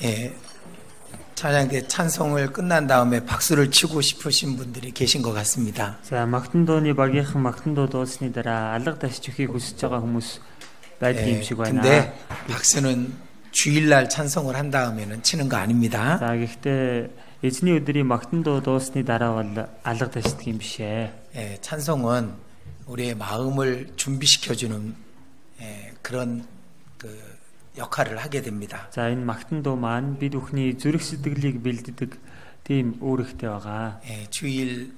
예, 찬양대 찬송을 끝난 다음에 박수를 치고 싶으신 분들이 계신 것 같습니다. За магтан дууны багийнхан магтан дуу дууссаны дараа алга тасч өгөхийг хүсэж байгаа хүмүүс байдаг юм шиг байна. 근데 박수는 주일날 찬송을 한 다음에는 치는 거 아닙니다. За гэхдээ эзний өдрийн магтан дуу дууссаны дараа бол алга тасдаг юм биш ээ. 예, 찬송은 우리의 마음을 준비시켜주는 그런 그 역할을 하게 됩니다. За энэ магтан дуу маань бид бүхний зүрх сэтгэлийг бэлддэг тийм үүрэгтэй байгаа. 예, 주일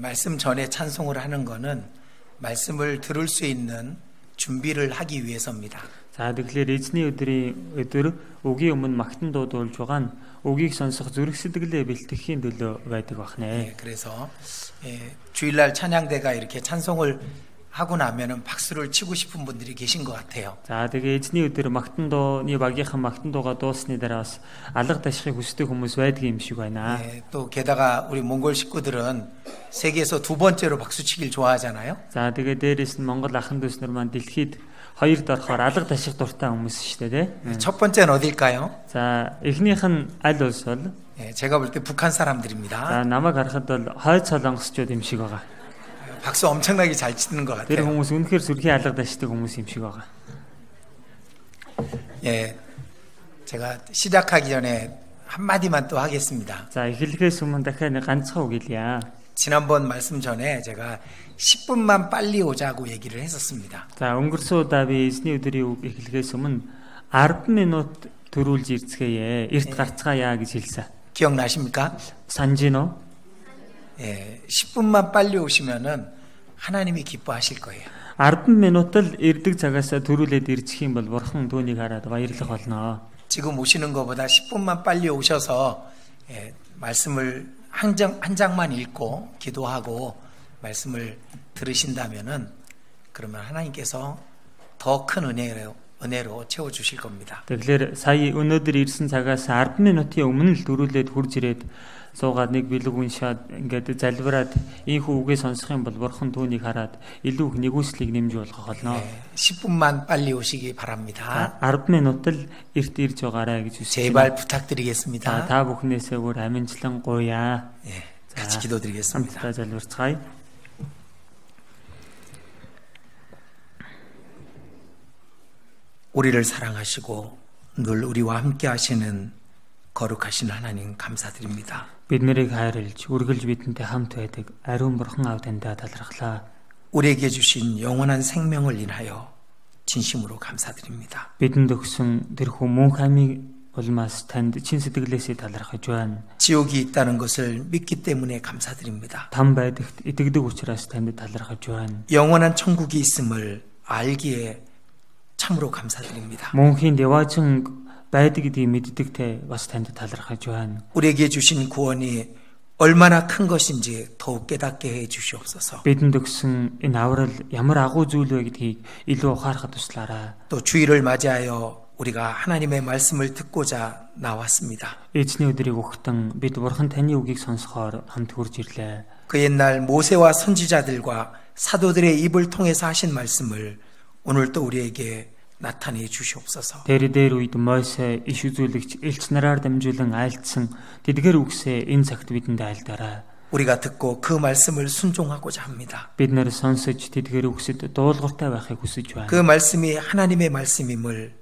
말씀 전에 찬송을 하는 거는 말씀을 들을 수 있는 준비를 하기 위해서입니다. За тэгэхээр эзний өдөр өгийн өмнө магтан дуу дуулж байгаа нь өгийг сонсох зүрх сэтгэлээ бэлтгэхийн төлөө байдаг бахнэ. 예, 그래서 주일날 찬양대가 이렇게 찬송을 하고 나면은 박수를 치고 싶은 분들이 계신 것 같아요. За тэгээ эзний өдөр магтан дууны багийнхан магтан дуугаа дууссаны дараа бас алга ташхыг хүсдэг хүмүүс байдаг юм шиг байна. 예, 또 게다가 우리 몽골 식구들은 세계에서 두 번째로 박수치기를 좋아하잖아요. За тэгээ dээрэс нь Монгол ахын дүүснэр маань дэлхийд хоёрд орохоор алга таших дуртай хүмүүс шүү дээ. 첫 번째는 어딜까요? За эхнийх нь аль улс бол? 예, 제가 볼 때 북한 사람들입니다. За намайг харахад бол хойд солонгосчууд юм шиг байгаа. 박수 엄청나게 잘 치는 것 Тэр 같아요. хүмүүс үнэхээр сүрхий алга ташдаг хүмүүс юм шиг байгаа. 예, 제가 시작하기 전에 한 마디만 또 하겠습니다. За эхлэхээс өмнө дахиад нэг ганцхан үг хэлье. 지난번 말씀 전에 제가 10분만 빨리 오자고 얘기를 했었습니다. За өнгөрсөн удаа би эзний өдрийн үг эхлэхээс өмнө 10 минут төрүүлж ирцгээе. Эрт гарцгаая гэж хэлсэн. 기억나십니까? Санаж гин үү? 예, 10분만 빨리 오시면은 하나님이 기뻐하실 거예요. 10 минут л ирдэг цагаас төрүүлээд ирчих юм бол бурхан түүнийг хараад баярлах болно. 지금 오시는 것보다 10분만 빨리 오셔서 말씀을 한 장만 읽고 기도하고 말씀을 들으신다면은 그러면 하나님께서 더 큰 은혜로 채워 주실 겁니다. Тэгэхээр сая өнөөдөр ирсэн цагаас 10 минутын өмнө л төрүүлээд хурж ирээд суугаад нэг бэлэг уншаад ингээд залбираад ийхүү үгээ сонсох юм бол бурхан түүнийг хараад илүү их нэгүслийг нэмж болгох болно. 10분만 빨리 오시기 바랍니다. 10 минут л эрт ирж байгаарай гэж хүсэж 제발 부탁드리겠습니다. та бүхнээсээ өөр аминчлан гуйя. 같이 기도드리겠습니다. хамтдаа залбирцгаая. 우리를 사랑하시고 늘 우리와 함께 하시는 거룩하신 하나님 감사드립니다. Бид нарыг хайрлж, үргэлж бидэнтэй хамт байдаг ариун бурхан аав таньда талархлаа. 우리에게 주신 영원한 생명을 인하여 진심으로 감사드립니다. Бидэнд өгсөн тэрхүү мөнх амийг улмаас танд чин сэтгэлээсээ талархаж байна. 지옥이 있다는 것을 믿기 때문에 감사드립니다. Там байдагт итгэдэг учраас танд талархаж байна. 영원한 천국이 있음을 알기에 참으로 감사드립니다. Мөнхийн деважин байдаг гэдгийг мэддэгтэй бас танд талархаж байна. 우리에게 주신 구원이 얼마나 큰 것인지 더욱 깨닫게 해 주시옵소서. Бидэнд өгсөн энэ аврал ямар агуу зүйл вэ гэдгийг илүү ухаарахад туслаарай. 또 주일을 맞이하여 우리가 하나님의 말씀을 듣고자 나왔습니다. Эзний өдрийг өгтөн бид бурхан таны үгийг сонсохоор хамт хүрж ирлээ. 그 옛날 모세와 선지자들과 사도들의 입을 통해서 하신 말씀을 오늘 또 우리에게 나타내 주시옵소서. Тэр дээр үед Мойсе иш үзүүлэгч элч нараар дамжуулан айлтсан тэдгэр үгсээ энэ цагт бидэнд айлдаарай. 우리가 듣고 그 말씀을 순종하고자 합니다. Бид нэр сонсож тэдгэр үгсэд дуулууртай байхыг хүсэж байна. 그 말씀이 하나님의 말씀임을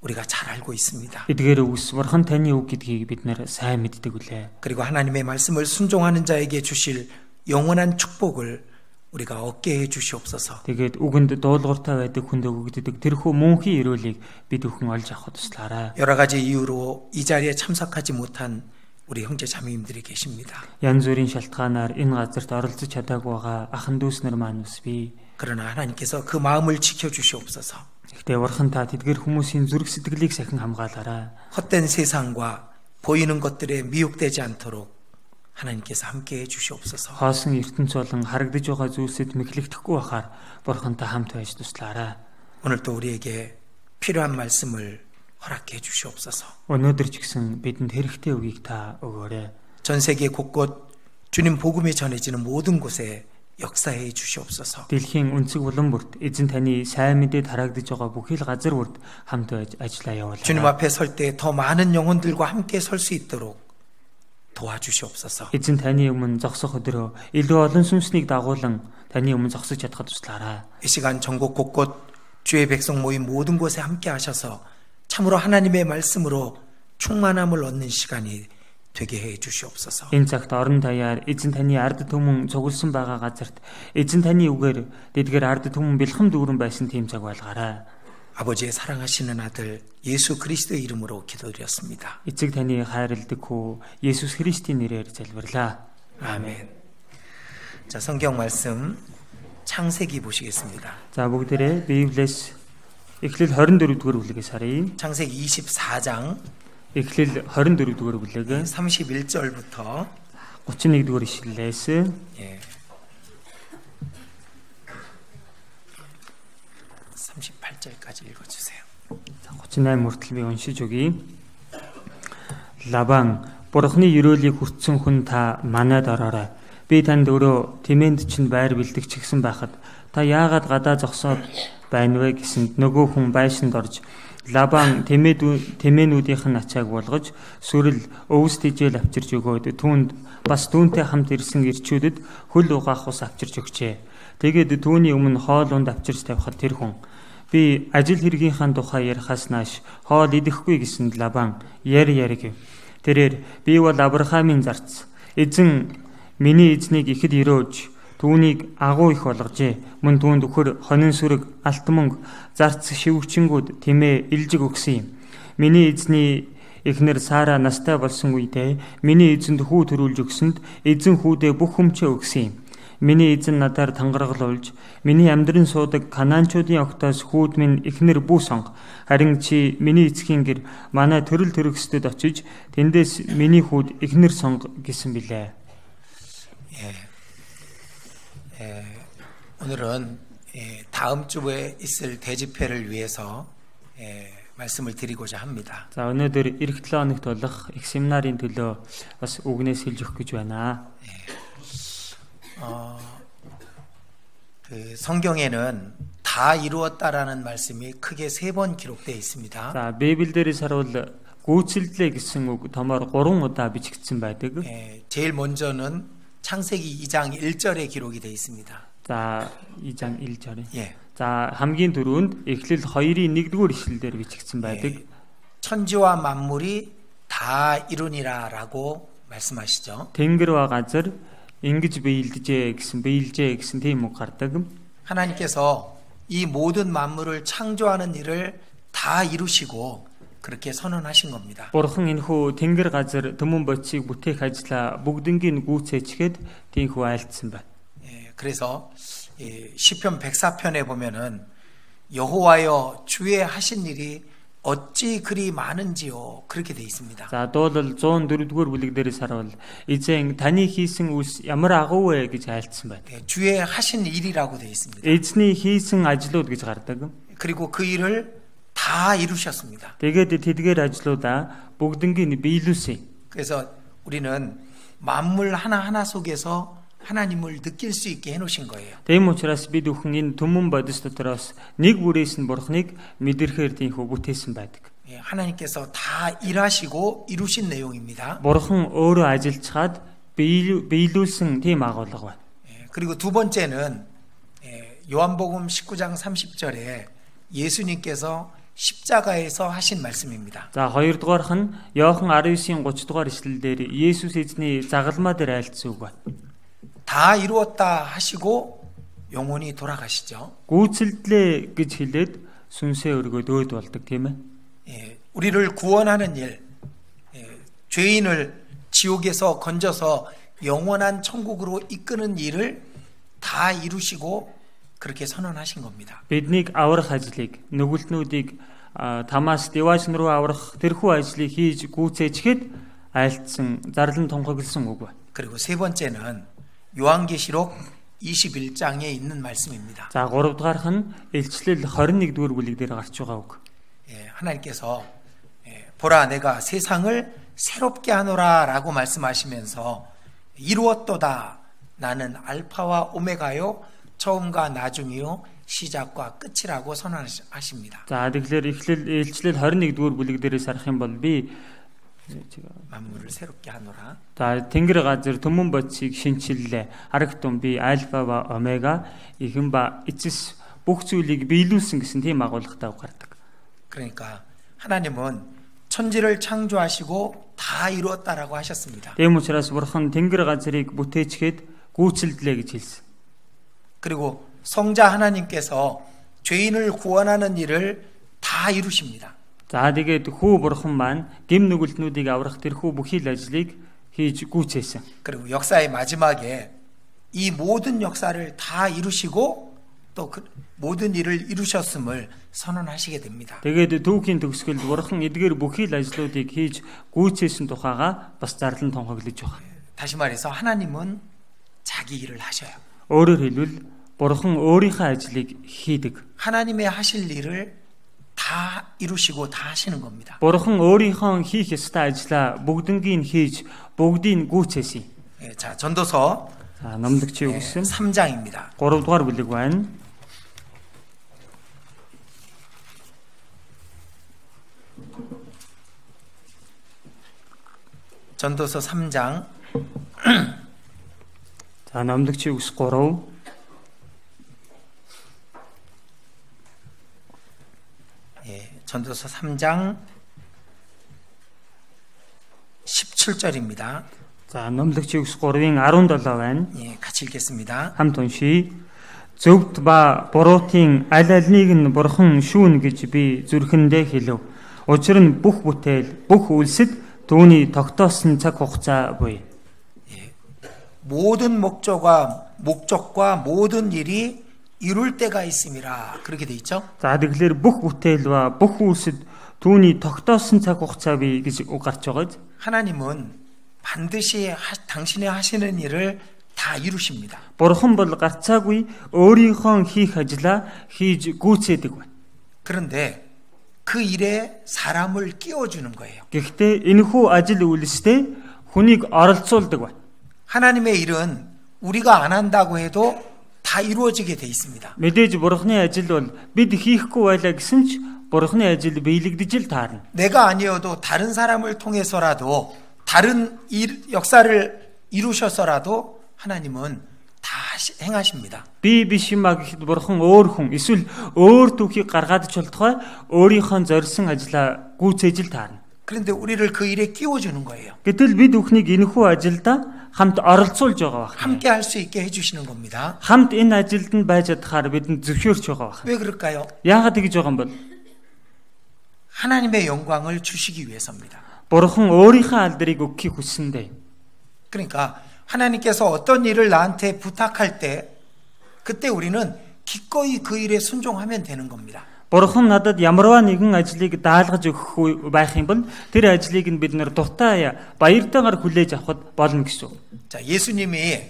우리가 잘 알고 있습니다. Эдгээр үгс бурхан таны үг гэдгийг бид нэр сайн мэддэг үлээ. 그리고 하나님의 말씀을 순종하는 자에게 주실 영원한 축복을 우리가 얻게 해 주시옵소서. Тэгээд үгэнд дуулууртай байдаг хүнд өгөгддөг тэрхүү мөнхийн өрөөлийг бид өхөн олж авах туслаарай. 여러 가지 이유로 이 자리에 참석하지 못한 우리 형제 자매님들이 계십니다. Янз бүрийн шалтгаанаар энэ газарт оролцож чадаагүй байгаа ахын дүүс нар маань бас бий. 그러나 하나님께서 그 마음을 지켜 주시옵소서. Гэхдээ бурхан та тэдгээр хүмүүсийн зүрх сэтгэлийг сахин хамгаалаарай. 헛된 세상과 보이는 것들에 미혹되지 않도록 하나님께서 함께 해 주시옵소서. Хоосон ертөнц болон харагдаж байгаа зүйлсэд мэхлэгдэхгүй байхаар бурхантай хамт байж туслаарай. 오늘 또 우리에게 필요한 말씀을 허락해 주시옵소서. Өнөөдөр ч гэсэн бидэнд хэрэгтэй үгийг та өгөөрэй. 전 세계 곳곳 주님 복음이 전해지는 모든 곳에 역사해 주시옵소서. Дэлхийн өнцөг булан бүрт эзэн таны сайн мэдээ тараагдж байгаа бүхэл газар бүрт хамт байж ажиллаа явуулаарай. 주님 앞에 설 때 더 많은 영혼들과 함께 설 수 있도록 도와주시옵소서. Эзэн таны өмнө зогсох өдрөө илүү олон сүнснийг дагуулan таны өмнө зогсож чадхад туслаарай. 이 시간 전국 곳곳 주의 백성 모임 모든 곳에 함께 하셔서 참으로 하나님의 말씀으로 충만함을 얻는 시간이 되게 해 주시옵소서. Энэ цагт орон даяар эзэн таны ард түмэн цугласан байгаа газарт эзэн таны үгээр дэдгэр ард түмэн бэлхэм дүүрэн байсан тийм цаг байлгаарай. 아버지의 사랑하시는 아들 예수 그리스도의 이름으로 기도드렸습니다. Эцэг таны хайрладаг хүү Есүс Христийн нэрээр залбирлаа. 아멘. 자, 성경 말씀 창세기 보시겠습니다. За бүгдээрээ Библиэс Эхлэл 24-р бүлгээс харъя. 창세기 24장 Эхлэл 24-р бүлэг 31절부터 31-р ишлэлээс 38절까지 읽어주세요. 38 хүртэл би уншиж өгье. Лабан бурхны ерөөлийг хүртсэн хүн та манайд ороорой. Би танд өөрөө тэмээнд чинь байр бэлдэгч гисэн байхад та яагаад гадаа зогсоод байна вэ гэсэнд нөгөө хүн байшинд орж Лабан тэмээнүүдийнх нь ачааг болгож сүрэл өвс тижэл авчирч өгөөд түүнд бас түүнтэй хамт ирсэн ирчүүдэд хөл угаах ус авчирч өгчээ. Тэгээд түүний өмнө хоол унд авчирч тавихад тэр хүн би ажил хэргийнхаа тухай ярихаас нааш хоол идэхгүй гэсэнд Лабан яри гэв. Тэрээр би бол Авраамийн зарц. Эзэн миний эзнийг ихэд өрөөж түүнийг агуу их болгожээ. Мөн түүнд өхөр хонин сүрэг алт мөнгө зарц шивгчингүүд тэмээ илжиг өгсөн юм. Миний эзний эхнэр Сара настай болсон үедээ миний эзэнд хүү төрүүлж өгсөнд эзэн хүүдээ бүх хүмчээ өгсөн юм. Миний эзэн надаар тангаргалуулж, миний амьдран суудаг Канаанчуудын огтоос хүүд минь эхнэр бүү сонго. Харин чи миний эцгийн гэр манай төрөл төрөсдөд очиж, тэндээс миний хүүд эхнэр сонго гэсэн билээ. 오늘은 다음 주에 있을 대집회를 위해서 말씀을 드리고자 합니다. За өнөөдөр эх 7 хоногт болох их семинарын төлөө бас үгнээс хэлж өгөх гэж байна. 그 성경에는 다 이루었다라는 말씀이 크게 3번 기록되어 있습니다. За Библиэрээс харуул гүйцэлдлээ гэсэн үг томоор 3 удаа бичигдсэн байдаг. 제일 먼저는 창세기 2장 1절에 기록이 되어 있습니다. За 2장 1절에. 예. За хамгийн түрүүнд Эхлэл 2-ийн 1-р ишлэлээр бичигдсэн байдаг. 천지와 만물이 다 이루니라라고 말씀하시죠. Тэнгэр ба газар ингэж биелжээ гэсэн тийм үг гардаг. 하나님께서 이 모든 만물을 창조하는 일을 다 이루시고 그렇게 선언하신 겁니다. Бурхан энэхүү тэнгэр газар төмөн бодисыг бүтээх ажлаа бүгднийг гүйцээчгээд тийхүү айлтсан байна. 그래서 시편 104편에 보면은 여호와여 주의 하신 일이 어찌 그리 많은지요 그렇게 돼 있습니다. За дуулал 104-р бүлэг дээрээс харуул эзэн таны хийсэн үс ямар агуу вэ гэж айлтсан байна. 주의 하신 일이라고 돼 있습니다. Эзний хийсэн ажлууд гэж гардаг. 그리고 그 일을 다 이루셨습니다. Тэгээд тэдгээр ажлуудаа бүгднийг биелүүлсэн. 그래서 우리는 만물 하나하나 속에서 하나님을 느낄 수 있게 해놓으신 거예요. Тийм учраас бид бүхэн энэ төмөн бодис дотроос нэг бүрээс нь Бурхныг мэдэрхээр тийхүү бүтээсэн байдаг. 하나님께서 다 일하시고 이루신 내용입니다. Бурхан өөрөө ажиллацгаад биелүүлсэн тийм агуулга байна. 그리고 두 번째는 요한복음 19장 30절에 예수님께서 십자가에서 하신 말씀입니다. За хоёрдугаарх нь Иохан 19-ийн 30-р ишлэлдэр Есүс эзний загалмаа дээр айлтсан үг байна. 다 이루었다 하시고 영원히 돌아가시죠. Гүйцэлдлээ гэж хэлээд сүнсээ өргөөд өөд болдог тийм ээ. 우리를 구원하는 일, 죄인을 지옥에서 건져서 영원한 천국으로 이끄는 일을 다 이루시고 그렇게 선언하신 겁니다. Биднийг аврах ажлыг, нүгэлтнүүдийг тамаас деваш руу аврах тэрхүү ажлыг хийж гүйцээчгээд айлтсан, зарлан тунхагласан үг байна. 그리고 세 번째는 요한계시록 21장에 있는 말씀입니다. За 3-дугаарх нь Илчлэл 21-р бүлэг дээр гарч байгаа үг. 하나님께서 보라 내가 세상을 새롭게 하노라라고 말씀하시면서 이루었도다 나는 알파와 오메가요 처음과 나중이요 시작과 끝이라고 선언하십니다. За тэгэхээр Илчлэл 21-р бүлэг дээрээс харах юм бол би 만물을 새롭게 하노라. За тэнгэр газар төмөн бодисыг шинчиллээ. Арагтун би альфа ба омега ихэн ба эцэс бүх зүйлийг биелүүлсэн гэсэн тийм агуулгатай гардаг. 그러니까 하나님은 천지를 창조하시고 다 이루었다라고 하셨습니다. Тийм учраас Бурхан тэнгэр газрыг бүтээчгээд гүйцэлдлээ гэж хэлсэн. 그리고 성자 하나님께서 죄인을 구원하는 일을 다 이루십니다. За тэгээд хүү Бурхан маань гэм нүгэлтнүүдийг аврах тэрхүү бүхий л ажлыг хийж гүйцээсэн. 그리고 역사의 마지막에 이 모든 역사를 다 이루시고 또 그 모든 일을 이루셨음을 선언하시게 됩니다. Тэгээд түүхийн төгсгөлд Бурхан эдгээр бүхий л ажлуудыг хийж гүйцээсэн тухайга бас зарлан тунхаглаж байгаа. 다시 말해서 하나님은 자기 일을 하셔요. Өөрөөр хэлбэл Бурхан өөрийнхөө ажлыг хийдэг. 하나님의 하실 일을 다 이루시고 다 하시는 겁니다. Бурхан өөрийнхөө хийх ёстой ажлаа бүгднийг хийж бүгдийг гүйцээсэн. 자, 전도서 За номлогчийн үгсэн 3장입니다. 3-дугаар бүлэг байна. 전도서 3장 За номлогчийн үгс 3 전도서 3장 17절입니다. За номлогчийн үгс 3-ын 17 байна. 같이 읽겠습니다. Хамт уншийе. Зөвд ба буруутын аль альнийг нь Бурхан шүүн гэж би зүрхэндээ хэлв. Учир нь бүх бүтээл, бүх үйлсэд түүний тогтоосон цаг хугацаа буй. 모든 목조가 목적과 모든 일이 이룰 때가 있음이라. 그렇게 돼 있죠. За тэгэхээр бүх бүтээл ба бүх үйлсэд түүний тогтоосон цаг хугацаа бий гэж гарч байгаа. 하나님은 반드시 당신의 하시는 일을 다 이루십니다. Бурхан бол гарцаагүй өөрийнхөө хийх ажлаа хийж гүйцээдэг байна. 그런데 그 일에 사람을 끼워주는 거예요. Гэхдээ энэхүү ажил үйлстэй хүнийг оролцуулдаг байна. 하나님의 일은 우리가 안 한다고 해도 다 이루어지게 돼 있습니다. Мэдээж Бурханы ажил бол бид хийхгүй байлаа гэсэн ч Бурханы ажил биелэгдэж л таарна. 내가 아니어도 다른 사람을 통해서라도 다른 역사를 이루셔서라도 하나님은 다 행하십니다. Би биш юм а гэхэд Бурхан өөр хүн эсвэл өөр түүхийг гаргаад ч болтугай өөрийнхөө зорьсон ажлаа гүйцээж л таарна. 그런데 우리를 그 일에 끼워주는 거예요. Гэтэл бид бүхнийг энэхүү ажилдаа хамт оролцуулж байгаа байна. 함께 할 수 있게 해주시는 겁니다. Хамт энэ ажилд нь байж чадхаар бидэнд зөвшөөрч байгаа байна. 왜 그럴까요? Яагаад тэгж байгаа юм бол 하나님의 영광을 주시기 위해서입니다. Бурхан өөрийнхөө алдрыг өгөхийг хүссэндээ. 그러니까 하나님께서 어떤 일을 나한테 부탁할 때 그때 우리는 기꺼이 그 일에 순종하면 되는 겁니다. Бурхан надад ямарваа нэгэн ажлыг даалгаж өгөх байх юм бол тэр ажлыг нь бид нэр дуртай баяртайгаар хүлээж авахд болно гэсэн. 자, 예수님이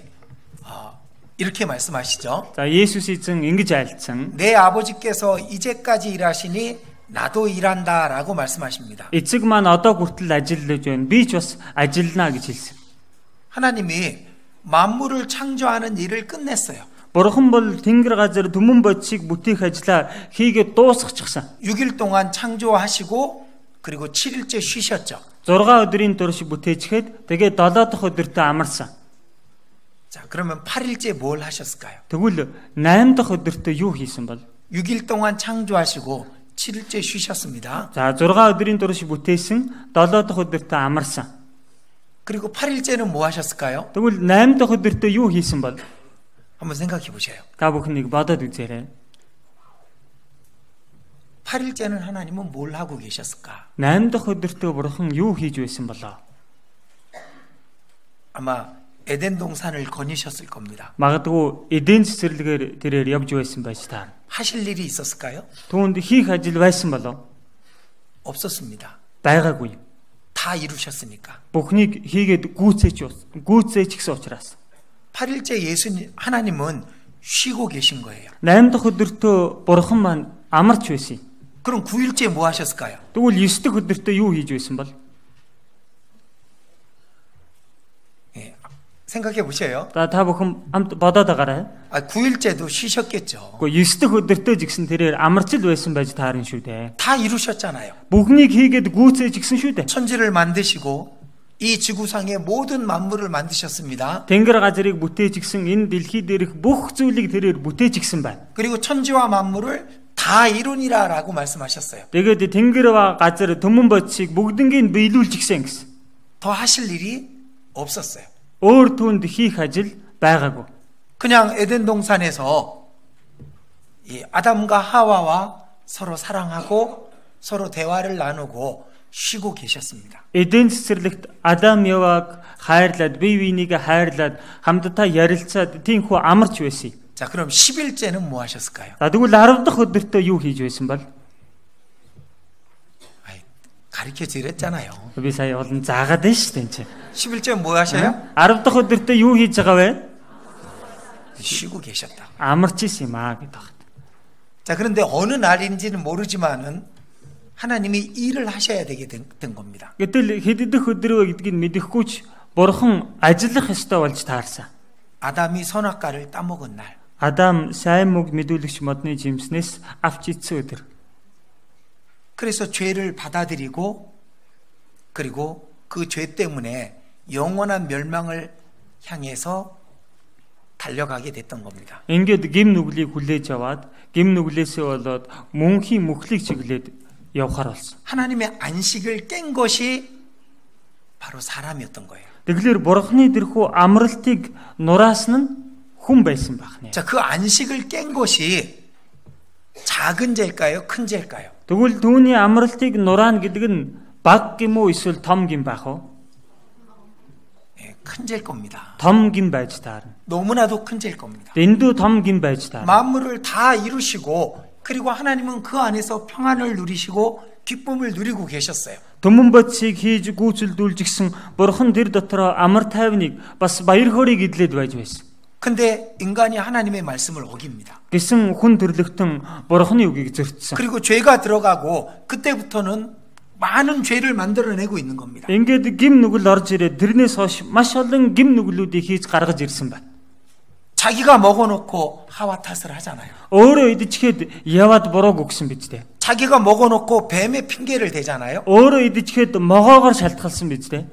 이렇게 말씀하시죠. За Есүс эзэн ингэж айлцсан. 내 아버지께서 이제까지 일하시니 나도 일한다라고 말씀하십니다. Эцэг маань одоо хүртэл ажиллаж байна. Би ч бас ажиллана гэж хэлсэн. 하나님이 만물을 창조하는 일을 끝냈어요. Бурхан бол тэнгэр газар түмэн бодисыг бүтээх ажлаа хийгээд дуусгачихсан. 6일 동안 창조하시고 그리고 7일째 쉬셨죠. 6 өдрийн турш бүтээчгээд тэгээд 7 дахь өдөртөө амарсан. 자, 그러면 8일째 뭘 하셨을까요? Тэгвэл 8 дахь өдөртөө юу хийсэн бол? 6일 동안 창조하시고 7일째 쉬셨습니다. За 6 өдрийн турш бүтээсэн 7 дахь өдөртөө амарсан. 그리고 8일째는 뭐 하셨을까요? Тэгвэл 8 дахь өдөртөө юу хийсэн бол? 한번 생각해 보세요. Та бүхнийг бодоод үзээрэй. 8일째는 하나님은 뭘 하고 계셨을까? 8 дахь өдөртөө Бурхан юу хийж байсан болоо? 아마 에덴 동산을 거니셨을 겁니다. Магадгүй эдийн цэцэрлэгээр тэрээр явж байсан байж таар. 하실 일이 있었을까요? Түүнд хийх ажил байсан болоо? 없었습니다. Байгаагүй. 다 이루셨으니까. Бүхнийг хийгээд гүйцээч гэсэн учраас. 8일째 예수님 하나님은 쉬고 계신 거예요. 8 дахь өдөртөө Бурхан маань амарч байсан. 그럼 9일째 뭐 하셨을까요? Тэгвэл 9 дахь өдөртөө юу хийж байсан бол? 생각해 보세요. Та бүхэн хамт бодоод байгаарай. 9일째도 쉬셨겠죠. Гэхдээ 9 дахь өдөртөө ч гэсэн тэрээр амарч л байсан байж таарна шүү дээ. 다 이루셨잖아요. Бүхнийг хийгээд гүйцээж гисэн шүү дээ. 천지를 만드시고 이 지구상의 모든 만물을 만드셨습니다. Тэнгэр газрыг бүтээж гисэн энэ дэлхий дээрх бүх зүйлийг тэрээр бүтээж гисэн байна. 그리고 천지와 만물을 다 이루니라라고 말씀하셨어요. Тэгээд тэнгэр газар төмөн бодисыг бүгднийг биелүүлж гисэн гэсэн. 더 하실 일이 없었어요. Өөр түнд хийх ажил байгаагүй. 그냥 에덴 동산에서 이 아담과 하와와 서로 사랑하고 서로 대화를 나누고 쉬고 계셨습니다. Эден цэцэрлэгт Адам Яваг хайрлаад бие биенийг хайрлаад хамтдаа ярилцаад тиймхүү амарч байсан. 자, 그럼 10일째는 뭐 하셨을까요? За тэгвэл 10 дахь өдөртөө юу хийж байсан бол? 가르쳐 드렸잖아요. Би сая олон заагаад байна шүү дээ энэ чинь. 10일째 뭐 하셔요? 10 дахь өдөртөө юу хийж байгаа вэ? 쉬고 계셨다. Амарч исэн юм аа гэдэг. 자, 그런데 어느 날인지는 모르지만은 하나님이 일을 하셔야 되게 된 겁니다. Гэтэл хэд дэх өдөр вэ гэдгийг мэдэхгүй ч Бурхан ажиллах ёстой болж таарсан. 아담이 선악과를 따먹은 날. Адам сайн мөг мэдүүлэгч модны жимснээс авч идсэн өдөр. 그래서 죄를 받아들이고 그리고 그 죄 때문에 영원한 멸망을 향해서 달려가게 됐던 겁니다. Ингээд гим нүглийг хүлээж аваад гим нүглээсээ болоод мөнхийн мөхлийг чиглээд явхаар болсон. 하나님의 안식을 깬 것이 바로 사람이었던 거예요. Тэгэхээр Бурханы тэрхүү амралтыг нураасан нь хүн байсан байх нэ. 자, 그 안식을 깬 것이 작은 죄일까요? 큰 죄일까요? Тэгвэл түүний амралтыг нураана гэдэг нь баг юм уу эсвэл том юм байх уу? 큰 죄일 겁니다. том гин байж таарна. 너무나도 큰 죄일 겁니다. Дэндүү том гин байж таарна. 만물을 다 이루시고 그리고 하나님은 그 안에서 평안을 누리시고 기쁨을 누리고 계셨어요. Түмэн бодисыг хийж гүйцэлдүүлжсэн бурхан тэр дотроо амар тайвныг бас баяр хөөргийг эдлээд байж байсан. 근데 인간이 하나님의 말씀을 어깁니다. Гэсэн хүн төрлөختөн бурханы үгийг зөрчсөн. 그리고 죄가 들어가고 그때부터는 많은 죄를 만들어내고 있는 겁니다. Ингээд гим нүгэл орж ирээд тэрнээс хойш маш олон гим нүглүүдийг хийж гаргаж ирсэн байна. 자기가 먹어놓고 하와 탓을 하잖아요. Өөрөө идчихээд яваад бурууг өгсөн биз дээ. 자기가 먹어놓고 뱀의 핑계를 대잖아요. Өөрөө идчихээд могоогоор шалтгаалсан биз дээ.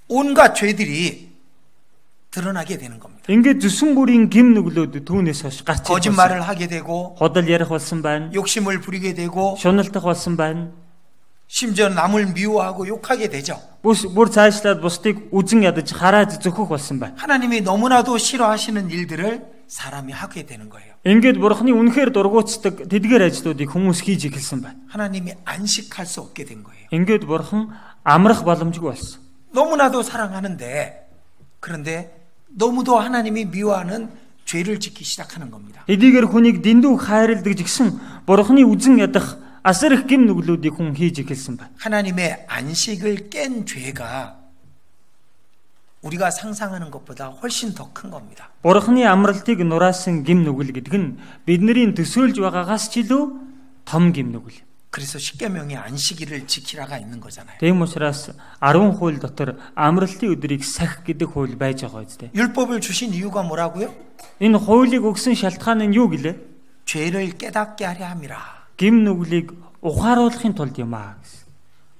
온갖 죄들이 드러나게 되는 겁니다. Ингээд зүсэн бүрийн гим нүглүүд түүнээс хойш гарч ирсэн. 거짓말을 하게 되고 Худал ярих болсон байна. 욕심을 부리게 되고 Шуналтах болсон байна. 심지어 남을 미워하고 욕하게 되죠. Бүр цаашлаад бусдыг үзэн ядаж хараад зөхөх болсон байна. 하나님이 너무나도 싫어하시는 일들을 사람이 하게 되는 거예요. Ингээд бурхны үнэхээр дургуутдаг тэдгээр ажлуудыг хүмүүс хийж эхэлсэн байна. 하나님이 안식할 수 없게 된 거예요. Ингээд бурхан амрах боломжгүй болсон. 너무나도 사랑하는데 그런데 너무도 하나님이 미워하는 죄를 짓기 시작하는 겁니다. Эдгээр хүнийг дэндүү хайрладаг жигсэн бурхны үзэн ядах асар их гим нүглүүдийг хүн хийж эхэлсэн байна. 하나님의 안식을 깬 죄가 우리가 상상하는 것보다 훨씬 더 큰 겁니다. Бурхны амралтыг нураасан гим нүгэл гэдэг нь бидний төсөөлж байгаагаас ч илүү том гим нүгэл. 그래서 십계명에 안식일을 지키라가 있는 거잖아요. Тийм учраас 10 хууль дотор амралтын өдрийг сахих гэдэг хууль байж байгаа үстэй. 율법을 주신 이유가 뭐라고요? Энэ хуулийг өгсөн шалтгаан нь юу гэлээ? 죄를 깨닫게 하려 함이라. Гим нүглийг ухааруулахын тулд юм аа гэсэн.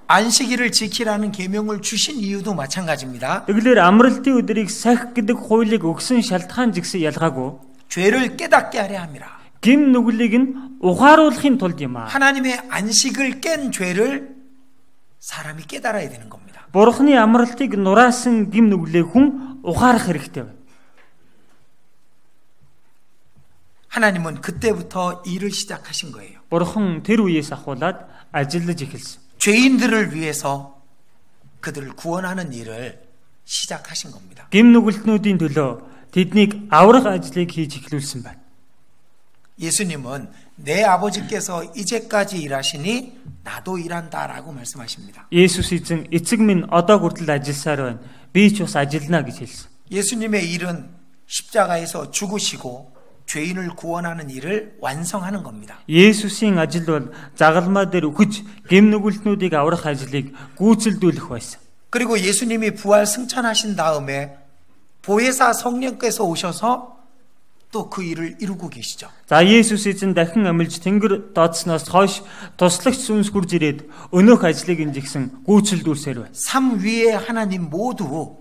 안식일을 지키라는 계명을 주신 이유도 마찬가지입니다. Тэгэлэр амралтын өдрийг сахих гэдэг хуулийг өгсөн шалтгаан згсэн ялгаагүй. 죄를 깨닫게 하려 함이라. Гим нүглийг нь ухааруулахын тулд юм аа. 하나님의 안식을 깬 죄를 사람이 깨달아야 되는 겁니다. Бурхны амралтыг нураасан гим нүглийг хүн ухаарах хэрэгтэй байна. 하나님은 그때부터 일을 시작하신 거예요. Бурхан тэр үеэс ахуулаад ажиллаж эхэлсэн. 죄인들을 위해서 그들을 구원하는 일을 시작하신 겁니다. Гим нүгэлтнүүдийн төлөө тэднийг аврах ажлыг хийж эхлүүлсэн байна. 예수님은 내 아버지께서 이제까지 일하시니 나도 일한다라고 말씀하십니다. Есүс эцэг минь одоо хүртэл ажилласаар байна. Би ч бас ажиллана гэж хэлсэн. 예수님의 일은 십자가에서 죽으시고 죄인을 구원하는 일을 완성하는 겁니다. Есүсийн ажил бол загалмаа дээр өгч гим нүгэлтнүүдийг аврах ажлыг гүйцэлдүүлэх байсан. 그리고 예수님이 부활 승천하신 다음에 보혜사 성령께서 오셔서 또 그 일을 이루고 계시죠. За Есүс эзэн дахин амилж тэнгэр дооцсноос хойш туслагч сүнс хурж ирээд өнөөх ажлыг инжигсэн гүйцэлдүүлсээр байна. 삶 위에 하나님 모두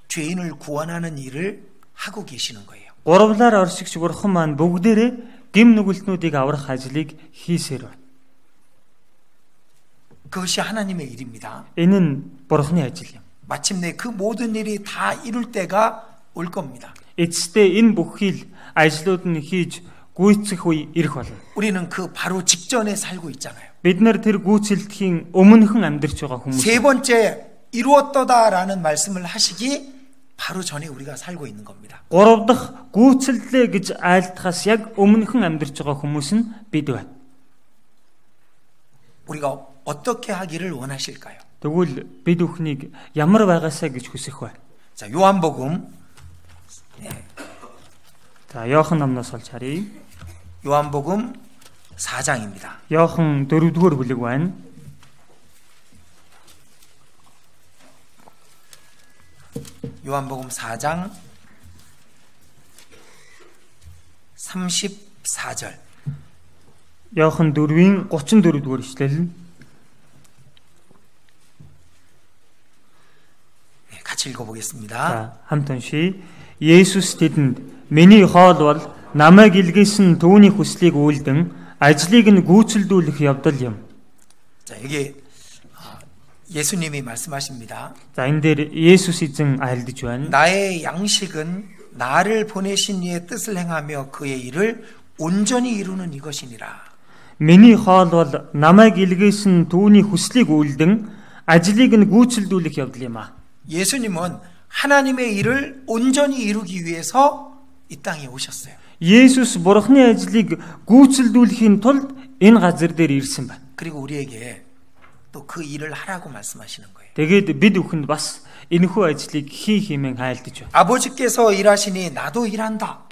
죄인을 구원하는 일을 하고 계시는 거예요. Гуравлаар оршигч бурхан маань бүгдээрээ гим нүгэлтнүүдийг аврах ажлыг хийсээр байна. 그것이 하나님의 일입니다. Энэ нь бурханы ажил юм. 마침내 그 모든 일이 다 이룰 때가 올 겁니다. Эцэстээ энэ бүхий л ажлууд нь хийж гүйцэх үе ирэх болно. 우리는 그 바로 직전에 살고 있잖아요. Бид нар тэр гүйцэлдэхийн өмнөхөн амьдарч байгаа хүмүүс. 세 번째 이루었다라는 말씀을 하시기 바로 전에 우리가 살고 있는 겁니다. Гурав дахь гүйцэлдлээ гэж айлтгахаас яг өмнөхөн амьдарч байгаа хүмүүс нь бид байна. 우리가 어떻게 하기를 원하실까요? Тэгвэл бид бүхнийг ямар байгаасаа гэж хүсэх вэ? 자, 요한복음 За, Иохан номноос олж харъя. 요한복음 4장입니다. Иохан 4-р бүлэг байна. 요한복음 4장 34절. Иохан 4-ийн 34-р ишлэл. 같이 읽어보겠습니다. За, хамт уншия. Есүс тэдэнд миний хоол бол намайг илгээсэн түүний хүслийг үйлдэн ажлыг нь гүйцэлдүүлэх явдал юм. 자, 여기 예수님이 말씀하십니다. За, энэ дээр Есүс эзэн айлдж байна. 나의 양식은 나를 보내신 이의 뜻을 행하며 그의 일을 온전히 이루는 이것이니라. Миний хоол бол намайг илгээсэн түүний хүслийг үйлдэн ажлыг нь гүйцэлдүүлэх явдал юм аа. 예수님은 하나님의 일을 온전히 이루기 위해서 이 땅에 오셨어요. Есүс Бурхны ажлыг гүйцэлдүүлэхийн тулд энэ газар дээр ирсэн байна. 그리고 우리에게 또 그 일을 하라고 말씀하시는 거예요. Тэгээд бид бүхэнд бас энэхүү ажлыг хэмээн хайлдаж байна. 아버지께서 일하시니 나도 일한다.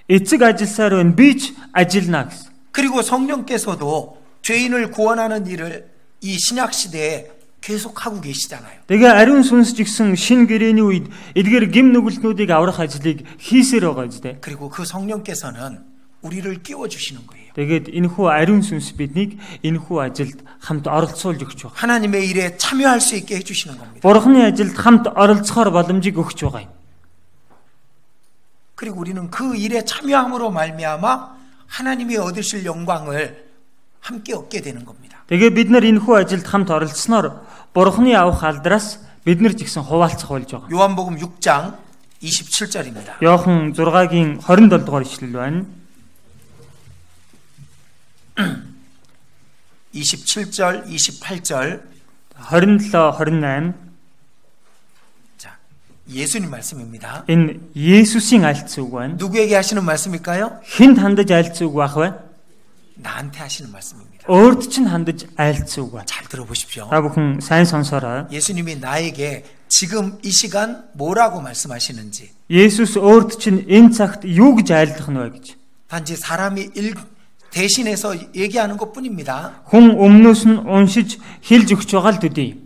Эцэг ажилласаар байна, би ч ажиллана гэсэн. 그리고 성령께서도 죄인을 구원하는 일을 이 신약 시대에 계속하고 계시잖아요. Тэгээ ариун сүнс ч гэсэн шин гэрээний үед эдгээр гим нүгэлтнүүдийг аврах ажлыг хийсээр байгаа зү. 그리고 그 성령께서는 우리를 끼워 주시는 거예요. Тэгээд энэхүү ариун сүнс биднийг энэхүү ажилд хамт оролцуулж өгч байгаа. 하나님의 일에 참여할 수 있게 해 주시는 겁니다. Бурхны ажилд хамт оролцохоор боломжийг өгч байгаа юм. 그리고 우리는 그 일에 참여함으로 말미암아 하나님이 얻으실 영광을 함께 얻게 되는 겁니다. Тэгээ бид нар энэхүү ажилд хамт оролцсноор Бурхны авах алдраас бид нар ч гэсэн хуваалцах болж байгаа. 요한복음 6장 27절입니다. Иохан 6-гийн 27 дугаар ишлэл байна. 27절, 28절. 27, 28. 자, 예수님 말씀입니다. Энэ Есүсийн альц үг байна. 누구에게 하시는 말씀일까요? Хэн хандаж альц үг байх вэ? 나한테 하시는 말씀입니다. Өөрт чинь хандаж альц үг байна. 잘 들어보십시오. Та бүхэн сайн сонсоорой. 예수님이 나에게 지금 이 시간 뭐라고 말씀하시는지. Есүс өөрт чинь энэ цагт юу гэж айлдах нь вэ гэж. 단지 사람이 대신해서 얘기하는 것뿐입니다. Хүн өмнөөс нь уншиж хэлж өгч байгаа л төдий.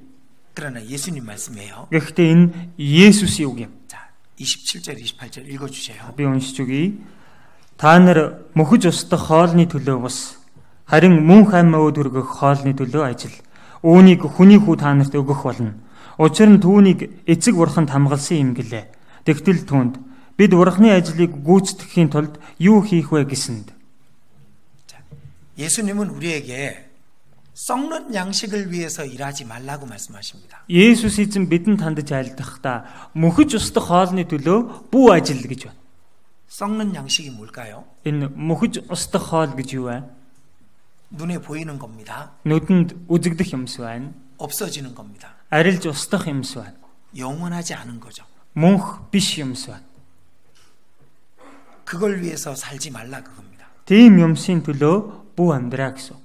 그러나 예수님 말씀이에요. Гэхдээ энэ Есүсийн үг юм. 자, 27절, 28절 읽어주세요. Би уншиж өгье. Та нар мөхөж устдах хоолны төлөө бус, харин мөнх амьд өргөх хоолны төлөө ажил. Үүнийг хүний хүү та нарт өгөх болно. Учир нь түүнийг эцэг бурханд хамгаалсан юм гэлээ. Тэгтэл түүнд бид бурхны ажлыг гүйцэтгэхийн тулд юу хийх вэ гэсэнд. 예수님은 우리에게 썩는 양식을 위해서 일하지 말라고 말씀하십니다. Есүс эзэн бидэнд хандаж айлдахдаа мөхөж устдах хоолны төлөө бүү ажил гэж байна. 썩는 양식이 뭘까요? Энэ мөхөж устдах хоол гэж юу вэ? 눈에 보이는 겁니다. Нүдэнд үзэгдэх юмс байна. 없어지는 겁니다. Арилж устдах юмс байна. 영원하지 않은 거죠. Мөнх биш юмс байна. 그걸 위해서 살지 말라 그겁니다. Тийм юмсын төлөө бүү амьдраа гэсэн.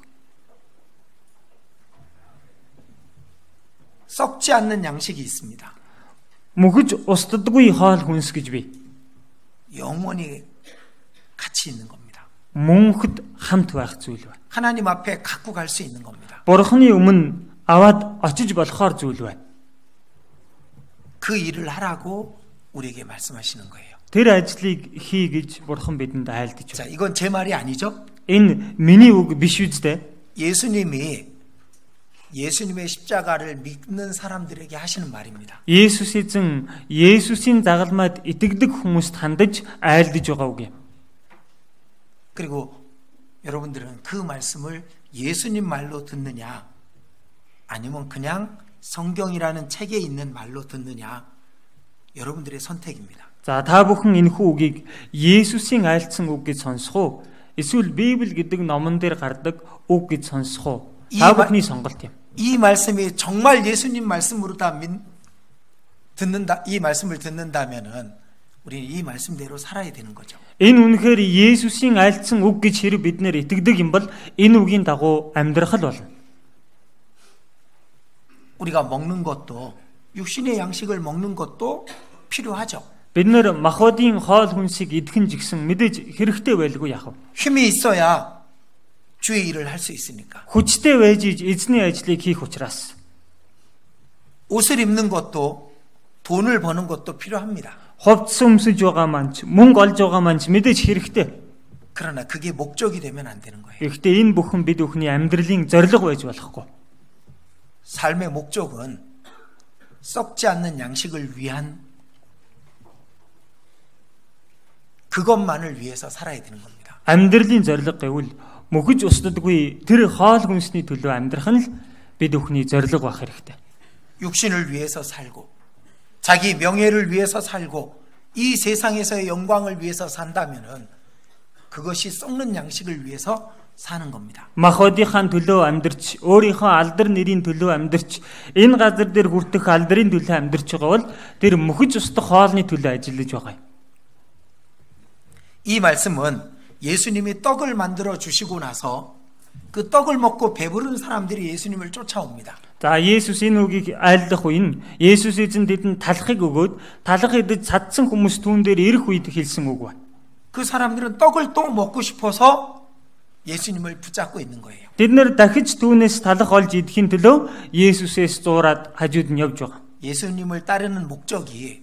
썩지 않는 양식이 있습니다. Мөхөж устдаггүй хоол хүнс гэж бий. 영원히 같이 있는 겁니다. Мөнхөд хамт байх зүйл байна. 하나님 앞에 갖고 갈 수 있는 겁니다. Бурхны өмнө аваад очиж болохоор зүйл байна. 그 일을 하라고 우리에게 말씀하시는 거예요. Тэр ажлыг хий гэж Бурхан бидэнд айлдаж 자, байна. 이건 제 말이 아니죠? Энэ миний үг биш үстэй. 예수님의 십자가를 믿는 사람들에게 하시는 말입니다. Есүс эзэн Есүсийн загалмайд итгэдэг хүмүүст хандаж айлдаж байгаа үг юм. 그리고 여러분들은 그 말씀을 예수님 말로 듣느냐 아니면 그냥 성경이라는 책에 있는 말로 듣느냐 여러분들의 선택입니다. За та бүхэн энэхүү үгийг Есүсийн айлдсан үг гэж сонсох уу? Эсвэл Библи гэдэг номон дээр гардаг үг гэж сонсох уу? Та бүхний сонголт юм. 이 말씀이 정말 예수님 말씀으로 이 말씀을 듣는다면은 우리는 이 말씀대로 살아야 되는 거죠. Энэ үнэхээр Есүсийн айлдсан үг гэж хэрэг бид нэр итгэдэг юм бол энэ үгийн дагуу амьдрах л болно. 우리가 먹는 것도 육신의 양식을 먹는 것도 필요하죠. Бид нэр махбодын хоол хүнсийг идэх нь жигсэн мэдээж хэрэгтэй байлгүй яах вэ? 힘이 있어야 주의 일을 할 수 있으니까. Хүчтэй байж эзний ажлыг хийх учраас. 옷을 입는 것도 돈을 버는 것도 필요합니다. Хувцас өмсөж байгаа маань ч мөнгө олж байгаа маань ч мэдээж хэрэгтэй. 그러나 그게 목적이 되면 안 되는 거예요. Гэхдээ энэ бүхэн бид бүхний амьдралын зорилго байж болохгүй. 삶의 목적은 썩지 않는 양식을 위한 그것만을 위해서 살아야 되는 겁니다. Амьдралын зорилго гэвэл мөхөж устдаггүй тэр хоол хүнсний төлөө амьдрах нь л бид бүхний зорилго байх хэрэгтэй. 육신을 위해서 살고 자기 명예를 위해서 살고 이 세상에서의 영광을 위해서 산다면은 그것이 썩는 양식을 위해서 사는 겁니다. Махбодийнхаа төлөө амьдарч, өөрийнхөө алдар нэрийн төлөө амьдарч, энэ газар дээр хүртэх алдрын төлөө амьдарч байгаа бол тэр мөхөж устдах хоолны төлөө ажиллаж байгаа юм. 이 말씀은 예수님이 떡을 만들어 주시고 나서 그 떡을 먹고 배부른 사람들이 예수님을 쫓아옵니다. За Есүс энэ үгийг айлдах үе нь Есүс эзэн тэдэнд талахыг өгөөд талах идэж чадсан хүмүүс түүн дээр ирэх үед хэлсэн үг байна. 그 사람들은 떡을 또 먹고 싶어서 예수님을 붙잡고 있는 거예요. Тэд нэр дахиж түүнээс талах олж идэхин төлөө Есүсээс зуураад хажууд нь явж байгаа. 예수님을 따르는 목적이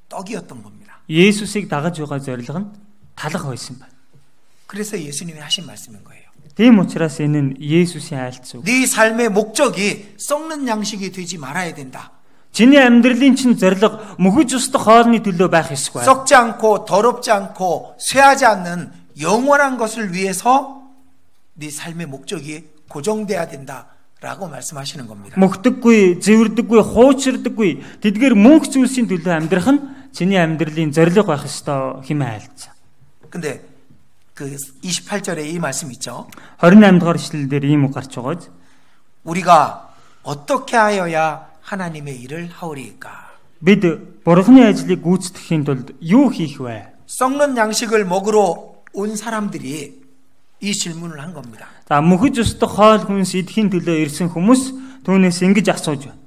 떡이었던 겁니다. Есүсийг дагаж байгаа зорилго нь талах байсан байна. 그래서 예수님이 하신 말씀인 거예요. Тийм учраас энэ нь Есүсийн айлц үг. 네 삶의 목적이 썩는 양식이 되지 말아야 된다. Чиний амьдралын чинь зорилго мөхөж устдах хоолны төлөө байх ёсгүй. 썩지 않고 더럽지 않고 쇠하지 않는 영원한 것을 위해서 네 삶의 목적이 고정돼야 된다라고 말씀하시는 겁니다. Мөхдөггүй, зэвэрдэггүй, хуучирдаггүй тэдгээр мөнх зүйлсийн төлөө амьдрах нь чиний амьдралын зорилго байх ёстой хэмээн айлцсан. 근데 그 28절에 이 말씀 있죠. 28 дугаар ишлэлээр ийм үг гарч байгааз 우리가 어떻게 하여야 하나님의 일을 하오리까? бид Бурхны ажлыг гүйцэтгэхийн тулд юу хийх вэ? 썩는 양식을 먹으러 온 사람들이 이 질문을 한 겁니다. За мөхөж устдах хоол хүнс идэхин төлөө ирсэн хүмүүс түүнээс ингэж асууж байна.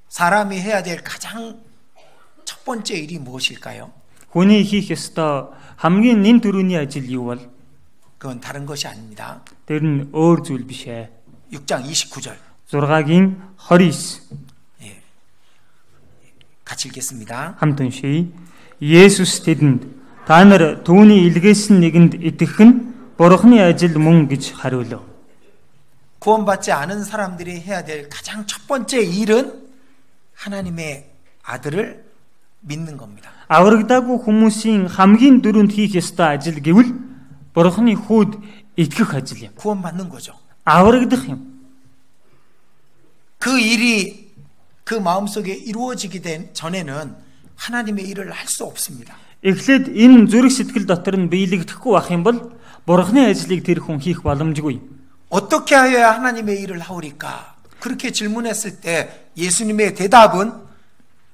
사람이 해야 될 가장 첫 번째 일이 무엇일까요? Хүний хийх ёстой хамгийн нэн төрөний ажил юу бол? 그건 다른 것이 아닙니다. Тэр нь өөр зүйл биш ээ. 6장 29절. 6-гийн 29. 예. 같이 읽겠습니다. Хамт уншийе. Есүс тэдэнд та нар түүний илгээс нэгэнд итгэх нь Бурхны ажил мөн гэж хариулав. 구원받지 않은 사람들이 해야 될 가장 첫 번째 일은 하나님의 아들을 믿는 겁니다. Аврагдаагүй хүмүүсийн хамгийн дөрөнд хийх ёстой ажил гэвэл Бурхны хүүд итгэх ажил юм. 구원받는 거죠. Аврагдах юм. 그 일이 그 마음속에 이루어지기 전에는 하나님의 일을 할 수 없습니다. Эхлээд энэ зүрх сэтгэл дотор нь биелэгдэхгүй байх юм бол Бурхны ажлыг тэр хүн хийх боломжгүй. 어떻게 하여야 하나님의 일을 하오리까? 그렇게 질문했을 때 예수님의 대답은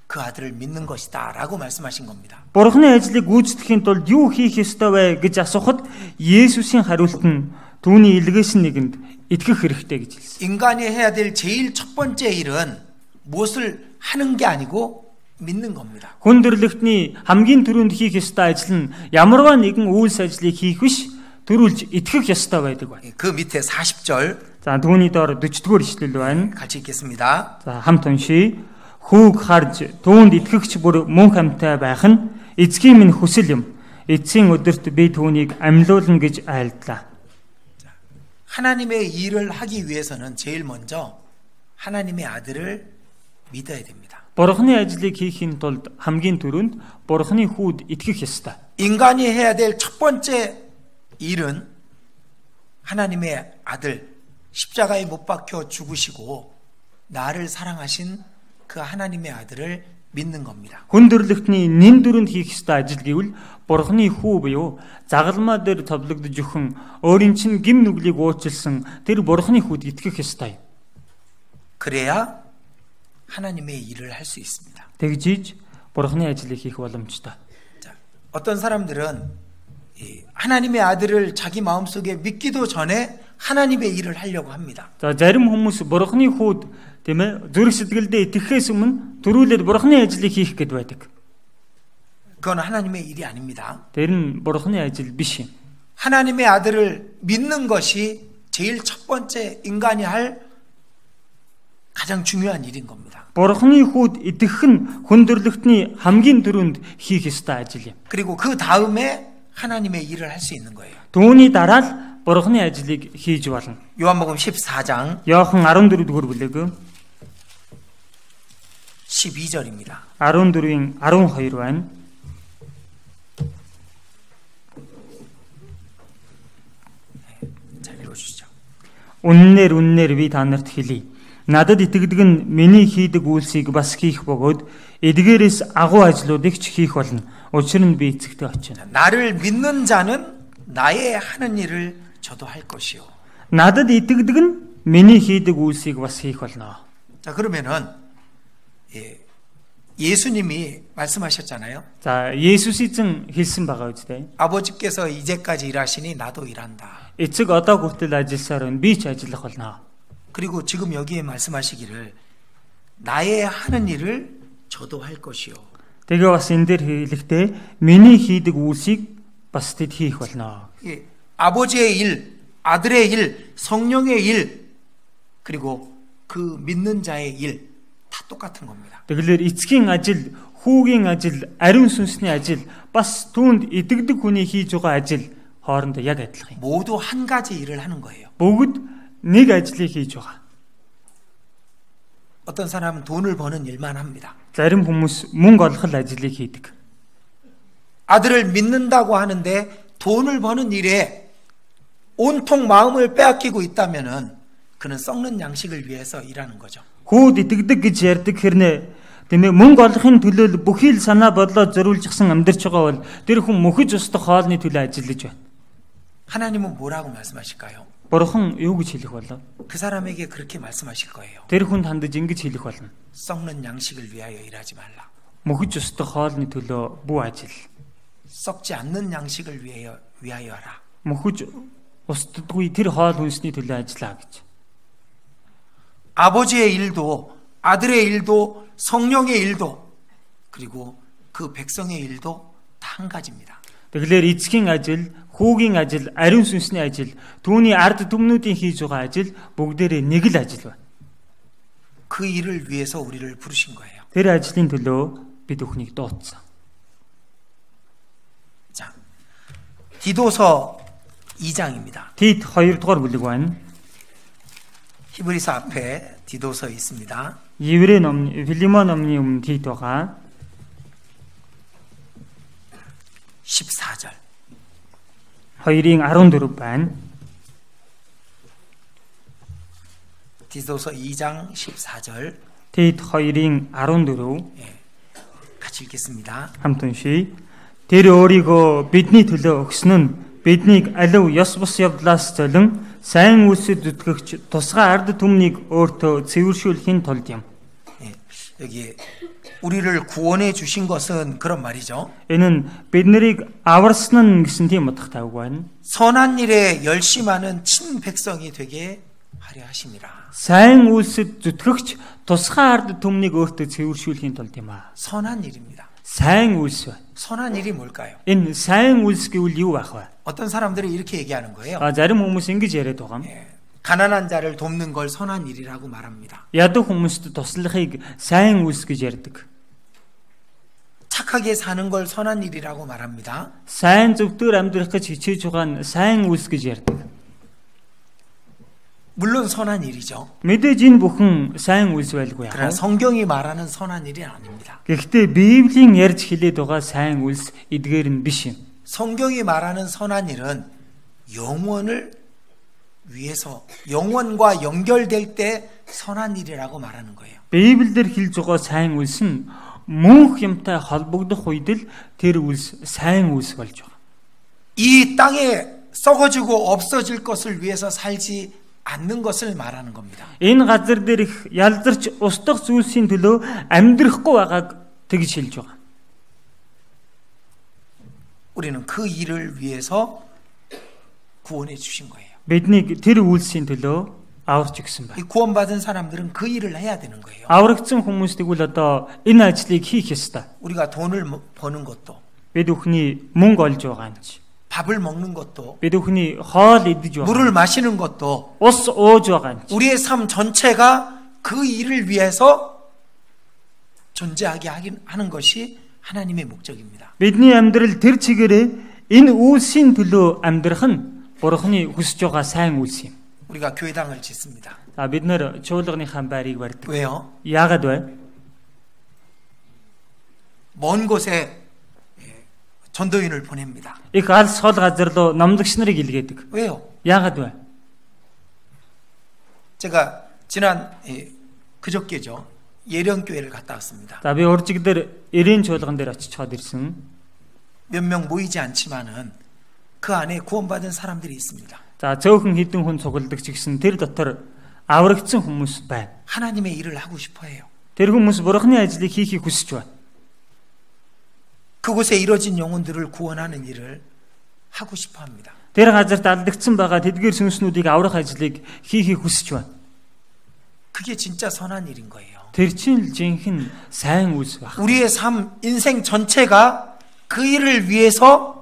그 아들을 믿는 것이다 라고 말씀하신 겁니다. Бурхны ажлыг гүйцэтгэхийн тулд юу хийх ёстой вэ гэж асуухад Есүсийн хариулт нь түүний илгээс нэгэнд итгэх хэрэгтэй гэж хэлсэн. 인간이 해야 될 제일 첫 번째 일은 무엇을 하는 게 아니고 믿는 겁니다. Хүн төрлөختний хамгийн түрүүнд хийх ёстой ажил нь ямарваа нэгэн үйлс ажлыг хийх биш, төрүүлж итгэх ёстой байдаг байна. 그 밑에 40절. За түүний доор 40-р ишлэл байна. 같이 읽겠습니다. За хамт уншийе. Хүүг харж түүнд итгэгч бүр мөн хамтай байх нь эцгийн минь хүсэл юм. Эцсийн өдөрт би түүнийг амьлуулна гэж айлдлаа. 하나님의 일을 하기 위해서는 제일 먼저 하나님의 아들을 믿어야 됩니다. Бурхны ажлыг хийхин тулд хамгийн түрүүнд Бурхны хүүд итгэх ёстой. 인간이 해야 될 첫 번째 일은 하나님의 아들 십자가에 못 박혀 죽으시고 나를 사랑하신 그 하나님의 아들을 믿는 겁니다. Хүн төрлөختний нэн дөрөнд хийх ёстой ажил гэвэл Бурхны хүү буюу загалмаа дээр товлогдож өхөн өөрийн чинь гим нүглийг уучлсан тэр Бурхны хүүд итгэх ёстой. 그래야 하나님의 일을 할 수 있습니다. Тэгжиж Бурхны ажлыг хийх боломжтой. 자, 어떤 사람들은 하나님의 아들을 자기 마음속에 믿기도 전에 하나님의 일을 하려고 합니다. За зарим хүмүүс Бурхны хүүд тийм ээ зүрх сэтгэлдээ итгэхээс өмнө төрүүлээд Бурхны ажлыг хийх гээд байдаг. 그건 하나님의 일이 아닙니다. Тэр нь Бурхны ажил биш юм. 하나님의 아들을 믿는 것이 제일 첫 번째 인간이 할 가장 중요한 일인 겁니다. Бурхны хүүд итгэх нь хүн төрлөختний хамгийн түрүүнд хийх ёстой ажил юм. 그리고 그 다음에 하나님의 일을 할 수 있는 거예요. Түүний дараа л Бурхны ажлыг хийж болно. 요한복음 14장 Иохан 14-р бүлэг 12절입니다. 14-ийн 12 байна. 잘 읽어주시죠. Үннээр би та нарт хэлье. Надад итгэдэг нь миний хийдэг үйлсийг бас хийх бөгөөд эдгээрээс агуу ажлуудыг ч хийх болно. Учир нь би эцэгтэй очино. 나를 믿는 자는 나의 하는 일을 저도 할 것이요. Надад итгэдэг нь миний хийдэг үйлсийг бас хийх болно. 자, 그러면은 예수님이 말씀하셨잖아요. За, Есүс эзэн хэлсэн байгаа үстэй. 아버지께서 이제까지 일하시니 나도 일한다. Эцэг одоо хүртэл ажилласаар байна. Би ч ажиллах болно. 그리고 지금 여기에 말씀하시기를 나의 하는 일을 저도 할 것이요. Тэгээ бас энэ дээр хэлэхдээ миний хийдэг үйлсийг бас тэд хийх болно. 아버지의 일, 아들의 일, 성령의 일, 그리고 그 믿는 자의 일 다 똑같은 겁니다. Тэгэхээр эцгийн ажил, хүүгийн ажил, ариун сүнсний ажил, бас түүнд итгэдэг хүний хийж байгаа ажил хоорондоо яг адилхан юм. 모두 한 가지 일을 하는 거예요. Бүгд нэг ажлыг хийж байгаа. 어떤 사람은 돈을 버는 일만 합니다. Зарим хүмүүс мөнгө олох ажлыг хийдэг. 아들을 믿는다고 하는데 돈을 버는 일에 온통 마음을 빼앗기고 있다면은 그는 썩는 양식을 위해서 일하는 거죠. Хүүд итгэдэг гэж ярьдаг хэрнээ тийм ээ мөнгө олохын төлөө бүхий л санаа бодлоо зориулжсэн амьдарч байгаа бол тэр хүн мөхөж устдах хоолны төлөө ажиллаж байна. 하나님은 뭐라고 말씀하실까요? Бурхан юу гэж хэлэх болов? 그 사람에게 그렇게 말씀하실 거예요. Тэр хүнд хандаж ингэж хэлэх болно. 썩는 양식을 위하여 일하지 말라. Мөхөж устдах хоолны төлөө бүү ажил. 썩지 않는 양식을 위하여 하라. Мөхөж устдаггүй тэр хоол хүнсний төлөө ажиллаа гэж. 아버지의 일도 아들의 일도 성령의 일도 그리고 그 백성의 일도 다 한 가지입니다. Тэгэхээр эцгийн ажил, хүүгийн ажил, ариун сүнсний ажил, түүний ард түмнүүдийн хийж байгаа ажил бүгдээрээ нэг л ажил байна. 그 일을 위해서 우리를 부르신 거예요. Тэр ажлын төлөө бид өхнийг дуудсан. 자, 디도서 2장입니다. Тит 2 дугаар бүлэг байна. 히브리서 앞에 디도서 있습니다. Еврей номны, Филимон номны өмнө Тит байгаа. 14절. 2-ын 14 байна. 디도서 2장 14절. Тит 2-ын 14 같이 읽겠습니다. хамт уншийе. Тэр өөрийгөө бидний төлөө өгсөн нь биднийг алив ёс бус явдлаас золин сайн үйлсэд зүтгэгч тусгай ард түмнийг өөртөө цэвэршүүлэхийн тулд юм. 여기 우리를 구원해 주신 것은 그런 말이죠. Энэ нь биднийг аварсан нь гэсэн тийм утгатай үг байна. 선한 일에 열심하는 친 백성이 되게 하려 하심이라. Сайн үйлсэд зүтгэгч тусгай ард түмнийг өөртөө цэвэршүүлэхийн тулд юм аа. 선한 일입니다. Сайн үйлс байна. 선한 일이 뭘까요? Энэ сайн үйлс гэвэл юу байх вэ? 어떤 사람들이 이렇게 얘기하는 거예요. Зарим хүмүүс ингэж яриад байгаа юм. 가난한 자를 돕는 걸 선한 일이라고 말합니다. Ядуу хүмүүст туслахыг сайн үйлс гэж ярьдаг. 착하게 사는 걸 선한 일이라고 말합니다. Сайн зөвдөр амьдрах гэж хичээж байгаа нь сайн үйлс гэж ярьдаг. 물론 선한 일이죠. Мэдээж энэ бүхэн сайн үйлс байлгүй 그러나 яа. 성경이 말하는 선한 일이 아닙니다. Гэхдээ Библийн ярьж хэлээд байгаа сайн үйлс эдгээр нь биш юм. 성경이 말하는 선한 일은 영원을 위해서 영원과 연결될 때 선한 일이라고 말하는 거예요. Библиэлд хэлж байгаа сайн үйлс нь мөнх юмтай холбогдох үед л тэр үйлс сайн үйлс болж байгаа. 이 땅에 썩어지고 없어질 것을 위해서 살지 않는 것을 말하는 겁니다. Энэ газар дээрх ялдарч устдах зүйлсийн төлөө амьдрахгүй байгааг тэгж хэлж байгаа. 우리는 그 일을 위해서 구원해 주신 거예요. Биднийг тэр үйлсийн төлөө аварч өгсөн байна. 이 구원받은 사람들은 그 일을 해야 되는 거예요. Аврагдсан хүмүүс тэгвэл одоо энэ ажлыг хийх ёстой. 우리가 돈을 버는 것도, Бид өхний мөнгө олж байгаа нь ч, 밥을 먹는 것도, бид өхний хоол идэж байгаа, 물을 마시는 것도 ус ууж байгаа нь ч, 우리의 삶 전체가 그 일을 위해서 존재하게 하는 것이 하나님의 목적입니다. бидний амьдрал тэр чигээрээ энэ үйлсийн төлөө амьдрах нь Бурханы хүсэж байгаа сайн үйлс юм. 우리가 교회당을 짓습니다. Бид нэр чуулганыхаа байрыг барьдаг. 왜요? Яагаад вэ? 먼 곳에 전도인을 보냅니다. Их алс хол газар руу номлогч нарыг илгээдэг. 왜요? Яагаад вэ? 제가 지난 그저께죠. 예령교회를 갔다 왔습니다. Би уржиг дээр 90 чуулган дээр очиж чад ирсэн. 몇 명 모이지 않지만은 그 안에 구원받은 사람들이 있습니다. За цөөхөн хідэн хүн цугладаг ч гэсэн тэр дотор аврагдсан хүмүүс байна. 하나님의 일을 하고 싶어 해요. Тэр хүмүүс бурхны ажлыг хийхийг хүсэж байна. 그곳에 이뤄진 영혼들을 구원하는 일을 하고 싶어 합니다. Тэр газарт алдагдсан байгаа тэдгээр сүнснүүдийг аврах ажлыг хийхийг хүсэж байна. 그게 진짜 선한 일인 거예요. Тэр чинь л жинхэнэ сайн үс баг. 우리의 삶, 인생 전체가 그 일을 위해서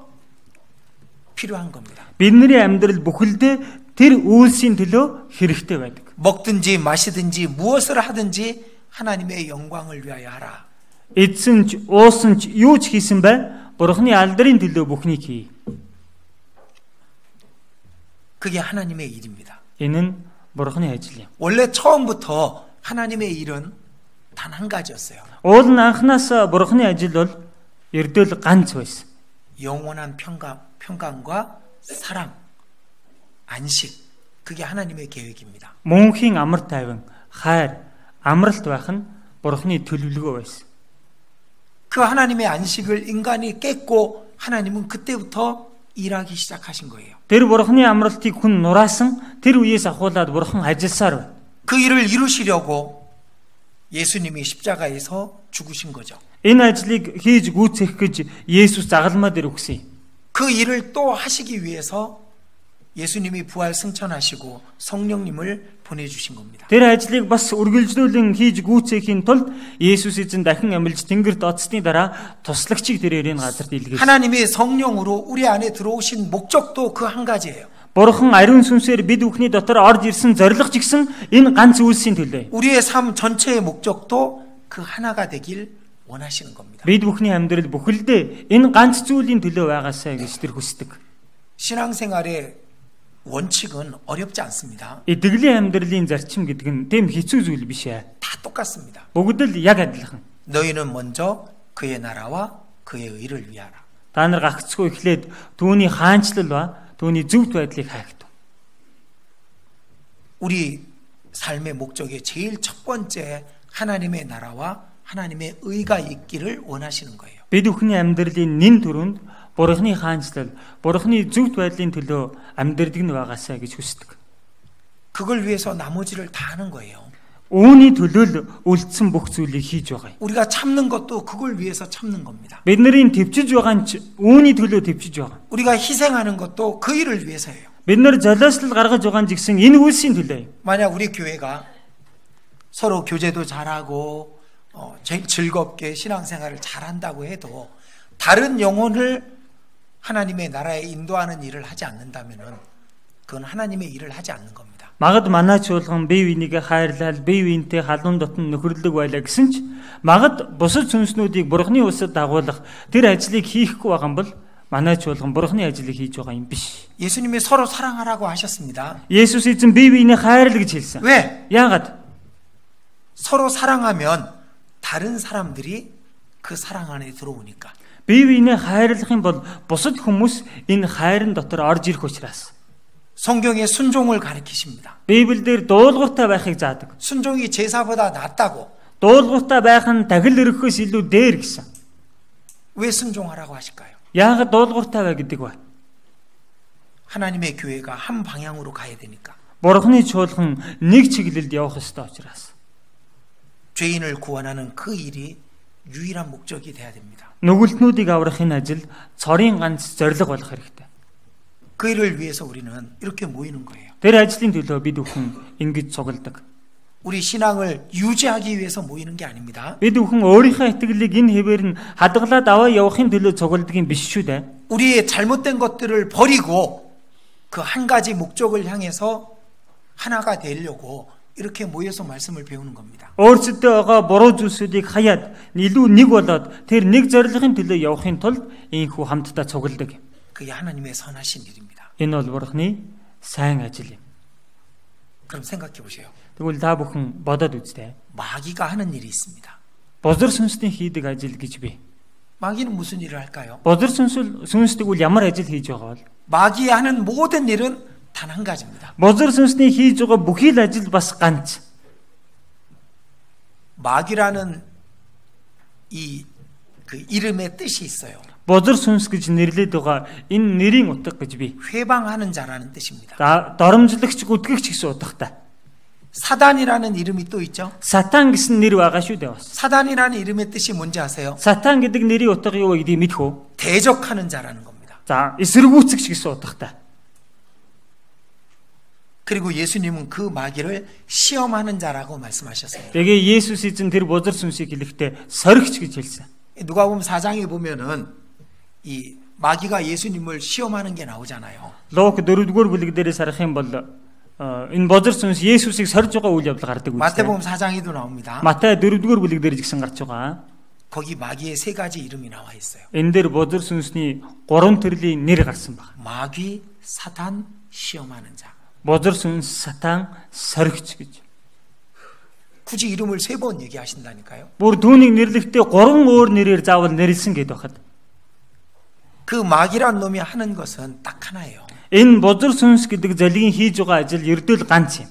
필요한 겁니다. Бидний амьдрал бүхэлдээ тэр үйлсийн төлөө хэрэгтэй байдаг. 먹든지 마시든지 무엇을 하든지 하나님의 영광을 위하여 하라. Эдсэн ч уусан ч юу ч хийсэн бай бурхны алдрын төлөө бүхнийг хий. 그게 하나님의 일입니다. Энэ нь бурхны ажил юм. 원래 처음부터 하나님의 일은 단 한 가지였어요. Уул нь анханаас бурхны ажил бол ердөөл ганц байсан. 영원한 평강과 사랑, 안식. 그게 하나님의 계획입니다. Мөнхийн амар тайван, хайр, амралт байх нь бурхны төлөвлөгөө байсан. 그 하나님의 안식을 인간이 깼고 하나님은 그때부터 일하기 시작하신 거예요. Тэр бурхны амралтыг хүн нураасан тэр үеэс ахуулаад бурхан ажилласаар байна. 그 일을 이루시려고 예수님이 십자가에서 죽으신 거죠. Энэ ажлыг хийж гүйцээх гэж Есүс загалмаа дээр өгсөн. 그 일을 또 하시기 위해서 예수님이 부활 승천하시고 성령님을 보내주신 겁니다. Тэр ажлыг бас үргэлжлүүлэн хийж гүйцээхийн тулд Есүс эзэн дахин амьлж тэнгэрт оцсны дараа туслагчийг тэрээр энэ газарт илгээсэн. 하나님이 성령으로 우리 안에 들어오신 목적도 그 한 가지예요. Бурхан ариун сүнсээр бид бүхний дотор орж ирсэн зориг ч гэсэн энэ ганц үйлсийн төлөө. 우리의 삶 전체의 목적도 그 하나가 되길 원하시는 겁니다. Бид бүхний амьдрал бүхэлдээ энэ ганц зүйлийн төлөө байгаасаа гэж тэр хүсдэг. 신앙생활의 원칙은 어렵지 않습니다. Итгэлийн амьдралын зарчим гэдэг нь тэм хэцүү зүйл биш ээ. 다 똑같습니다. Бүгд л яг адилхан. 너희는 먼저 그의 나라와 그의 의를 위하라. Та нар гагцгүй эхлээд түүний хаанчлал ба түүний зөвхт байдлыг хайхтун. 우리 삶의 목적의 제일 첫 번째 하나님의 나라와 하나님의 의가 있기를 원하시는 거예요. Бид бүхний амьдралын нэн төрөнд бурхны хаанчлал, бурхны зөвхт байдлын төлөө амьдрдаг нь байгаасаа гэж хүсдэг. 그걸 위해서 나머지를 다 하는 거예요. Үүний төлөө л үлдсэн бүх зүйлийг хийж байгаа юм. 우리가 참는 것도 그걸 위해서 참는 겁니다. Бидний төвчж байгаа нь ч үүний төлөө төвчж байгаа. 우리가 희생하는 것도 그 일을 위해서예요. Бид нар золиослол гаргаж байгаа нь гэсэн энэ үйлсийн төлөө. 만약 우리 교회가 서로 교제도 잘하고 즐겁게 신앙생활을 잘한다고 해도 다른 영혼을 하나님의 나라에 인도하는 일을 하지 않는다면은 그건 하나님의 일을 하지 않는 겁니다. Магад манай ч болгон бие бинийгээ хайрлал, бие биентэй халуун дотн нөхөрлөг байлаа гэсэн ч магад бусад сүнснүүдийг бурхны усад дагуулах тэр ажлыг хийхгүй байгаа юм бол манай ч болгон бурхны ажлыг хийж байгаа юм биш. 예수님이 서로 사랑하라고 하셨습니다. Есүс эзэн бие биенээ хайрлал гэж хэлсэн. 왜? Яагаад? 서로 사랑하면 다른 사람들이 그 사랑 안에 들어오니까. Бие биенээ хайрлах юм бол бусад хүмүүс энэ хайрын дотор орж ирэх учраас. 성경에 순종을 가르치십니다. Библиэлд дуулууртай байхыг заадаг. 순종이 제사보다 낫다고. Дуулууртай байх нь тахил өргөхөөс илүү дээр гэсэн. 왜 순종하라고 하실까요? Яагаад дуулууртай бай гэдэг вэ? 하나님의 교회가 한 방향으로 가야 되니까. Бурхны чуулган нэг чиглэлд явах ёстой учраас. 죄인을 구원하는 그 일이 유일한 목적이 돼야 됩니다. Нүгэлтнүүдийг аврах энэ ажил цорын ганц зорилго болох хэрэгтэй. 그 일을 위해서 우리는 이렇게 모이는 거예요. Тэр ажлын төлөө бид бүхэн ингэж цугладаг. 우리 신앙을 유지하기 위해서 모이는 게 아닙니다. Бид бүхэн өөрийнхөө итгэлийг энэ хэвээр нь хадгалаад аваа явахын төлөө цугладаг юм биш шүү дээ. 우리의 잘못된 것들을 버리고 그 한 가지 목적을 향해서 하나가 되려고 이렇게 모여서 말씀을 배우는 겁니다. Өөрсдөө байгаа буруу зүйлсүүдийг хаяад илүү нэг болоод тэр нэг зорилгын төлөө явахын тулд ийхүү хамтдаа цугладаг. 그게 하나님의 선하신 일입니다. Энэ бол бурхны сайн ажил юм. 그럼 생각해 보세요. Тэгвэл та бүхэн бодоод үзтээ. 마귀가 하는 일이 있습니다. Бузар сүнсний хийдэг ажил гэж бий. 마귀는 무슨 일을 할까요? Бузар сүнс тэгвэл ямар ажил хийж байгаа бол? 마귀 하는 모든 일은 단 한 가지입니다. Бузар сүнсний хийж байгаа бүхий л ажил бас ганц. 마귀라는 이 그 이름의 뜻이 있어요. Бузар сүнс гэж нэрлээд байгаа энэ нэрийн утга гэж би. 회방하는 자라는 뜻입니다. За доромжлогч үтгэгч гэсэн утгатай. 사단이라는 이름이 또 있죠. Сатан гэсэн нэр байгаа шүү дээ бас. 사단이라는 이름의 뜻이 뭔지 아세요? Сатан гэдэг нэрийн утга юу вэ гэдгийг мэдэх үү? 대적하는 자라는 겁니다. За эсэргүүцэгч гэсэн утгатай. 그리고 예수님은 그 마귀를 시험하는 자라고 말씀하셨습니다. Тэгээ Есүс эзэн тэр бузар сүнсийг хэлэхдээ соригч гэж хэлсэн. 누가복음 4장에 보면은 이 마귀가 예수님을 시험하는 게 나오잖아요. Лук 4-р бүлэг дээрээс харах юм бол энэ бузар сүнс Есүсийг сорж байгаа үйл явдал гардаг үү? 마태복음 4장에도 나옵니다. Матай 4-р бүлэг дээр ч гэсэн гарч байгаа. 거기 마귀의 세 가지 이름이 나와 있어요. Энэ дээр бузар сүнсний 3 төрлийн нэр гарсан байна. 마귀, 사단, 시험하는 자. Бузар сүнс, сатан, соригч гэж. 굳이 이름을 3번 얘기하신다니까요. Бүр түүнийг нэрлэхдээ 3 өөр нэрээр заавал нэрлсэн гэд байхад. 그 마귀란 놈이 하는 것은 딱 하나예요. Энэ бузар сүнс гэдэг залгийн хийж байгаа ажил ердөө л ганц юм.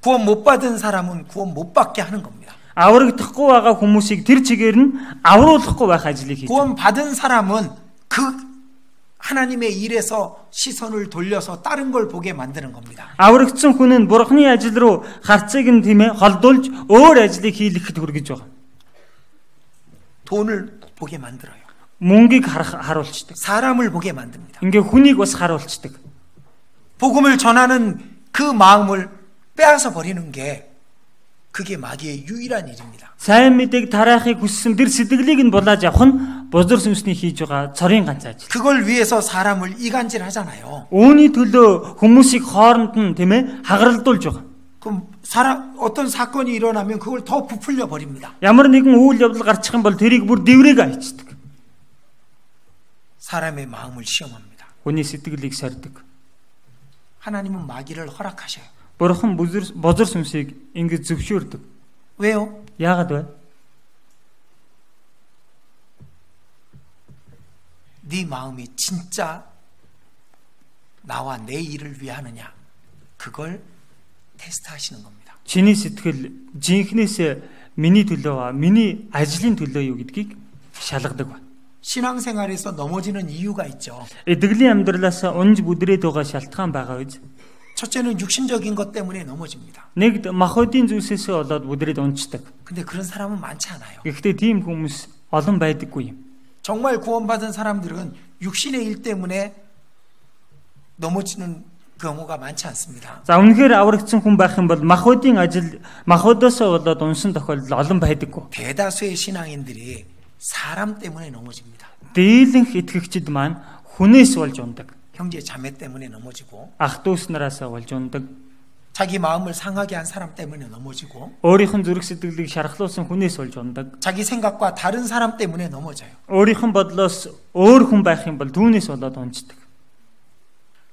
구원 못 받은 사람은 구원 못 받게 하는 겁니다. Аврагдахгүй байгаа хүмүүсийг тэр чигээр нь авруулахгүй байх ажлыг хийж. 구원 받은 사람은 그 하나님의 일에서 시선을 돌려서 다른 걸 보게 만드는 겁니다. Аврагдсан хүн нь бурхны ажил руу харцыг нь тийм ээ холдуулж өөр ажлыг хийлгэхэд хүргэж байгаа. 돈을 보게 만들어요. Мөнгийг харуулцдаг. 사람을 보게 만듭니다. Ингээ хүнийг бас харуулцдаг. 복음을 전하는 그 마음을 빼앗아 버리는 게 그게 마귀의 유일한 일입니다. Сайн мэдээг тараахыг хүссэн тэр сэтгэлийг нь булааж авах нь бузар сүнсний хийж байгаа цорын ганц ажил. 그걸 위해서 사람을 이간질하잖아요. Үүний төлөө хүмүүсийг хооронд нь тийм ээ хагаралдуулж байгаа. 그럼 어떤 사건이 일어나면 그걸 더 부풀려 버립니다. Ямар нэгэн үйл явдал гарчих юм бол тэрийг бүр дэврээгээ хайчдаг. 사람의 마음을 시험합니다. Хүний сэтгэлийг сордог. 하나님은 마귀를 허락하셔요. Бурхан бузар сүнсийг ингэ зөвшөөрдөг. 왜요? Яагаад вэ? 네 마음이 진짜 나와 내 일을 위하느냐 그걸 테스트하시는 겁니다. Чиний сэтгэл жинхнээсээ миний төлөө, миний ажлын төлөө юу гэдгийг шалгадаг ба. 신앙생활에서 넘어지는 이유가 있죠. Эдглийн амьдралаас унж бүдрээд байгаа шалтгаан байгаа үз. 첫째는 육신적인 것 때문에 넘어집니다. Нэгд махбодийн зүйлсээс болоод бүдрээд унцдаг. 근데 그런 사람은 많지 않아요. Гэхдээ тийм хүмүүс олон байдаггүй юм. 정말 구원받은 사람들은 육신의 일 때문에 넘어지는 경우가 많지 않습니다. За үнэхээр аврагдсан хүн байх юм бол махбодийн ажил махбодоос болоод унсан тохиолдол олон байдаггүй. 대다수의 신앙인들이 사람 때문에 넘어집니다. Дийлэнх итгэгчид маань хүнээс болж ундаг. 형제 자매 때문에 넘어지고 Ах дүүс нараас болж ундаг. 자기 마음을 상하게 한 사람 때문에 넘어지고 Өөрийнх нь зүрх сэтгэлийг шархлуулсан хүнээс болж ундаг. 자기 생각과 다른 사람 때문에 넘어져요. Өөрийнх нь бодлоос өөр хүн байх юм бол түүнээс болоод унцдаг.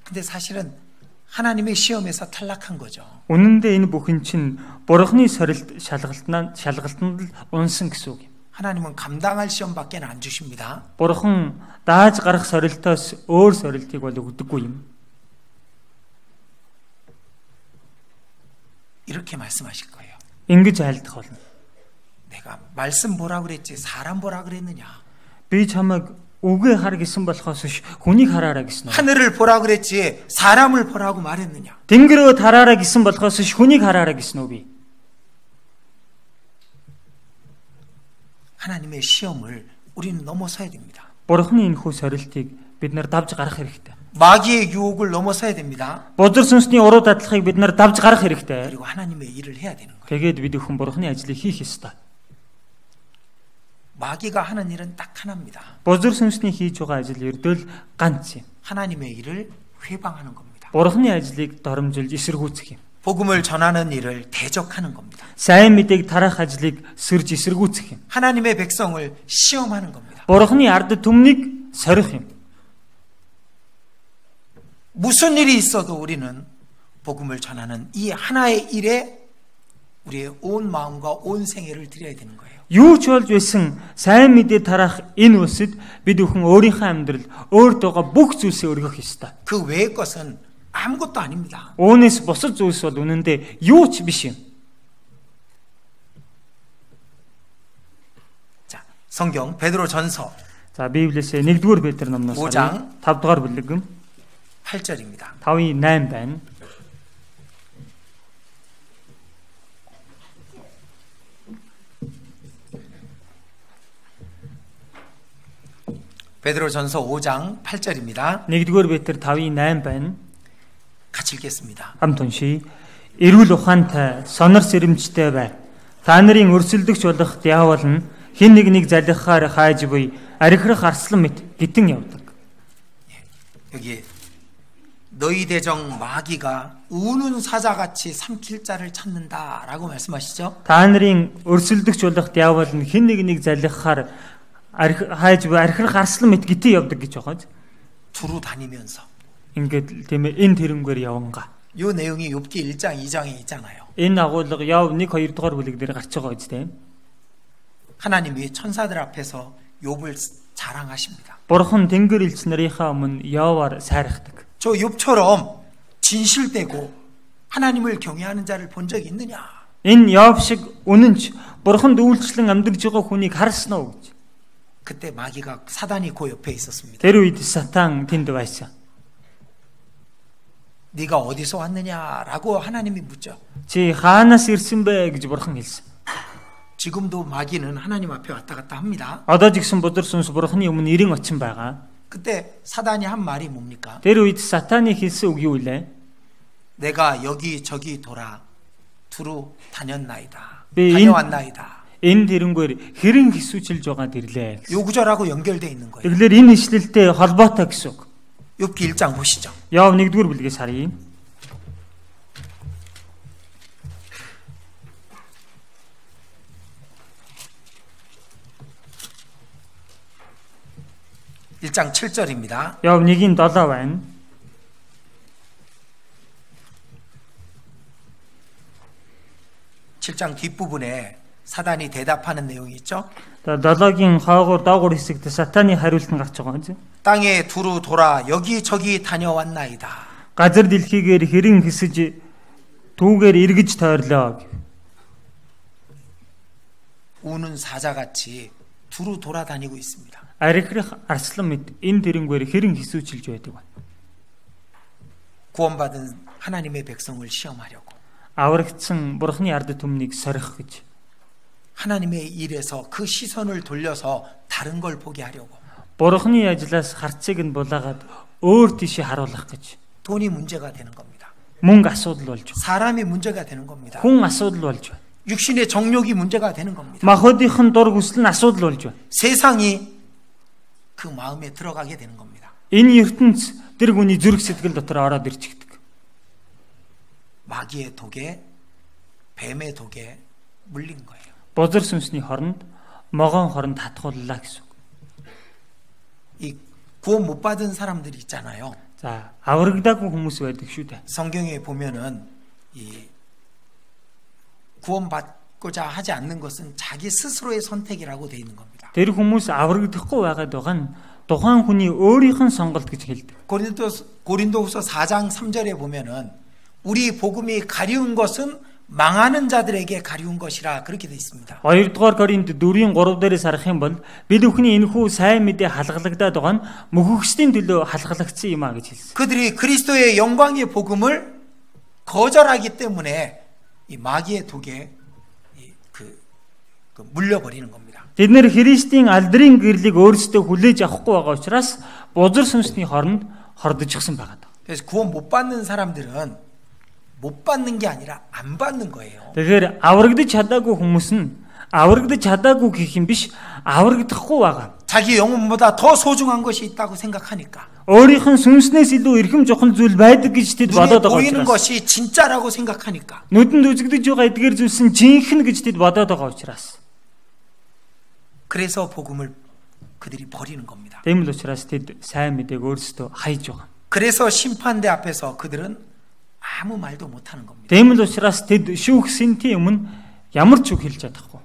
근데 사실은 하나님의 시험에서 탈락한 거죠. Үнэн дээр энэ бүхэн чинь бурхны шалгалтанд л унсан гэсэн үг юм. 하나님은 감당할 시험밖에 안 주십니다. Бурхан дааж гарах сорилтоос өөр сорилтыг бол өгдөггүй юм. 이렇게 말씀하실 거예요. Ингэж айлдах болно. 내가 말씀 보라 그랬지 사람 보라 그랬느냐. Би чамайг үгээ хар гэсэн болохоос хүнийг хараарай гэсэн үү? 하늘을 보라 그랬지 사람을 보라고 말했느냐. Тэнгэрөө тараарай гэсэн болохоос хүнийг хараарай гэсэн үү би? 하나님의 시험을 우리는 넘어서야 됩니다. Бурхны энэхүү сорилтыг бид нар давж гарах хэрэгтэй. 마귀의 유혹을 넘어서야 됩니다. Бузар сүнсний уруу дадлахыг бид нар давж гарах хэрэгтэй. 그리고 하나님의 일을 해야 되는 거예요. Тэгээд бид өхөн бурхны ажлыг хийх ёстой. 마귀가 하는 일은 딱 하나입니다. Бузар сүнсний хийж байгаа ажил ердөө л ганц юм. 하나님의 일을 회방하는 겁니다. Бурхны ажлыг доромжилж эсэргүүцэх юм. 복음을 전하는 일을 대적하는 겁니다. Сайн мэдээг тараах ажлыг сэрж эсэргүүцэх юм. 하나님의 백성을 시험하는 겁니다. Бурхны ард түмнийг сорих юм. 무슨 일이 있어도 우리는 복음을 전하는 이 하나의 일에 우리의 온 마음과 온 생애를 드려야 되는 거예요. Юу ч болж байсан сайн мэдээ тараах энэ үсэд бид өхөн өөрийнхөө амьдрал өөртөөгөө бүх зүйлсээ өргөх ёстой. 그 외의 것은 아무것도 아닙니다. Үүнээс бусад зүйлс бол үнэндээ юу ч биш юм. 자, 성경 베드로전서 За Библиэс 1-р Петр номноос 5장 5-р бүлэг 8절입니다. 5-8 байна. 베드로전서 5장 8절입니다. 1-р Петр 5-8 байна. 같이 읽겠습니다. Хамт уншия. Эрүүл ухаантай, сонор сэрэмжтэй бай. Та нарын өрсөлдөгч болох диавол нь хэн нэг залхихаар хайж буй архирах арслан мэт гитэн явдаг. 여기 너희 대적 마귀가 우는 사자같이 삼킬 자를 찾는다라고 말씀하시죠. Та нарын өрсөлдөгч болох диавол нь хэн нэг залхихаар хайж буй архирах арслан мэт гитэн явдаг гэж байгаа. 두루 다니면서 Ингээд тийм ээ энэ тэрнгээр яванга. 이 내용이 욥기 1장 2장에 있잖아요. Энэ агуулга Яв 1-2 дугаар бүлэг дээр гарч байгаа үстэй. 하나님이 천사들 앞에서 욥을 자랑하십니다. Бурхан тэнгэр элч нарынхаа өмнө Яваар сайрахдаг. 저 욥처럼 진실되고 하나님을 경외하는 자를 본 적이 있느냐? Энэ Яв шиг үнэнч Бурханд үйлчлэн амьдарж байгаа хүнийг харсан уу гэж. 그때 마귀가 사단이 그 옆에 있었습니다. Тэр үед Сатан тэнд байсан. 네가 어디서 왔느냐라고 하나님이 묻죠. Чи хаанаас ирсэн бэ гэж Бурхан хэлсэн. 지금도 마귀는 하나님 앞에 왔다 갔다 합니다. Одоо ч гэсэн бузар сүнс Бурханы өмнө ирэн очин байгаа. 그때 사단이 한 말이 뭡니까? Тэр үед Сатаны хэлсэн үг юу вэ? 내가 여기저기 돌아 두루 다녔나이다. 네, 다녀왔나이다. Энэ тэрнгээр хэрэн хэсүүчилж байгаа гэрлээ. 요 구절하고 연결되어 있는 거예요. Тэгэхээр энэ ишлэлтэй холбоотой гэсэн үг. 욥기 1장 보시죠. Яв 1-р бүлгээс харъя. (1장 7절입니다) Яв 1-ийн 7 байна. 7장 뒷부분에 사단이 대답하는 내용이 있죠. 7-гийн хоогоор доогуур хэсэгт Сатаны хариулт нь гарч байгаа юм. 땅에 두루 돌아 여기저기 다녀왔나이다. Газар дэлхийгээр хэрэн хэсэж түүгээр эргэж тойрлоо. 우는 사자같이 두루 돌아다니고 있습니다. Архирах арслан мэт энэ тэрнгээр хэрэн хэсүүчилж байдаг байна. 구원받은 하나님의 백성을 시험하려고. Аврагдсан Бурханы ард түмнийг сорих гэж. 하나님의 일에서 그 시선을 돌려서 다른 걸 보게 하려고. Бурханы ажлаас харцыг нь булаагаад өөр тийшээ харуулах гэж. 돈이 문제가 되는 겁니다. Мөнгө асуудал болж байна. 사람이 문제가 되는 겁니다. Хүн асуудал болж байна. 육신의 정욕이 문제가 되는 겁니다. Махбодынхын дур хүсэл нь асуудал болж байна. 세상이 그 마음에 들어가게 되는 겁니다. Энэ ертөнц тэр хүний зүрх сэтгэл дотор ороод ирчихдэг. 마귀의 독에 뱀의 독에 물린 거예요. Бузар сүнсний хоронд могоон хоронд татгууллаа гэсэн үг. 이 구원 못 받은 사람들이 있잖아요. За, аврагдаагүй хүмүүс байдаг шүү дээ. 성경에 보면은 이 구원받고자 하지 않는 것은 자기 스스로의 선택이라고 돼 있는 겁니다. Тэр хүмүүс аврагдахгүй байгаад байгаа нь тухайн хүний өөрийнх нь сонголт гэж хэлдэг. 고린도후서 4장 3절에 보면은 우리 복음이 가리운 것은 망하는 자들에게 가리운 것이라 그렇게 돼 있습니다. 2-р Коринт 4-ийн 3 дээрээс харах юм бол бид бүхний энэхүү сайн мэдээ халгалагдаад байгаа нь мөхөгчдийн төлөө халгалагдсан юм а гэж хэлсэн. 그들이 그리스도의 영광의 복음을 거절하기 때문에 이 마귀의 독에 물려버리는 겁니다. Тэд нэр Христийн алдрын гэрлийг өөрсдөө хүлээж авахгүй байгаа учраас бузар сүнсний хоронд хордожчихсан байгаа. 그래서 구원 못 받는 사람들은 못 받는 게 아니라 안 받는 거예요. Тэгэхээр аврагдаж чадаагүй хүмүүс нь аврагдаж чадаагүй гэх юм биш, аврагдахгүй байгаа. 자기 영혼보다 더 소중한 것이 있다고 생각하니까. өөрийнх нь сүнснээс илүү эрхэм чухал зүйл байдаг гэж тэд бодоод байгаа 보이는 учраас. 것이 진짜라고 생각하니까. Нүдэнд үзэгдэж байгаа эдгээр зүйлс нь жинхэнэ гэж тэд бодоод байгаа учраас. 그래서 복음을 그들이 버리는 겁니다. Тийм л учраас тэд сайн мэдээг өөрсдөө хайж байгаа. 그래서 심판대 앞에서 그들은 아무 말도 못 하는 겁니다. Тийм л учраас тэд шүүх сэнтийн өмнө ямар ч үг хэлж чадахгүй.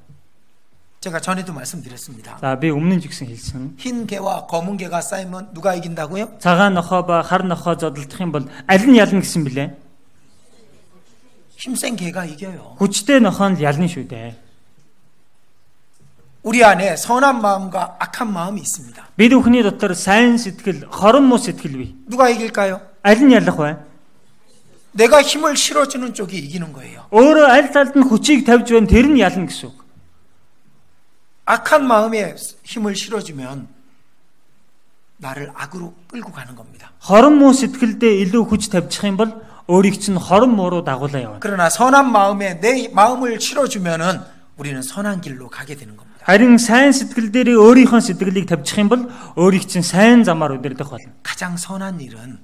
제가 전에도 말씀드렸습니다. За би өмнө нь ч гэсэн хэлсэн. 흰 개와 검은 개가 쌓이면 누가 이긴다고요? Цагаан нохоо ба хар нохоо зодолдох юм бол аль нь ялна гэсэн бэлээ? 힘센 개가 이겨요. Хүчтэй нохоо нь ялна шүү дээ. 우리 안에 선한 마음과 악한 마음이 있습니다. Бид бүхний дотор сайн сэтгэл, хорон муу сэтгэл бий. 누가 이길까요? Аль нь ялах вэ? 내가 힘을 실어주는 쪽이 이기는 거예요. Өөрөө аль талд нь хүчийг тавьж байна тэр нь ялна гэсэн үг. 악한 마음에 힘을 실어주면 나를 악으로 끌고 가는 겁니다. Хорон муу сэтгэлдээ илүү хүч тавьчих юм бол өөрийг чинь хорон муу руу дагуулаа явна. 그러나 선한 마음에 내 마음을 실어주면은 우리는 선한 길로 가게 되는 겁니다. Харин сайн сэтгэл дээр өөрийнхөө сэтгэлийг тавьчих юм бол өөрийг чинь сайн замаар удирдах болно. 가장 선한 일은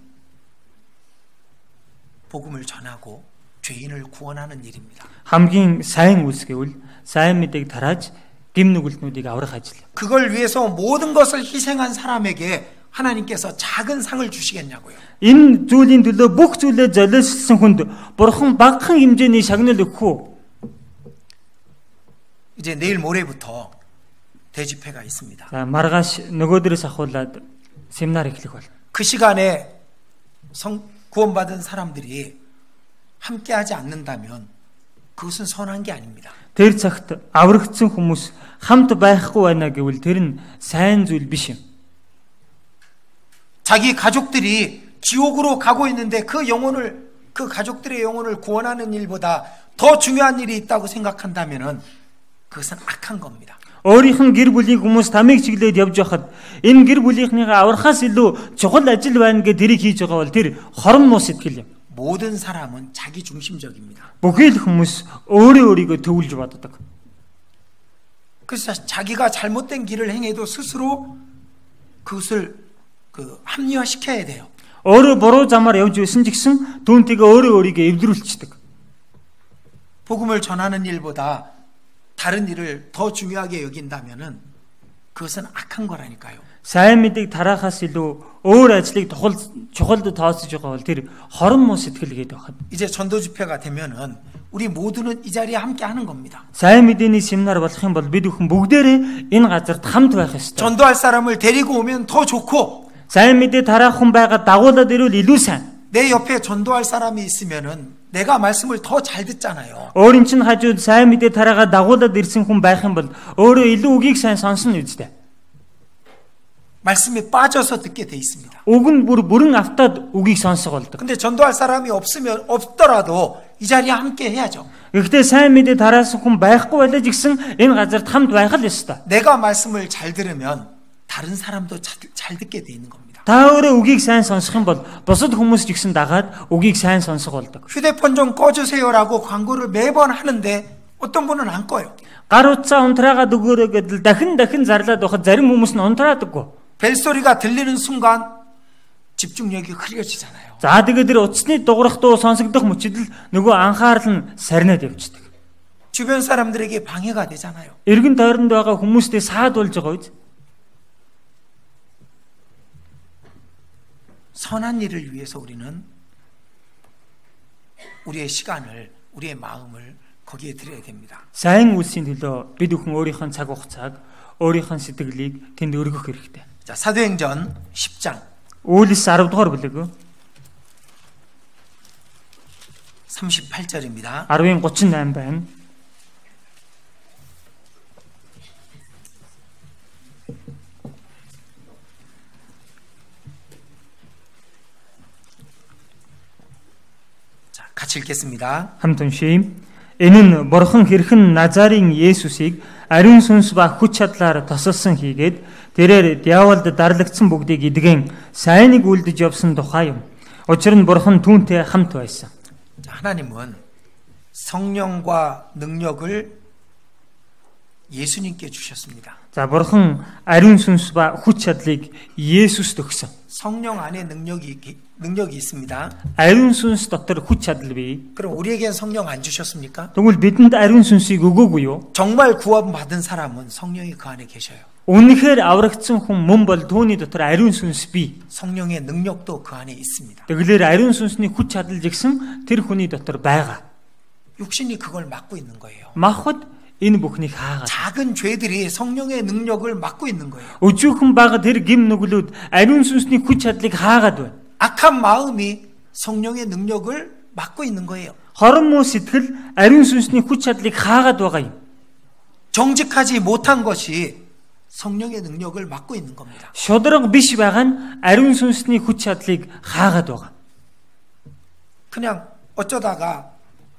복음을 전하고 죄인을 구원하는 일입니다. Хамгийн сайн үйлс гэвэл сайн мэдээг тарааж гим нүгэлтнүүдийг аврах ажил. 그걸 위해서 모든 것을 희생한 사람에게 하나님께서 작은 상을 주시겠냐고요. Энэ зүйлийн төлөө бүх зүйлээ золиослсон хүнд бурхан багахан хэмжээний шагнал өгөх үү? 이제 내일 모레부터 대집회가 있습니다. За маргааш нөгөөдрөөс ахуулаад семинар эхлэх болно. 그 시간에 구원받은 사람들이 함께하지 않는다면 그것은 선한 게 아닙니다. Тэр цагт аврагдсан хүмүүс хамт байхгүй байна гэвэл тэр нь сайн зүйл биш юм. 자기 가족들이 지옥으로 가고 있는데 그 가족들의 영혼을 구원하는 일보다 더 중요한 일이 있다고 생각한다면은 그것은 악한 겁니다. Өөрийнх нь гэр бүлийн хүмүүс тамиг чиглээд явж байхад энэ гэр бүлийнхнийгаа аврахаас илүү чухал ажил байна гэж тэрийг хийж байгаа бол тэр хорон муу сэтгэл юм. 모든 사람은 자기 중심적입니다. Бүхий л хүмүүс өөрийгөө төвлөж боддог. 그래서 자기가 잘못된 길을 행해도 스스로 그것을 합리화시켜야 돼요. Өөрөө буруу замаар явж байсан ч гэсэн түүнтэйгээ өөрийгөө эвдрүүлчихдэг. 복음을 전하는 일보다 다른 일을 더 중요하게 여긴다면은 그것은 악한 거라니까요. Сайн мэдээг тараахаас илүү өөр ажлыг чухалд тооцож байгаа бол тэр хорон муу сэтгэл гээд байна. 이제 전도 집회가 되면은 우리 모두는 이 자리에 함께 하는 겁니다. Сайн мэдээний семинар болох юм бол бид бүхэн бүгдээрээ энэ газарт хамт байх ёстой. 전도할 사람을 데리고 오면 더 좋고 Сайн мэдээ тараах хүн байгаад дагуулад ирвэл илүү сайн. 내 옆에 전도할 사람이 있으면은 내가 말씀을 더 잘 듣잖아요. Өөрийн чинь хажууд сайн мэдээ тараагаад дагуулад ирсэн хүн байх юм бол өөрөө илүү үгийг сайн сонсно үстэй. 말씀에 빠져서 듣게 돼 있습니다. Үг нь бүрэн автаад үгийг сонсох болдог. 근데 전도할 사람이 없더라도 이 자리에 함께 해야죠. Гэхдээ сайн мэдээ тараасан хүн байхгүй байлаа гэсэн энэ газарт хамт байх л ёстой. 내가 말씀을 잘 들으면 다른 사람도 잘 듣게 돼 있는 겁니다. Та өөрөө үгийг сайн сонсох юм бол бусад хүмүүс ч гэсэн дагаад үгийг сайн сонсох болдог. 휴대폰 좀 꺼주세요라고 광고를 매번 하는데 어떤 분은 안 꺼요. Гар утсаа унтраагаад өгөөрэй гэдэл дахин зарлаад байхад зарим хүмүүс нь унтраадаггүй. 벨소리가 들리는 순간 집중력이 흐려지잖아요. За тэгээд тэр утасны дуурах дуу сонсогдох мөчид л нөгөө анхаарал нь сарниад явчихдаг. 주변 사람들에게 방해가 되잖아요. Эргэн тойронд байгаа хүмүүстэй саад болж байгаа үз. 선한 일을 위해서 우리는 우리의 시간을, 우리의 마음을 거기에 드려야 됩니다. Сайн үйлсийн төлөө бид бүхэн өөрийнхөө цаг хугацааг, өөрийнхөө сэтгэлийг тэнд өргөх хэрэгтэй. 자, 사도행전 10장. Үйлс 10 дугаар бүлэг 38절입니다. 10-ын 38 байна. 자, 같이 읽겠습니다. Хамт уншийе. Энэ нь бурхан хэрхэн Назарын Есүсийг ариун сүнс ба хүч чадлаар тосолсон хийгээд тэрээр диаволд дарлагдсан бүгдийг эдгэн сайныг үлдэж явсан тухай юм. Учир нь бурхан түүнтэй хамт байсан. 하나님은 성령과 능력을 예수님께 주셨습니다. За бурхан ариун сүнс ба хүч чадлыг Есүст өгсөн. 성령 안에 능력이 있습니다. Ариун сүнс дотор хүч чадал бий. 그럼 우리에겐 성령 안 주셨습니까? Тэгвэл бидэнд ариун сүнсийг өгөөгүй юу? 정말 구원받은 사람은 성령이 그 안에 계셔요. Үнэхээр аврагдсан хүн мөн бол түүний дотор ариун сүнс бий. 성령의 능력도 그 안에 있습니다. Тэгэлэр ариун сүнсний хүч чадал жигсэн тэр хүний дотор байгаа. 육신이 그걸 막고 있는 거예요. Махад энэ бүхнийг хаагаад. 작은 죄들이 성령의 능력을 막고 있는 거예요. Өчүүхэн байгаа тэр гим нүглүүд ариун сүнсний хүч чадлыг хаагаад байна. 악한 마음이 성령의 능력을 막고 있는 거예요. Хорон муу сэтгэл ариун сүнсний хүч чадлыг хаагаад байгаа юм. 정직하지 못한 것이 성령의 능력을 막고 있는 겁니다. Шудраг биш байгаа нь ариун сүнсний хүч чадлыг хаагаад байгаа. 그냥 어쩌다가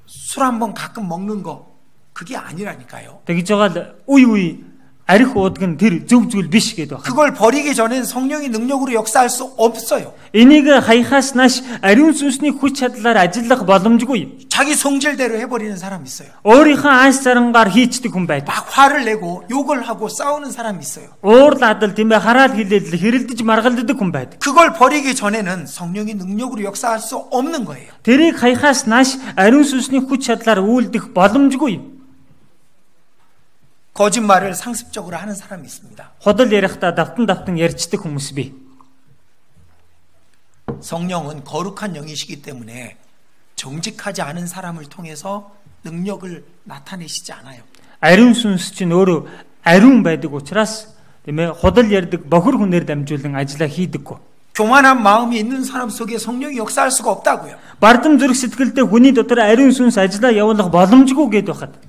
술 한번 가끔 먹는 거 그게 아니라니까요. Тэгж байгаа л үе арх уудаг нь тэр зөв зүйл биш гэдэг байна. 그걸 버리기 전엔 성령의 능력으로 역사할 수 없어요. Энийг хаяхаас нааш ариун сүнсний хүч чадлаар ажиллах боломжгүй. 자기 성질대로 해버리는 사람 있어요. Өөрийнхөө ааш зарангаар хийчдэг хүн байдаг. 막 화를 내고 욕을 하고 싸우는 사람 있어요. Уурлаадал тиймээ хараал хилээлэл хэрэлдэж маргалддаг хүн байдаг. 그걸 버리기 전에는 성령의 능력으로 역사할 수 없는 거예요. Тэрийг хаяхаас нааш ариун сүнсний хүч чадлаар үйлдэх боломжгүй. 거짓말을 상습적으로 하는 사람이 있습니다. Худал ярихдаа давтан ярьцдаг хүмүүс бий. 성령은 거룩한 영이시기 때문에 정직하지 않은 사람을 통해서 능력을 나타내시지 않아요. Ариун сүнс чинь өөрөө ариун байдаг учраас тийм ээ худал ярьдаг бохор хүнээр дамжуулан ажиллаа хийдэггүй. 교만한 마음이 있는 사람 속에 성령이 역사할 수가 없다고요. Бардам зүрх сэтгэлтэй хүний дотор ариун сүнс ажиллаа явуулах боломжгүй гэд байхад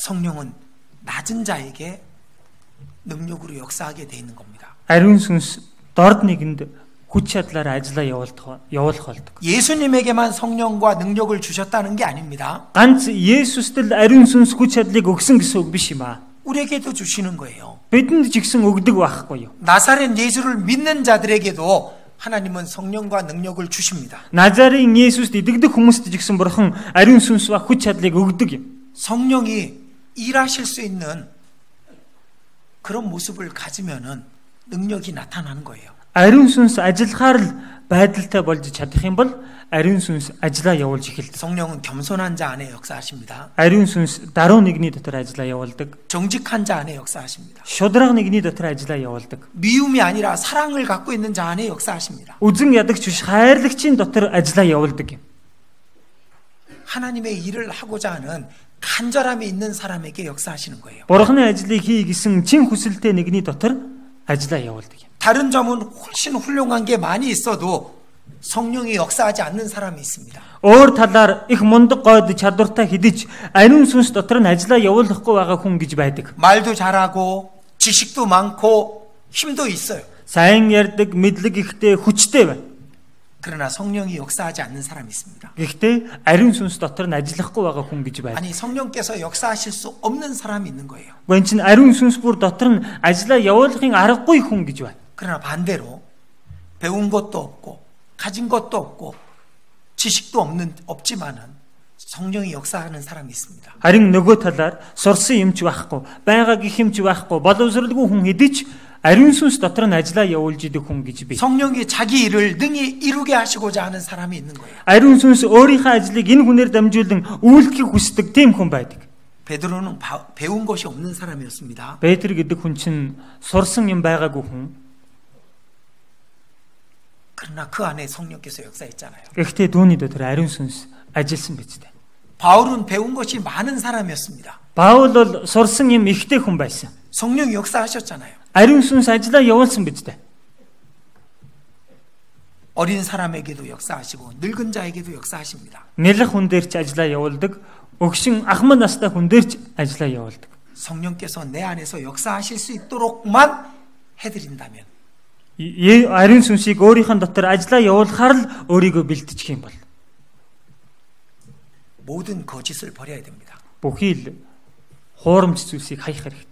성령은 낮은 자에게 능력으로 역사하게 돼 있는 겁니다. 아리ун сүнс дорд нэгэнд хүч чадлаар ажиллаа явуулах болдог. 예수님에게만 성령과 능력을 주셨다는 게 아닙니다. ганц Есүстэл ариун сүнс хүч чадлыг өгсөн гэсэн үг биш юм аа. 우리에게도 주시는 거예요. Бидэнд ч гэсэн өгдөг байхгүй юу? 나사렛 예수를 믿는 자들에게도 하나님은 성령과 능력을 주십니다. Назарын Есүст итгэдэг хүмүүст ч гэсэн бурхан ариун сүнс ба хүч чадлыг өгдөг юм. 성령이 일하실 수 있는 그런 모습을 가지면은 능력이 나타나는 거예요. 아리ун сүнс ажиллахаар л байдалтай болж чадах юм бол ариун сүнс ажиллаа явуулж эхэлдэг. 성령은 겸손한 자 안에 역사하십니다. 아리ун сүнс даруй нэгний дотор ажиллаа явуулдаг. 정직한 자 안에 역사하십니다. шудраг нэгний дотор ажиллаа явуулдаг. 미움이 아니라 사랑을 갖고 있는 자 안에 역사하십니다. үзэн ядагч биш хайрлагчийн дотор ажиллаа явуулдаг юм. 하나님의 일을 하고자 하는 간절함이 있는 사람에게 역사하시는 거예요. Бурханы ажлыг хий гэсэн чин хүсэлтэй нэгний дотор ажиллаа явуулдаг юм. 다른 점은 훨씬 훌륭한 게 많이 있어도 성령이 역사하지 않는 사람이 있습니다. Өөр талаар их мундаг гойд чадвартай хэдиж ариун сүнс дотор нь ажиллаа явуулахгүй байгаа хүн гэж байдаг. 말도 잘하고 지식도 많고 힘도 있어요. Сайн ярьдаг, мэдлэг ихтэй, хүчтэй байна. 그러나 성령이 역사하지 않는 사람이 있습니다. Гэхдээ ариун сүнс дотор нь ажиллахгүй байгаа хүн гэж байна. 아니 성령께서 역사하실 수 없는 사람이 있는 거예요. Гүн чин ариун сүнс бүр дотор нь ажиллаа явуулахын аргагүй хүн гэж байна. 그러나 반대로 배운 것도 없고 가진 것도 없고 지식도 없지만은 성령이 역사하는 사람이 있습니다. Харин нөгөө талаар сурсан юмч байхгүй, байгаа гэх юмч байхгүй, боловсралгүй хүн хэдиж ариун сүнс дотор нь ажиллаа явуулж идэг хүн гэж би. 성령이 자기 일을 능히 이루게 하시고자 하는 사람이 있는 거예요. 아리ун сүнс өөрийнхөө ажлыг энэ хүнээр дамжуулан үйлдэхийг хүсдэг тийм хүн байдаг. 베드로는 배운 것이 없는 사람이었습니다. Петр гэдэг хүн чинь сурсан юм байгаагүй хүн. 그러나 그 안에 성령께서 역사했잖아요. Гэхдээ түүний дотор ариун сүнс ажилласан биз дээ. 바울은 배운 것이 많은 사람이었습니다. Паул бол сурсан юм ихтэй хүн байсан. 성령이 역사하셨잖아요. 아리ун сүнс ажиллаа явуулсан биз дээ. 어린 사람에게도 역사하시고 늙은 자에게도 역사하십니다. Нэлэх хүн дээр ч ажиллаа явуулдаг, өгшин ахмад настай хүн дээр ч ажиллаа явуулдаг. 성령께서 내 안에서 역사하실 수 있도록만 해드린다면 아리ун сүнсийг өөрийнхөө дотор ажиллаа явуулахаар л өөрийгөө бэлтгэх юм бол 모든 거짓을 버려야 됩니다. бүхий л хуурамч зүйлсийг хаях хэрэгтэй.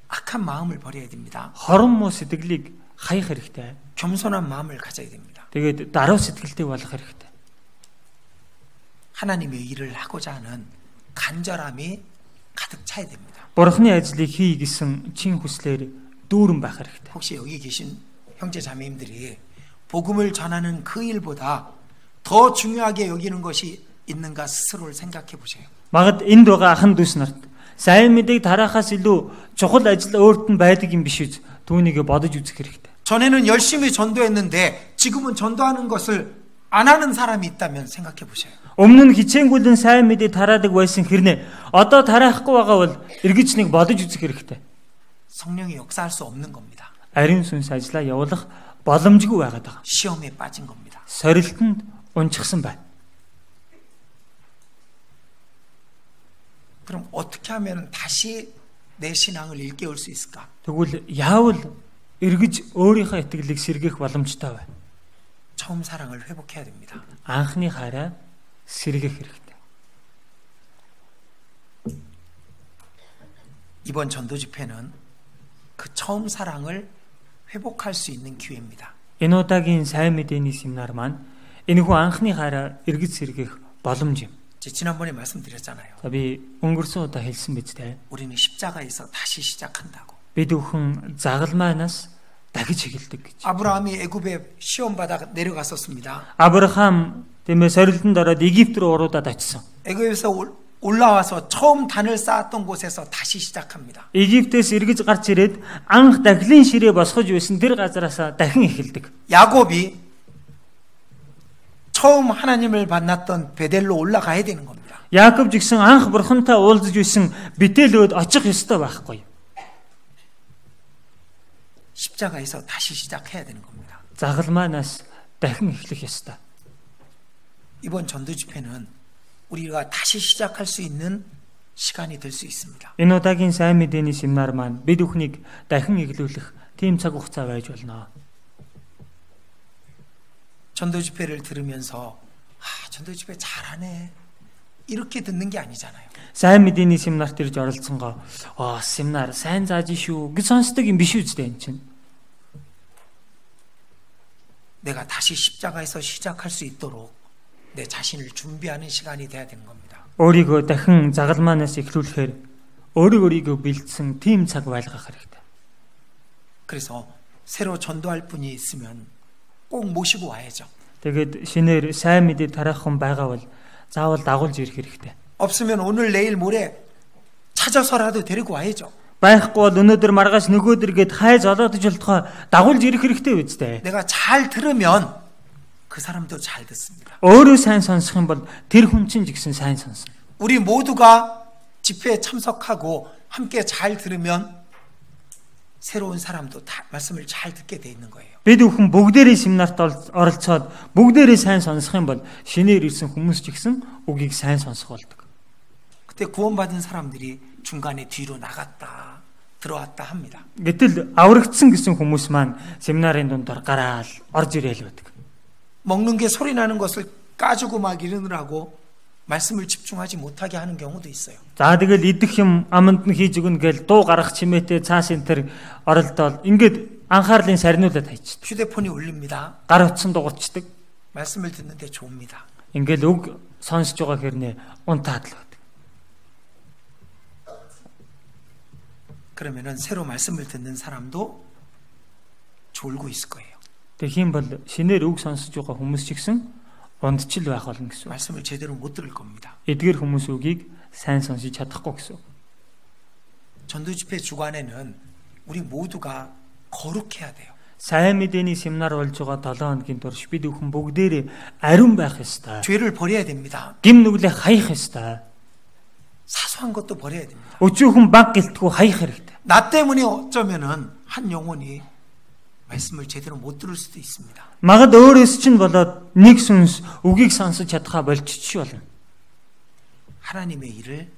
악한 마음을 버려야 됩니다. Хорон муу сэтгэлийг хаях хэрэгтэй. 겸손한 마음을 가져야 됩니다. Тэгээд даруй сэтгэлтэй болох хэрэгтэй. 하나님의 일을 하고자 하는 간절함이 가득 차야 됩니다. Бурхны ажлыг хий гэсэн чин хүслээр дүүрэн байх хэрэгтэй. 혹시 여기 계신 형제 자매님들이 복음을 전하는 그 일보다 더 중요하게 여기는 것이 있는가 스스로를 생각해 보세요. Магад энд байгаа ахан дүүс нарт сайн мэдээг тараахаас илүү чухал ажил өөрт нь байдаг юм биш үү? Түүнийг бодож үзэх хэрэгтэй. 전에는 열심히 전도했는데 지금은 전도하는 것을 안 하는 사람이 있다면 생각해 보세요. Өмнө нь хичээнгүйлэн сайн мэдээ тараадаг байсан хэрнээ одоо тараахгүй байгаа бол эргэж нэг бодож үзэх хэрэгтэй. 성령이 역사할 수 없는 겁니다. 아리ун сүнс ажиллаа явуулах боломжгүй байгаад байгаа. 시험에 빠진 겁니다. Сорилтонд унчихсан байна. 그럼 어떻게 하면 다시 내 신앙을 일깨울 수 있을까? Тэгвэл яавал эргэж өөрийнхөө итгэлийг сэргээх боломжтой вэ? 처음 사랑을 회복해야 됩니다. Анхны хайраа сэргээх хэрэгтэй. 이번 전도 집회는 그 처음 사랑을 회복할 수 있는 기회입니다. Энэ удаагийн сайн мэдээний семинар маань энэхүү анхны хайраа эргэж сэргээх боломж юм. 지난번에 말씀드렸잖아요. За би өнгөрсөн удаа хэлсэн биз дээ. 우리는 십자가에서 다시 시작한다고. Бид бүхэн загалмайнаас дахиж эхэлдэг гэж. 아브라함이 애굽에 시험 받아 내려갔었습니다. Авраам тиймээ сорилтонд ороод Египт рүү уруудаад очсон. 애굽에서 올라와서 처음 단을 쌓았던 곳에서 다시 시작합니다. Египтээс эргэж гарч ирээд анх дахлын ширээ босгож байсан тэр газараас дахин эхэлдэг. 야곱이 처음 하나님을 만났던 베델로 올라가야 되는 겁니다. Яаков жигсэн анх бурхантай уулзж байсан Бетелөөд очих ёстой байхгүй. 십자가에서 다시 시작해야 되는 겁니다. Загалмайнаас дахин эхлэх ёстой. 이번 전도 집회는 우리가 다시 시작할 수 있는 시간이 될 수 있습니다. Энэ удаагийн сайн мэдээний семинар маань бид бүхнийг дахин эхлүүлэх тийм цаг хугацаа байж болно. 전도 집회를 들으면서 전도 집회 잘하네 이렇게 듣는 게 아니잖아요. Сайн мэдээний семинарт ирж оролцсонгоо семинар сайн зааж шүү гэж сонсдог юм биш үстэй энэ чинь. 내가 다시 십자가에서 시작할 수 있도록 내 자신을 준비하는 시간이 돼야 되는 겁니다. Өөрийгөө дахин загалмаанаас эхлүүлэхээр өөрийгөө бэлдсэн тийм цаг байлгах хэрэгтэй. 그래서 새로 전도할 분이 있으면 꼭 모시고 와야죠. Тэгээд шинээр сайн мэдээ тараах хүн байгаа бол заавал дагуулж ирэх хэрэгтэй. 없으면 오늘 내일 모레 찾아서라도 데리고 와야죠. Байхгүй бол өнөөдөр маргааш нөгөөдөр гээд хайж олоодж болтгоо дагуулж ирэх хэрэгтэй үстэй. 내가 잘 들으면 그 사람도 잘 듣습니다. Өөрөө сайн сонсох юм бол тэр хүн чинь жигсэн сайн сонсно. 우리 모두가 집회에 참석하고 함께 잘 들으면 새로운 사람도 다 말씀을 잘 듣게 돼 있는 거예요. Бид бүхэн бүгдээрээ семинарт оролцоод бүгдээрээ сайн сонсох юм бол шинээр ирсэн хүмүүс ч гэсэн үгийг сайн сонсох болдог. 그때 구원받은 사람들이 중간에 뒤로 나갔다 들어왔다 합니다. Гэтэл аврагдсан гэсэн хүмүүс маань семинарын дундор гараал орж ирээл байдаг. 먹는 게 소리 나는 것을 까주고 막 이러느라고 말씀을 집중하지 못하게 하는 경우도 있어요. За тэгэл идэх юм аманд нь хийж өгнө гээл дуу гаргах чимээтэй цааш энэ төр оролдоод ингээд анхаарлын сарниулаад хайчдаг. 휴대폰이 울립니다. Гар утсан дуурчдаг. 말씀을 듣는데 좋습니다. Ингээл үг сонсож байгаа хэрнээ унтаад л байдаг. 그러면은 새로 말씀을 듣는 사람도 졸고 있을 거예요. Тэгхийн бол шинээр үг сонсож байгаа хүмүүс ч гэсэн ундчил байх болно гэсэн. 말씀을 제대로 못 들을 겁니다. Эдгээр хүмүүс үгийг сайн сонсож чадахгүй гэсэн. 전도 집회 주간에는 우리 모두가 거룩해야 돼요. Сайн мэдээний семинар болж байгаа 7 хоногийн турш бид бүхэн бүгдээрээ ариун байх ёстой. 죄를 버려야 됩니다. Гим нүглээ хаях ёстой. 사소한 것도 버려야 됩니다. Өчүүхэн баг гэлтгүй хаях хэрэгтэй. 나 때문에 어쩌면은 한 영혼이 말씀을 제대로 못 들을 수도 있습니다. Магад өөрөөс чинь болоод нэг сүнс үгийг сонсож чадхаа болчих болно. 하나님의 일을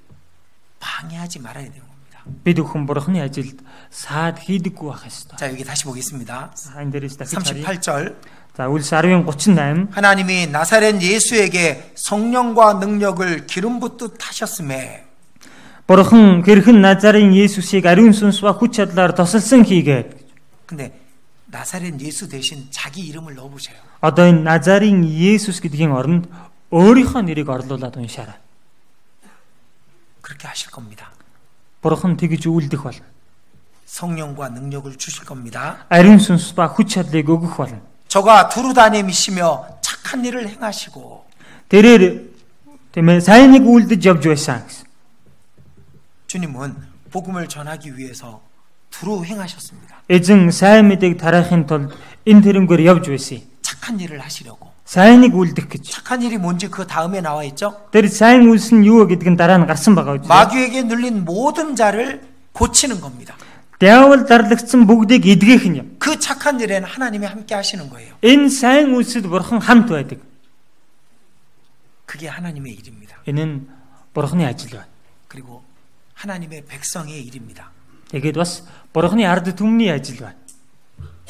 방해하지 말아야 되는 겁니다. Бид бүхэн бурхны ажилд саад хийдэггүй байх ёстой. 자, 여기 다시 보겠습니다. Энэ дээрээс дахиж харъя. 38절. За Үлс 10:38. 하나님이 나사렛 예수에게 성령과 능력을 기름 붓듯 하셨음에 Бурхан хэрхэн Назарын Есүсийг ариун сүнс ба хүч чадлаар тусалсан хийгээд. 근데 나사렛 예수 대신 자기 이름을 넣어 보세요. Одоо энэ Назарын Есүс гэдгийн оронд өөрийнхөө нэрийг орлуулад уншаарай. 그렇게 하실 겁니다. Бурхан тэгж үйлдэх болно. 성령과 능력을 주실 겁니다. Ариун сүнс ба хүч чадлыг өгөх болно. 저가 두루다니미시며 착한 일을 행하시고 Тэрээр тийм ээ сайныг үйлдэж явж байсан гэсэн. 주님은 복음을 전하기 위해서 두루 행하셨습니다. Эзэн сайн мэдээг тараахын тулд энэ тэрнгээр явж байсан. 착한 일을 하시려고. Сайныг үйлдэх гэж. 착한 일이 뭔지 그 다음에 나와 있죠? Тэр сайн үйлс нь юу гэдэг нь дараа нь гарсан байгаа үү? 마귀에게 눌린 모든 자를 고치는 겁니다. Диавол дарлагдсан бүгдийг эдгэх нь юм. 그 착한 일에는 하나님이 함께 하시는 거예요. Энэ сайн үйлсэд Бурхан хамт байдаг. 그게 하나님의 일입니다. Энэ нь Бурханы ажил байна. 그리고 하나님의 백성의 일입니다. Тэгээд бас Бурхны ард түмний ажил байна.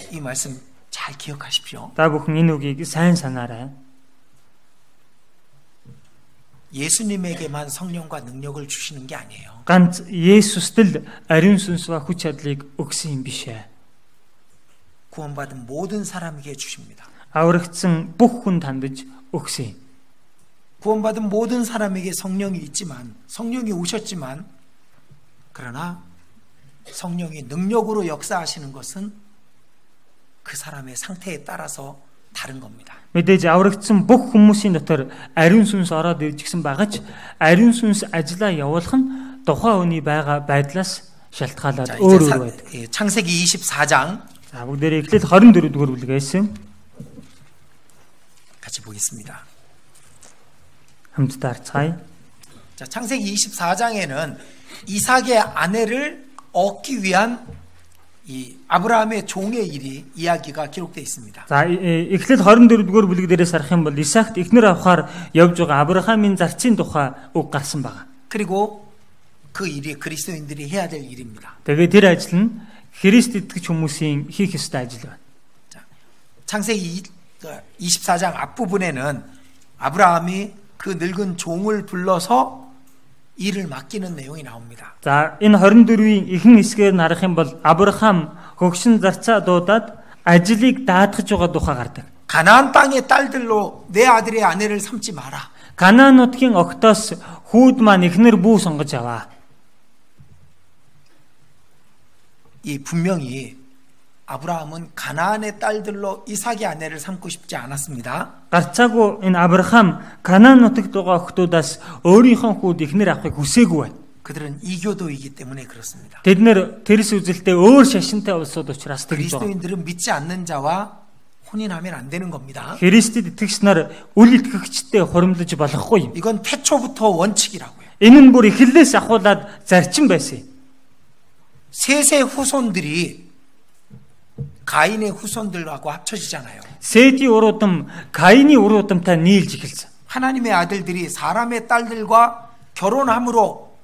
이 말씀 잘 기억하십시오. Та бүхэн энэ үгийг сайн санаарай. 예수님에게만 성령과 능력을 주시는 게 아니에요. Ганц Есүст л ариун сүнс와 хүч чадлыг өгсөн юм биш ээ. 구원받은 모든 사람에게 주십니다. Аврагдсан бүх хүн тандж өгсөн. 구원받은 모든 사람에게 성령이 있지만, 성령이 오셨지만, 그러나 성령이 능력으로 역사하시는 것은 그 사람의 상태에 따라서 다른 겁니다. Мэдээж аврагдсан бүх хүмүүсийн дотор ариун сүнс ороод ирж гисэн байгаа ч ариун сүнс ажиллаа явуулах нь тухайн хүний байгаа байдлаас шалтгаалаад өөр өөр байдаг. 창세기 24장 За бүгдээрээ Эхлэл 24 дугаар бүлгээс 같이 보겠습니다. хамтдаа харцгаая. 자, 창세기 24장에는 이삭의 아내를 얻기 위한 이 아브라함의 종의 일이 이야기가 기록되어 있습니다. За Эхлэл 24 дугаар бүлэг дээрээс харах юм бол Исаакт эхнэр авахаар явж байгаа Авраамийн зарцын тухай үг гарсан байна. 그리고 그 일이 그리스도인들이 해야 될 일입니다. Тэгээд тэр ажил нь Христ итгэж хүмүүсийн хийх ёстой ажил байна. 자, 창세기 24장 앞부분에는 아브라함이 그 늙은 종을 불러서 일을 맡기는 내용이 나옵니다. За энэ 24-ийн ихэнх хэсгээр харах юм бол Авраам хөгшин зарцаа дуудаад ажлыг даатгаж байгаа тухай гардаг. 가나안 땅의 딸들로 내 아들의 아내를 삼지 마라. Канаан нутгийн огтоос хүүд маань эхнэр бүү сонгож аваа. 이 분명히 아브라함은 가나안의 딸들로 이삭의 아내를 삼고 싶지 않았습니다. Гарцаагүй энэ Авраам Канаан нутагт байгаа охтуудаас өөрийнхөө хүүд эхнэр авахыг хүсээгүй байна. 그들은 이교도이기 때문에 그렇습니다. Тэд нэр тэрс үзэлтэй өөр шашинтай улсууд учраас тэгж байгаа. 그리스도인들은 믿지 않는 자와 혼인하면 안 되는 겁니다. Христэд итгэгч нар үл итгэгчтэй хуримлаж болохгүй юм. 이건 태초부터 원칙이라고요. Энэ нь бүр эхлээс ахуулаад зарчим байсан юм. 셋의 후손들이 가인의 후손들하고 합쳐지잖아요. 셋이 уруудам Каины уруудамтай нийлж эхэлсэн. 하나님의 아들들이 사람의 딸들과 결혼함으로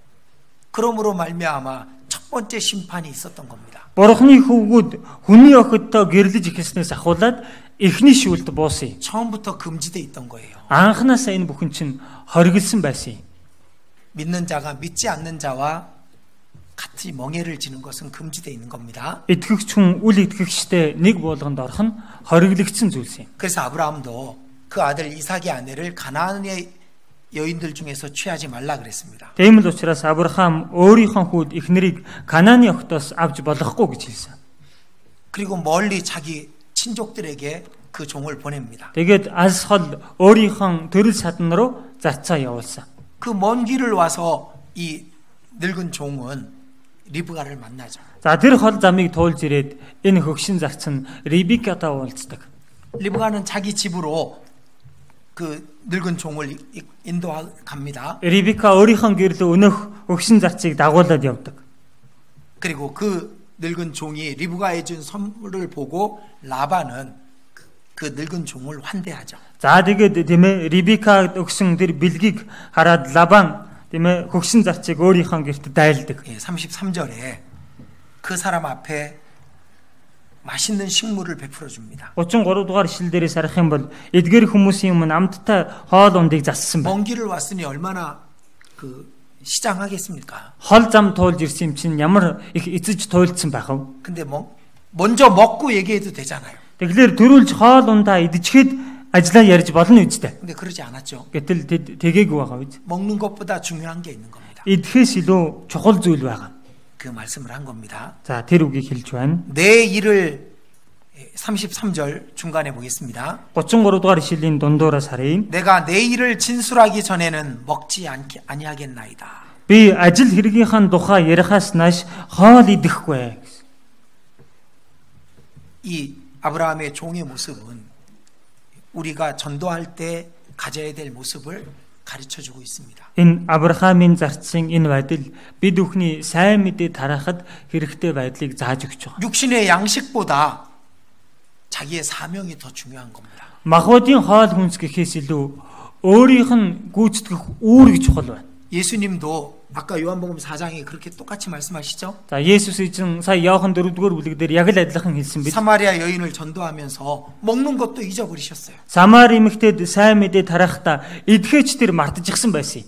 그러므로 말미암아 첫 번째 심판이 있었던 겁니다. Бурхны хөвгүүд хүний охидтой гэрлэж эхэлснээс ахуулаад эхний шүүлт буусан. 처음부터 금지돼 있던 거예요. Анханасаа энэ бүхэн чинь хориглосон байсан. 믿는 자가 믿지 않는 자와 같이 멍해를 지는 것은 금지돼 있는 겁니다. Итгэгч хүн үл итгэгчтэй нэг болгонд орох нь хориглогдсон зүйлс юм. 그래서 아브라함도 그 아들 이삭의 아내를 가나안의 여인들 중에서 취하지 말라 그랬습니다. Тийм л учраас Авраам өөрийнхөө хүүд эхнэрийг Канааны охтоос авч болохгүй гэж хэлсэн. 그리고 멀리 자기 친족들에게 그 종을 보냅니다. Тэгээд алс хол өөрийнхөө төрөл садан руу зарцаа явуулсан. 그 먼 길을 와서 이 늙은 종은 리브가를 만나죠. За тэр хол замыг туулж ирээд энэ хөгшин зарц нь Рибекатай уулздаг. 리브가는 자기 집으로 그 늙은 종을 인도갑니다. Рибека өөрийнхөө гэрлөө өнөх хөгшин зарцыг дагуулад явдаг. 그리고 그 늙은 종이 리브가에 준 선물을 보고 라반은 그 늙은 종을 환대하죠. За тэгээд тийм ээ Рибекад өгсөн тэр бэлгийг хараад Лабан тийм ээ хөгшин зарцыг өөрийнхөө гэрт дайлдаг. 33절에 그 사람 앞에 맛있는 식물을 베풀어 줍니다. 33 дугаар ишлэл дээрээс харах юм бол эдгээр хүмүүсийн өмнө амттай хоол ундыг зассан байна. 먼 길을 왔으니 얼마나 그 시장하겠습니까? Хол зам туулж ирсэн юм чинь ямар их эцэж туйлдсан байх вэ? 근데 뭐 먼저 먹고 얘기해도 되잖아요. Тэгэхээр төрүүлж хоол ундаа идчихээд ажиллаа ярьж болно үстэй. 근데 그러지 않았죠. Гэтэл тэгээгүй байгаа үз. 먹는 것보다 중요한 게 있는 겁니다. Идэхээс илүү чухал зүйл байгаа. 그 말씀을 한 겁니다. За тэр үгийг хэлж байна. 내 일을 33절 중간에 보겠습니다. 33 дугаар ишлэлийн дундуураас харъя. 내가 내 일을 진술하기 전에는 먹지 아니하겠나이다. Би ажил хэргийнхаа тухай ярихаас нааш хоол идэхгүй. 이 아브라함의 종의 모습은 우리가 전도할 때 가져야 될 모습을 가르쳐주고 있습니다. Энэ Авраамийн зарцын энэ байдал бид бүхний сайн мэдээ тараахад хэрэгтэй байдлыг зааж өгч байгаа. 육신의 양식보다 자기의 사명이 더 중요한 겁니다. Махбодын хоол хүнс гэхээс илүү өөрийнх нь гүйцэтгэх үүрэг чухал байна. 예수님도 아까 요한복음 4장에 그렇게 똑같이 말씀하시죠? За Есүс эзэн сая Иохан 4-р бүлэг дээр яг л адилхан хэлсэн биз. 사마리아 여인을 전도하면서 먹는 것도 잊어버리셨어요. Самар эмэгтэйд сайн мэдээ тарахдаа эдгээч тэр мартажчихсан байсан юм.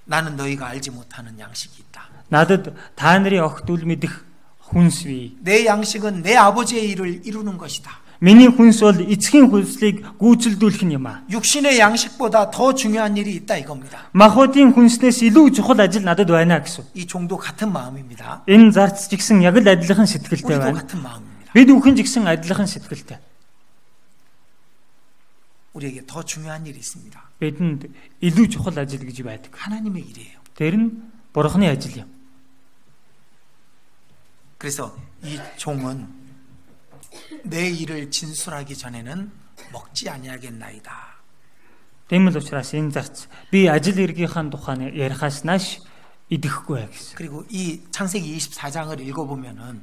나는 너희가 알지 못하는 양식이 있다. Надад та нарын огт үл мэдэх хүнс бий. 내 양식은 내 아버지의 일을 이루는 것이다. Миний хүнс бол эцгийн хүслийг гүйцэлдүүлэх нь юм аа. 육신의 양식보다 더 중요한 일이 있다 이겁니다. Махбодын хүнснээс илүү чухал ажил надад байна гэсэн. 이 종도 같은 마음입니다. Энэ зарц ч гэсэн яг л адилхан сэтгэлтэй 우리도 байна. 같은 마음입니다. Бид бүхэн ч гэсэн адилхан сэтгэлтэй. 우리에게 더 중요한 일이 있습니다. Бидэнд илүү чухал ажил гэж байдаг. 하나님의 일이에요. Тэр нь Бурхны ажил юм. 그래서 이 종은 내 일을 진술하기 전에는 먹지 아니하겠나이다. Тэмэл учраас энэ зарц би ажил хэргийнхаа тухайн ярихаас нааш идэхгүй гэсэн. 그리고 이 창세기 24장을 읽어보면은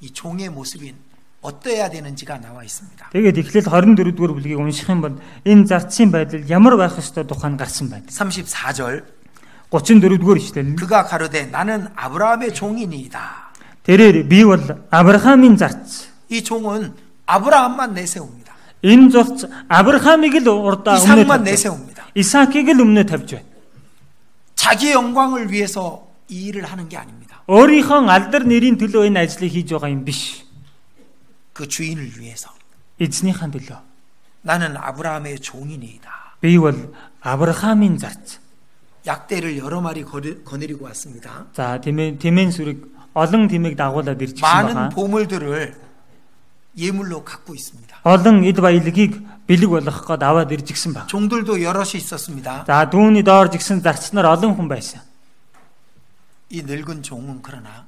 이 종의 모습이 어떠해야 되는지가 나와 있습니다. Тэгээд Эхлэл 24-р бүлгийг унших юм бол энэ зарцын байдал ямар байх ёстой тухайн гарсан байна. 34절 34-р ишлэл. 그가 가로되 나는 아브라함의 종이니이다. Тэрээр би бол Авраамийн зарц. 이 종은 아브라함만 내세웁니다. Энэ зарц Авраамыг л урдаа өмнө 이삭만 тавьж. 내세웁니다. Исаакийг л өмнө тавьж байна. 자기의 영광을 위해서 이 일을 하는 게 아닙니다. Өөрийнхөө алдар нэрийн төлөө энэ ажлыг хийж байгаа юм биш. 그 주인을 위해서. Эзнийхэн төлөө. 나는 아브라함의 종이니이다. Би бол Авраамийн зарц. 약대를 여러 마리 거느리고 왔습니다. За тэмээн сүрэг олон тэмээг дагуулад ирчихсэн 많은 байгаа. 보물들을 예물로 갖고 있습니다. Олон эд баялагийг бэлэг болгох гээд аваад ирчихсэн баг. 종들도 여럿이 있었습니다. За дүүний доор жигсэн зарц нар олон хүн байсан. 이 늙은 종은 그러나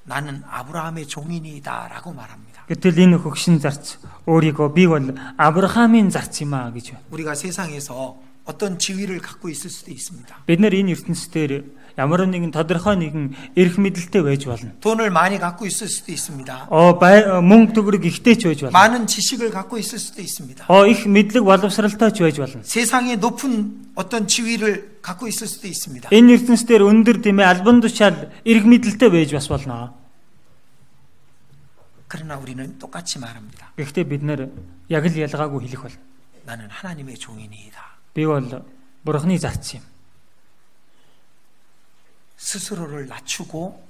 나는 아브라함의 종이니이다라고 말합니다. Гэтэл энэ хөгшин зарц өөрийгөө би бол Авраамийн зарц юм аа гэж байна. 우리가 세상에서 어떤 지위를 갖고 있을 수도 있습니다. Бид нар энэ ертөнцийн ямар нэгэн тодорхой нэгэн эрх мэдэлтэй байж болно. 돈을 많이 갖고 있을 수도 있습니다. Мөнгө төгрөг ихтэй ч байж болно. 많은 지식을 갖고 있을 수도 있습니다. Их мэдлэг боловсралтай ч байж болно. 세상에 높은 어떤 지위를 갖고 있을 수도 있습니다. Энэ ертөнцийн өндөр тийм ээ албан тушаал эрх мэдэлтэй байж бас болно. 그러나 우리는 똑같이 말합니다. Гэхдээ бид нар яг л ялгаагүй хэлэх бол 나는 하나님의 종이니이다. би бол Бурхны зарц юм. 스스로를 낮추고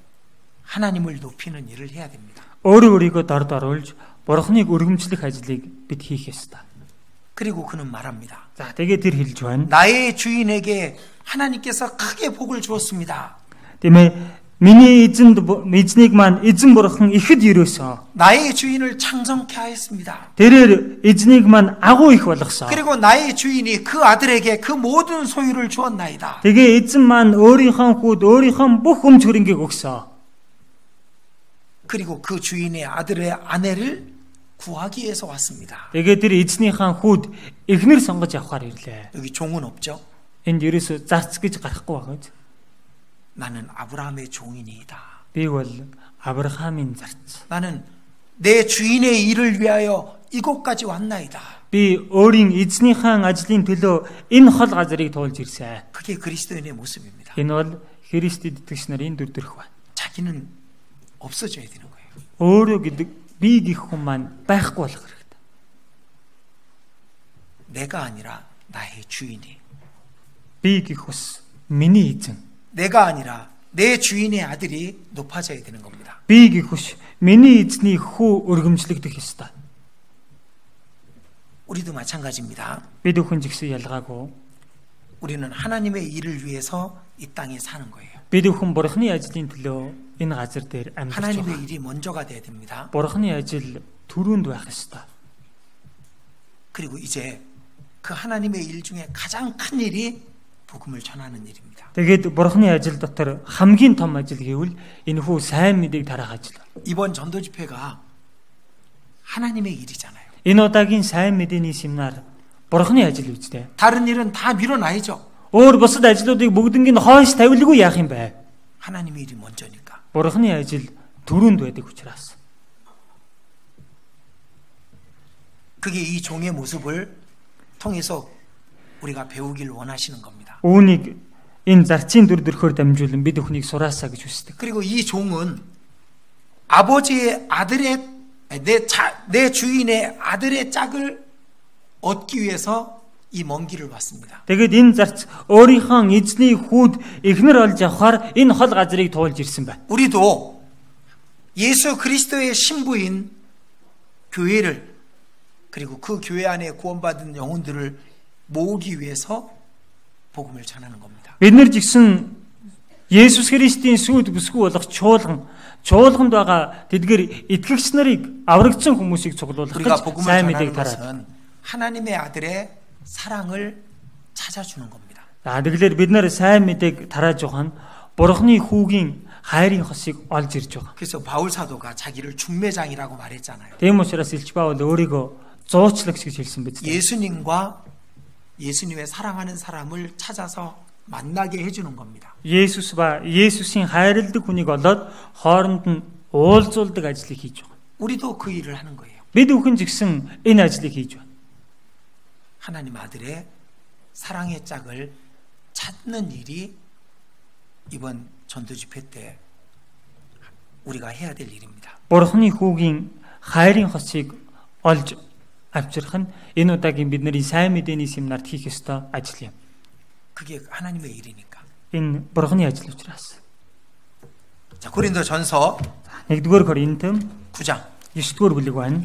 하나님을 높이는 일을 해야 됩니다. Өөрийгөө дорд оруулж Бурхныг өргөмжлөх ажлыг бид хийх ёстой. 그리고 그는 말합니다. За тэгээд тэр хэлж байна. 나의 주인에게 하나님께서 크게 복을 주었습니다. Тийм ээ миний эзнийг маань эзэн Бурхан ихэд өрөөсөө. 나의 주인을 창정케 하였습니다. Тэрээр эзнийг маань агуу их болгосон. 그리고 나의 주인이 그 아들에게 그 모든 소유를 주었나이다. Тэгээ эзэн маань өөрийнхөө хүүд өөрийнхөө бүх өмч хөрөнгийг өгсөн. 그리고 그 주인의 아들의 아내를 구하기 위해서 왔습니다. Тэгээ тэр эзнийхэн хүүд эхнэр сонгож авахар ирлээ. 여기 종은 없죠. Энд ерөөсө зарц гэж гарахгүй байгаа. 나는 아브라함의 종이니이다. Би бол Авраамийн зарц. 나는 내 주인의 일을 위하여 이곳까지 왔나이다. Би өөрийн эзнийхэн ажлын төлөө энэ хол газрыг туулж ирсэн. 그게 그리스도인의 모습입니다. Энэ бол Христэд итгэгч нарын дүр төрх байна. 자기는 없어져야 되는 거예요. Өөрөө гэдэг би гэх хүн маань байхгүй болох хэрэгтэй. 내가 아니라 나의 주인이. Би гэх ус миний эзэн. 내가 아니라 내 주인의 아들이 높아져야 되는 겁니다. Би гэх ус миний эзний хүү өргөмжлөгдөх ёстой. 우리도 마찬가지입니다. Бид бүхэн жигсэн ялгаагүй. 우리는 하나님의 일을 위해서 이 땅에 사는 거예요. Бид бүхэн Бурхны ажлын төлөө энэ газар дээр амьдарч байгаа. 하나님의 일이 먼저가 돼야 됩니다. Бурхны ажил түрүүнд байх ёстой. 그리고 이제 그 하나님의 일 중에 가장 큰 일이 복음을 전하는 일입니다. Тэгээд Бурхны ажил дотор хамгийн том ажил гэвэл энэ хүү сайн мэдээг тараах ажил. 이번 전도 집회가 하나님의 일이잖아요. Энэ удаагийн сайн мэдээний семинар Бурхны ажил үстэй. 다른 일은 다 밀어놔야죠. Өөр бусад ажлуудыг бүгднийг нь хойш тавилгүй яах юм бэ? 하나님의 일이 먼저니까. Бурхны ажил түрүүнд байдаг учраас. 그게 이 종의 모습을 통해서 우리가 배우길 원하시는 겁니다. Үүнийг энэ зарцын дүр төрхөөр дамжуулан бид өхнийг сураасаа гэж хүсдэг. 그리고 이 종은 아버지의 아들의 내 주인의 아들의 짝을 얻기 위해서 이 먼 길을 왔습니다. Тэгээд энэ зарц өөрийнхөө эзний хүүд эхнэр олж авахаар энэ хол газрыг туулж ирсэн байна. 우리도 예수 그리스도의 신부인 교회를 그리고 그 교회 안에 구원받은 영혼들을 모으기 위해서 복음을 전하는 겁니다. Бид нар жигсэн Есүс Христийн сүд бүсгүй болох чуулганд байгаа тэдгээр итгэгч нарыг аврагдсан хүмүүсийг цуглуулах 우리가 гэж 복음을 сайн 전하는 мэдээг тараад. 것은 하나님의 아들의 사랑을 찾아주는 겁니다. Тэгэхээр бид нар сайн мэдээг тарааж байгаа нь Бурхны хүүгийн хайрын хосыг олж ирж байгаа. 그래서 바울 사도가 자기를 중매장이라고 말했잖아요. Тийм учраас Илч Паул өөрийгөө зуучлагч гэж хэлсэн биз дээ. 예수님과 예수님의 사랑하는 사람을 찾아서 만나게 해주는 겁니다. Есүс ба Есүсийн хайрладаг хүнийг олоод хооронд нь уулзуулдаг ажлыг хийж байгаа. 우리도 그 일을 하는 거예요. Бид бүхэн жигсэн энэ ажлыг хийж байна. 하나님 아들의 사랑의 짝을 찾는 일이 이번 전도 집회 때 우리가 해야 될 일입니다. Бурхны хүүгийн хайрын хосыг олж авчрах нь энэ удаагийн бидний сайн мэдээний семинарт хийх ёстой ажил юм. 그게 하나님의 일이니까. Энэ Бурхны ажил учраас. 자, 고린도전서 1-р Коринт 9장 9-р бүлэг байна.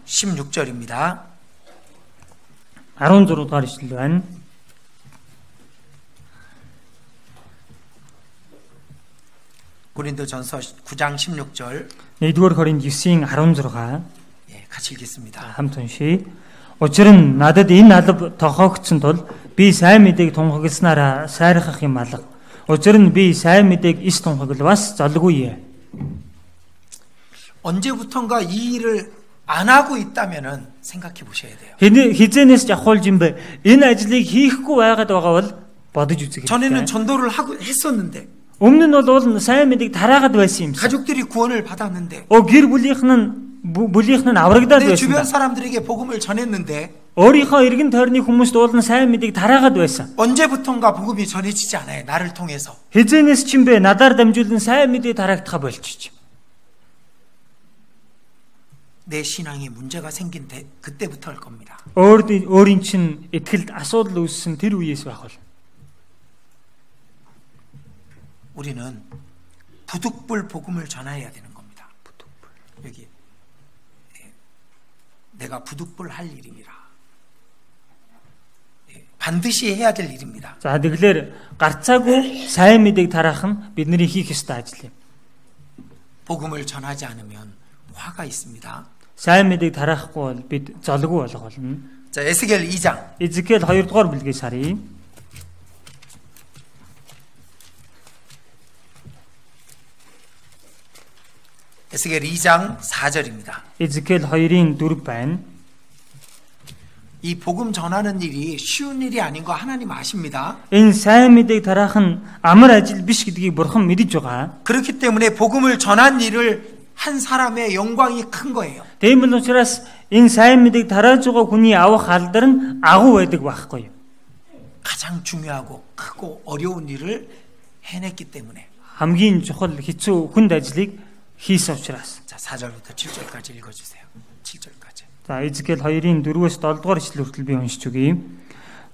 16절입니다. 16-р ишлэл байна. 고린도전서 9장 16절 1-р Коринт 9-ийн 16 예, 같이 읽겠습니다. хамт уншия. Учир нь надад энэ алба тохиогдсон тул би сайн мэдээг тунхагласнараа сайрхах юм алга. Учир нь би сайн мэдээг ис тунхаглавас залгүй. 언제부턴가 이 일을 안 하고 있다면은 생각해 보셔야 돼요. Хизэнээс жавхуулж юм бэ? Энэ ажлыг хийхгүй байгаад байгаа бол бодож үзэх 전에는 хэрэгтэй. 전도를 하고 했었는데 Өмнө нь бол сайн мэдээг тараагаад байсан юм. 가족들이 구원을 받았는데 Гэр бүлийнх нь аврагдаад 내 байсан. 주변 사람들에게 복음을 전했는데 Өөрийнхөө эргэн тойрны хүмүүст уулын сайн мэдээг тараагаад байсан. 언제부턴가 복음이 전해지지 않아요. 나를 통해서. Хизэнээс ч юм бэ? Надаар дамжуулан сайн мэдээ тараагдах болчих. 내 신앙에 문제가 생긴 그때부터 할 겁니다. Өөрийн чинь ихэлд асуудал үүссэн тэр үеэс байх бол 우리는 부득불 복음을 전해야 되는 겁니다. 여기 내가 부득불 할 일입니다. 반드시 해야 될 일입니다. За тэгэхээр гарцаагүй сайн мэдээг тараах нь бидний хийх ёстой ажил юм. 복음을 전하지 않으면 화가 있습니다. Сайн мэдээг тараахгүй бол бид золгүй болох болно. 자, 에스겔 2장. Эзекиэл 2-р бүлгээс харъя. 에스겔 2장 4절입니다. Эзекиэл 2-ын 4 байна. 이 복음 전하는 일이 쉬운 일이 아닌 거 하나님 아십니다. Энэ сайн мэдээг тараах нь амар ажил биш гэдгийг Бурхан мэдэж байгаа. 그렇기 때문에 복음을 전한 일을 한 사람의 영광이 큰 거예요. Тийм бол учраас энэ сайн мэдээг тарааж байгаа хүний авах алдар нь агуу байдаг байхгүй юу? 가장 중요하고 크고 어려운 일을 해냈기 때문에. Хамгийн чухал хэцүү хүнд ажлыг хийсэн учраас. 자, 4절부터 7절까지 읽어주세요. 7절까지. За Эзекиэл 2-ын 4-өөс 7-р ишлэл хүртэл би уншиж өгье.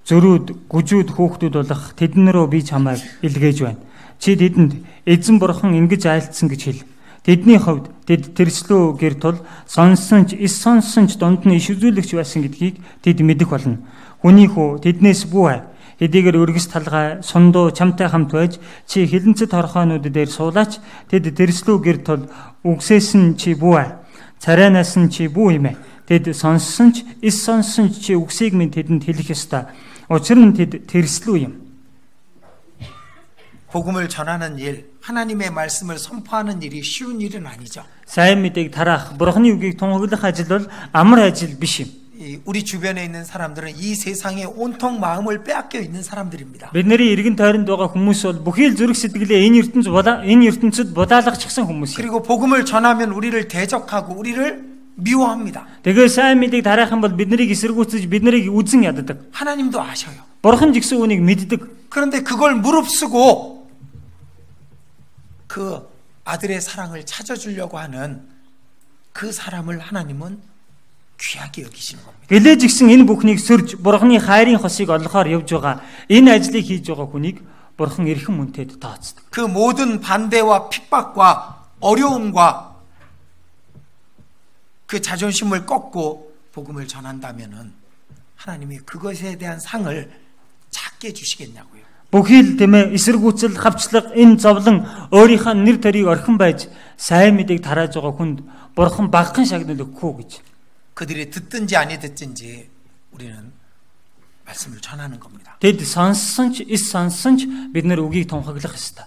Зөрүүд, гүжүүд, хүүхдүүд болох тэдэн рүү би чамайг илгээж байна. Чи тэдэнд эзэн бурхан ингэж айлтсан гэж хэл. Тэдний хувьд тэд тэрслүү гэр тул сонсон ч ис сонсон ч дунд нь иш үзүүлэгч байсан гэдгийг тэд мэдэх болно. Хүний хүү тэднээс бүү ай. Хэдийгээр өргөс талгай сундуу чамтай хамт байж чи хилэнцэд хорхоонууд дээр суулаач тэд тэрслүү гэр тул үгсээс нь чи бүү ай. Царайнаас нь чи бүү юм ээ. Тэд сонссон ч ис сонсон ч чи үгсийг минь тэдэнд хэлэх ёстой. Учир нь тэд тэрслүү юм. 복음을 전하는 일, 하나님의 말씀을 선포하는 일이 쉬운 일은 아니죠. Сайн мэдээг тараах, Бурхны үгийг тунхаглах ажил бол амар ажил биш юм. 우리 주변에 있는 사람들은 이 세상에 온통 마음을 빼앗겨 있는 사람들입니다. Бидний эргэн тойронд байгаа хүмүүс бол бүхий л зүрх сэтгэлээ энэ ертөнцид будаалгачихсан хүмүүс юм. 그리고 복음을 전하면 우리를 대적하고 우리를 미워합니다. Тэгээ сайн мэдээг тараах юм бол биднийг эсэргүүцэж биднийг үзэн яддаг. 하나님도 아셔요. Бурхан ч гэсэн үүнийг мэддэг. 그런데 그걸 무릅쓰고 그 아들의 사랑을 찾아주려고 하는 그 사람을 하나님은 귀하게 여기시는 겁니다. Гэлээж гисэн энэ бүхнийг сөрж Бурханы хайрын хосыг олохоор явж байгаа энэ ажлыг хийж байгаа хүнийг Бурхан эрхэм мөнтэд тооцдог. 그 모든 반대와 핍박과 어려움과 그 자존심을 꺾고 복음을 전한다면은 하나님이 그것에 대한 상을 작게 주시겠냐고요. Бүхий л тэмээ эсэргүүцэл хавчлага энэ зовлон өөрийнхөө нэр төрийг орхин байж сайн мэдээг тарааж байгаа хүнд Бурхан багахан шагнал өгөхгүй гэж. 그들이 듣든지 아니 듣든지 우리는 말씀을 전하는 겁니다. Тэд сонссон ч эс сонссон ч бид нэр үгийг тунхаглах ёстой.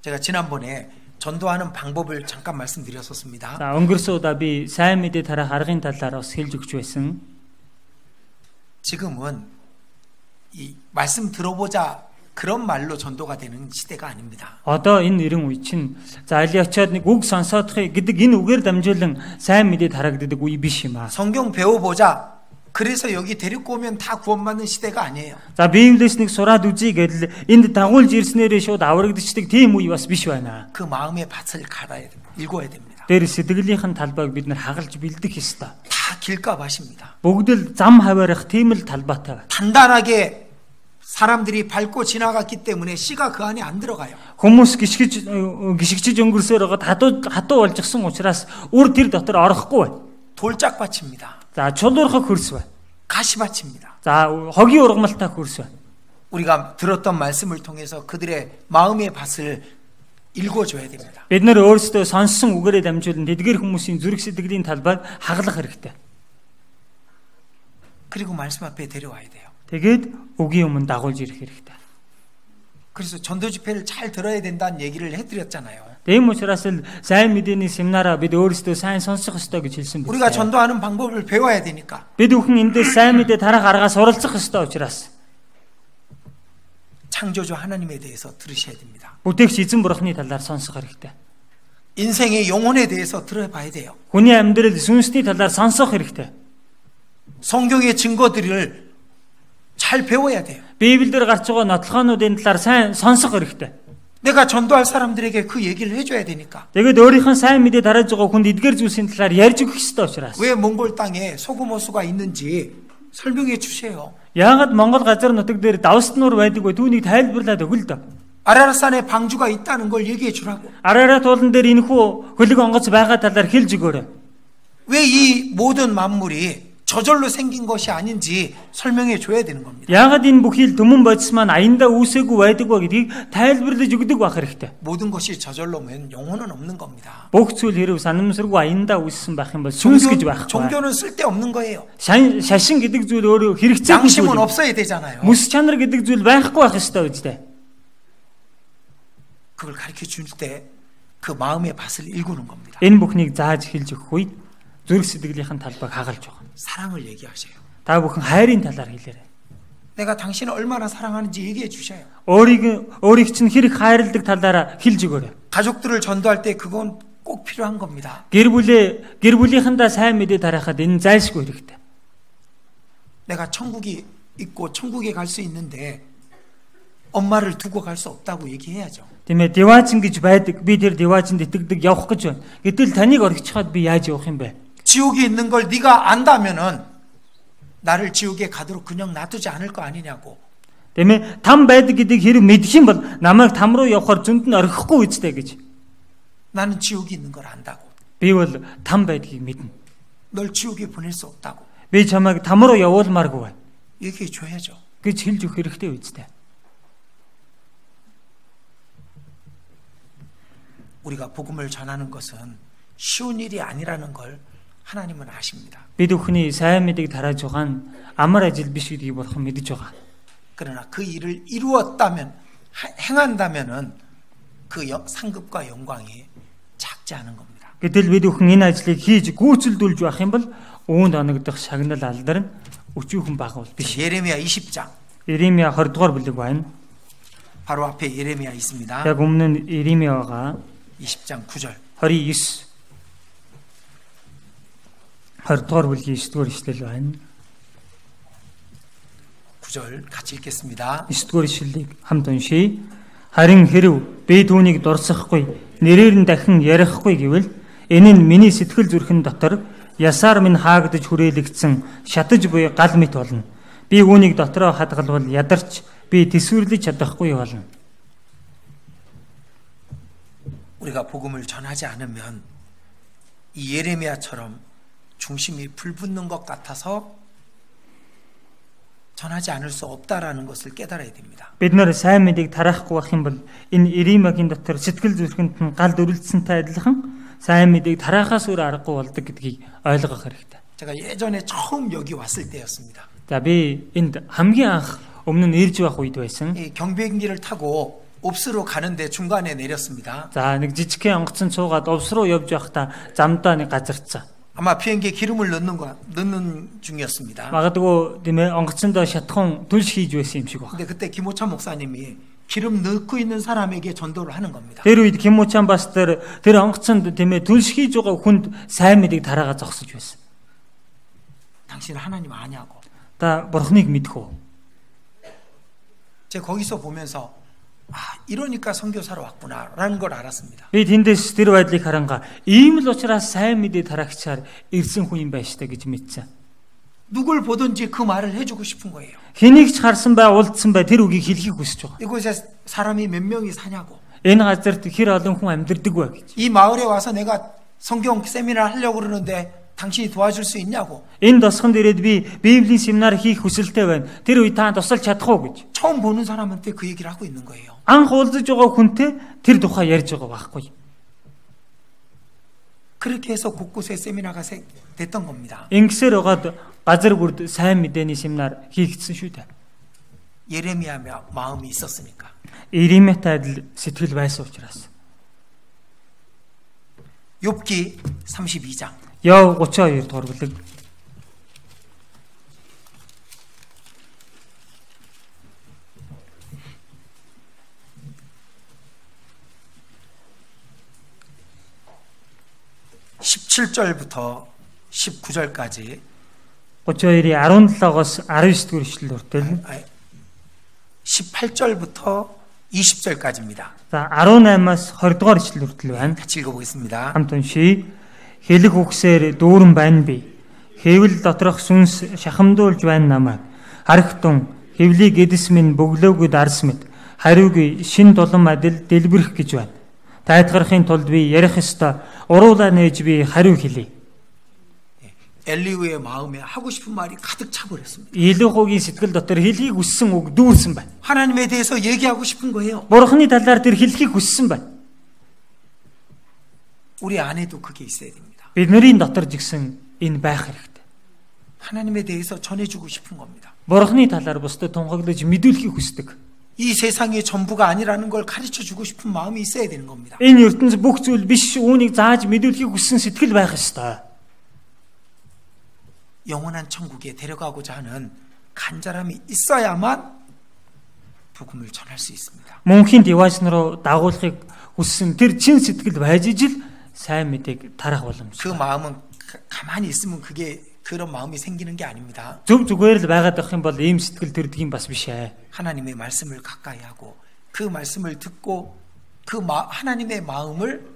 제가 지난번에 전도하는 방법을 잠깐 말씀드렸었습니다. За өнгөрсөн удаа би сайн мэдээ тараах аргын талаар бас хэлж өгч байсан. 지금은 이 말씀 들어보자 그런 말로 전도가 되는 시대가 아닙니다. Одоо энэ 90 үе чинь за аль очиод нэг үг сонсоодох гэдэг энэ үгээр дамжуулан сайн мэдээ тарагддаг үе биш юм аа. 성경 배워보자. 그래서 여기 데리고 오면 다 구원받는 시대가 아니에요. За Библиэс нэг сураад үзье гэдэл энд дагуулж ирснээрээ шууд аврагдчихдаг тийм үе бас биш байна. 그 마음의 밭을 갈아야 됩니다. 읽어야 됩니다. Тэр сэтгэлийнхэн талбайг бид нар хагалж бэлдэх ёстой. 다 길가밭입니다. Бүгд л зам хаваарах тийм л талбайтай. 단단하게 사람들이 밟고 지나갔기 때문에 씨가 그 안에 안 들어가요. Хүмүүс гიშгэж өнгөрсөөр байгаа хатуу болжсэн учраас үр тэр дотор орохгүй байна. 돌짝밭입니다. За чулуурхаг хөрс байна. 가시밭입니다. За хогийн ургамалтай хөрс байна. 우리가 들었던 말씀을 통해서 그들의 마음의 밭을 읽어줘야 됩니다. Бид нар өөрсдөө сонссон үгээрээ дамжуулан тэдгээр хүмүүсийн зүрх сэтгэлийн талбайг хаглах хэрэгтэй. 그리고 말씀 앞에 데려와야 돼요. Тэгээд үгийн өмнө дагуулж ирэх хэрэгтэй. 그래서 전도 집회를 잘 들어야 된다는 얘기를 해드렸잖아요. Тийм учраас л сайн мэдээний семинараа бид өөрсдөө сайн сонсох ёстой гэж хэлсэн 우리가 байна. 전도하는 방법을 배워야 되니까. Бид бүхэн эндээс сайн мэдээ тараах аргаа суралцах ёстой учраас 창조주 하나님에 대해서 들으셔야 됩니다. бүтээгч эзэн бурхны талаар сонсох хэрэгтэй. 인생의 영혼에 대해서 들어봐야 돼요. Хүний амьдрал сүнсний талаар сонсох хэрэгтэй. 성경의 증거들을 잘 배워야 돼요. Библиэлд гарч байгаа нотлохоонуудын талаар сайн сонсох хэрэгтэй. 내가 전도할 사람들에게 그 얘기를 해줘야 되니까. Тэгээд өөрийнхөө сайн мэдээ тарааж байгаа хүнд эдгээр зүйлсийн талаар ярьж өгөх ёстой учраас. 왜 몽골 땅에 소금 호수가 있는지 설명해 주세요. Яагаад Монгол газар нутаг дээр давс нуур байдаг вэ? Түүнийг тайлбарлаад өгөл д. 아라рат산에 방주가 있다는 걸 얘기해 주라고. Арарат уулан дээр энэхүү хөлөг онгоц байгаа талаар хэлж өгөөрэй. 왜 이 모든 만물이 저절로 생긴 것이 아닌지 설명해 줘야 되는 겁니다. Яагаад энэ бүхий л түмэн бодис маань аяндаа үүсээгүй байдаг вэ гэдгийг тайлбарлаж өгдөг байх хэрэгтэй. 모든 것이 저절로면 영혼은 없는 겁니다. Бүх зүйл хэрэг санамсаргүй аяндаа үүссэн байх юм бол сүнс гэж байхгүй. 종교는 쓸데없는 거예요. Шашин гэдэг зүйл өөрөө хэрэгцээгүй зүйл. 양심은 없어야 되잖아요. Мэс чанар гэдэг зүйл байхгүй байх ёстой үстэй. 그걸 가르쳐 줄 때 그 마음의 밭을 일구는 겁니다. Энэ бүхнийг зааж хэлж өгөх үед зүрх сэтгэлийнхэн талбайг хагалж байгаа. 사랑을 얘기하세요. Та бүхэн хайрын талаар хэлээрэй. 내가 당신을 얼마나 사랑하는지 얘기해 주셔요. өөрийг чинь хэрэг хайрладаг талаараа хэлж өгөөрэй. 가족들을 전도할 때 그건 꼭 필요한 겁니다. гэр бүлийнхэндээ сайн мэдээ тараахад энэ зайлшгүй хэрэгтэй. 내가 천국이 있고 천국에 갈 수 있는데 엄마를 두고 갈 수 없다고 얘기해야죠. Тийм ээ, деваажин гэж байдаг. Би тэр деваажинд итгэдэг явах гэж байна. Гэтэл таныг орхичхаад би яаж явах юм бэ? 지옥이 있는 걸 네가 안다면은 나를 지옥에 가도록 그냥 놔두지 않을 거 아니냐고. Тийм ээ, там байдаг гэдгийг хэрэг мэдэх юм бол намайг там руу явахаар зөнд нь орхихгүй үстэй гэж. 나는 지옥이 있는 걸 안다고. Би бол там байдгийг мэднэ. 널 지옥에 보낼 수 없다고. Би чамайг там руу явуулмааргүй байна. 얘기해 줘야죠. гэж хэлж өгөх хэрэгтэй үстэй. 우리가 복음을 전하는 것은 쉬운 일이 아니라는 걸 하나님은 아십니다. Бид бүхний сайн мэдээг тарааж байгаа нь амар ажил биш гэдгийг бурхан мэдж байгаа. 그러나 그 일을 이루었다면 행한다면은 그 상급과 영광이 작지 않은 겁니다. Гэтэл бид бүхэн энэ ажлыг хийж гүйцэлдүүлж байх юм бол үүнд оногдох шагнал алдар нь өчүүхэн бага бол биш. 예레미야 20장. Иремья 20 дугаар бүлэг байна. 바로 앞에 예레미야 있습니다. Яг өмнө нь Иремья байгаа. 20장 9절. 29 20 дугаар бүлгийн 9 дугаар ишлэл байна. 9 9절 같이 읽겠습니다. 9-р ишлэлийг хамт уншийе. Харин хэрв би түүнийг дурсахгүй, нэрээр нь дахин ярихгүй гэвэл энэ нь миний сэтгэл зүрхэн дотор ясаар минь хаагдж хүрээлэгдсэн шатаж буй гал мэт болно. Би үүнийг дотроо хадгалвал ядарч би тэсвэрлэж чадахгүй болно. 우리가 복음을 전하지 않으면 이 예레미야처럼 중심이 불붙는 것 같아서 전하지 않을 수 없다라는 것을 깨달아야 됩니다. Бид нар сайн мэдээг тараахгүй байх юм бол энэ Иремягийн дотор сэтгэл зүрхэнд нь гал дүрлэлцэнтэй адилхан сайн мэдээг тараахаас өөр аргагүй болдог гэдгийг ойлгох хэрэгтэй. 제가 예전에 처음 여기 왔을 때였습니다. За би энд хамгийн анх өмнө нь ирж байх үед байсан. 이 경비행기를 타고 옵스로 가는데 중간에 내렸습니다. За нэг жижигхэн онгоцон цуугаад увс руу явж байхдаа замдаа нэг газарцсан. 아마 비행기에 기름을 넣는 중이었습니다. Магадгүй тийм ээ онгоцондоо шатхан түлш хийж байсан юм шиг байна. 근데 그때 김호찬 목사님이 기름 넣고 있는 사람에게 전도를 하는 겁니다. Тэр үед Кимучан пастор тэр онгоцонд тийм ээ түлш хийж байгаа хүнд сайн мэдээг тараага зогсож байсан. 당신 하나님 아냐고. Та бурхныг мэдэх үү? 제가 거기서 보면서 이러니까 선교사로 왔구나라는 걸 알았습니다. Би тэндээс тэр байдлыг харангаа ийм л учраас сайн мэдээ тараагчаар ирсэн хүн юм байна штэ гэж мэдсэн. 누굴 보든지 그 말을 해주고 싶은 거예요. Хэнийг ч харсан бай, уулдсан бай тэр үгийг хэлхийг хүсэж байгаа. 이곳에 사람이 몇 명이 사냐고. Энэ газарт хэр олон хүн амьдардаг вэ гэж. 이 마을에 와서 내가 성경 세미나 하려고 그러는데 당신이 도와줄 수 있냐고. Энэ тосгонд ирээд би Библийн семинар хийх хүсэлтэй байна. Тэр үе та тусалж чадах уу гэж. 처음 보는 사람한테 그 얘기를 하고 있는 거예요. Анх уулзаж байгаа хүнтэй тэр тухай ярьж байгаа байхгүй. 그렇게 해서 곳곳에 세미나가 됐던 겁니다. Ингэсээр угаад газар бүрд сайн мэдээний семинар хийгдсэн шүү дээ. 예레미야 마음이 있었으니까. Иремятай адил сэтгэл байсан учраас. 욥기 32장. Яв 32 дугаар бүлэг. (17절부터 19절까지) 32-ийн 17-оос 19 дэх ишлэл хүртэл 18절부터 20절까지입니다. За 18-аас 20 дугаар ишлэл хүртэл байна. 같이 읽어보겠습니다. Хамт уншийе. Хэлэг үгсээр дүүрэн байна би. Хэвэл доторх сүнс шахамдуулж байна намайг. Харагтун хэвлийг эдэс минь бөглөөгүй дарс мэд. Хариугүй шин тулам адил дэлбэрэх гэж байна. Тайтгарахын тулд би ярих ёстой. Уруулаа нээж би хариу хэлье. 엘리후의 마음에 하고 싶은 말이 가득 차버렸습니다. Илүүхогийн сэтгэл дотор хэлхийг хүссэн үг дүүрсэн байна. 하나님에 대해서 얘기하고 싶은 거예요. Бурхны талаар тэр хэлхийг хүссэн байна. 우리 안에도 그게 있어야 됩니다. Бидний дотор жигсэн энэ байх хэрэгтэй. 하나님에 대해서 전해주고 싶은 겁니다. Бурхны талаар бусдад тунхаглаж мэдүүлэхийг хүсдэг. 이 세상의 전부가 아니라는 걸 가르쳐주고 싶은 마음이 있어야 되는 겁니다. Энэ ертөнц бүх зүйл биш үүнийг зааж мэдүүлэхийг хүссэн сэтгэл байх ёстой. 영원한 천국에 데려가고자 하는 간절함이 있어야만 복음을 전할 수 있습니다. Мөнхийн диваачн руу дагуулахыг хүссэн тэр чин сэтгэл байж ижил сайн мэдээг тарах боломжтой. 그 마음은 가만히 있으면 그게 그런 마음이 생기는 게 아닙니다. Зөв зүгээр л байгаад байх юм бол ийм сэтгэл төрдөг юм бас биш ээ. 하나님의 말씀을 가까이 하고 그 말씀을 듣고 하나님의 마음을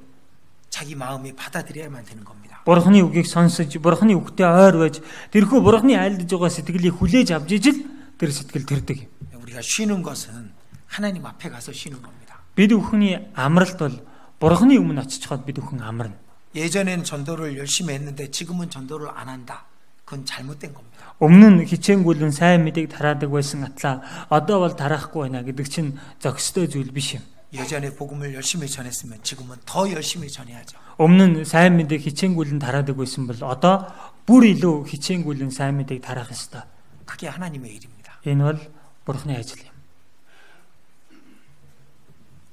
자기 마음에 받아들여야만 되는 겁니다. Бурхны үгийг сонсож, Бурхны үгтэй ойр байж, тэрхүү Бурхны айлдж байгаа сэтгэлийг хүлээж авч ижил тэр сэтгэл төрдөг. 우리가 쉬는 것은 하나님 앞에 가서 쉬는 겁니다. Бид бүхний амралт бол Бурхны өмнө очичход бид бүхэн амарна. 예전엔 전도를 열심히 했는데 지금은 전도를 안 한다. 그건 잘못된 겁니다. Өмнө нь хичээнгүйлэн сайн мэдээг тараадаг байсан атлаа одоо бол тараахгүй байна гэдэг чинь зохистой зүйл биш юм. 예전에 복음을 열심히 전했으면 지금은 더 열심히 전해야죠. Өмнө нь сайн мэдээг хичээнгүйлэн тараадаг байсан бол одоо бүр илүү хичээнгүйлэн сайн мэдээг тараах ёстой. 그게 하나님의 일입니다. Энэ бол Бурхны ажил юм.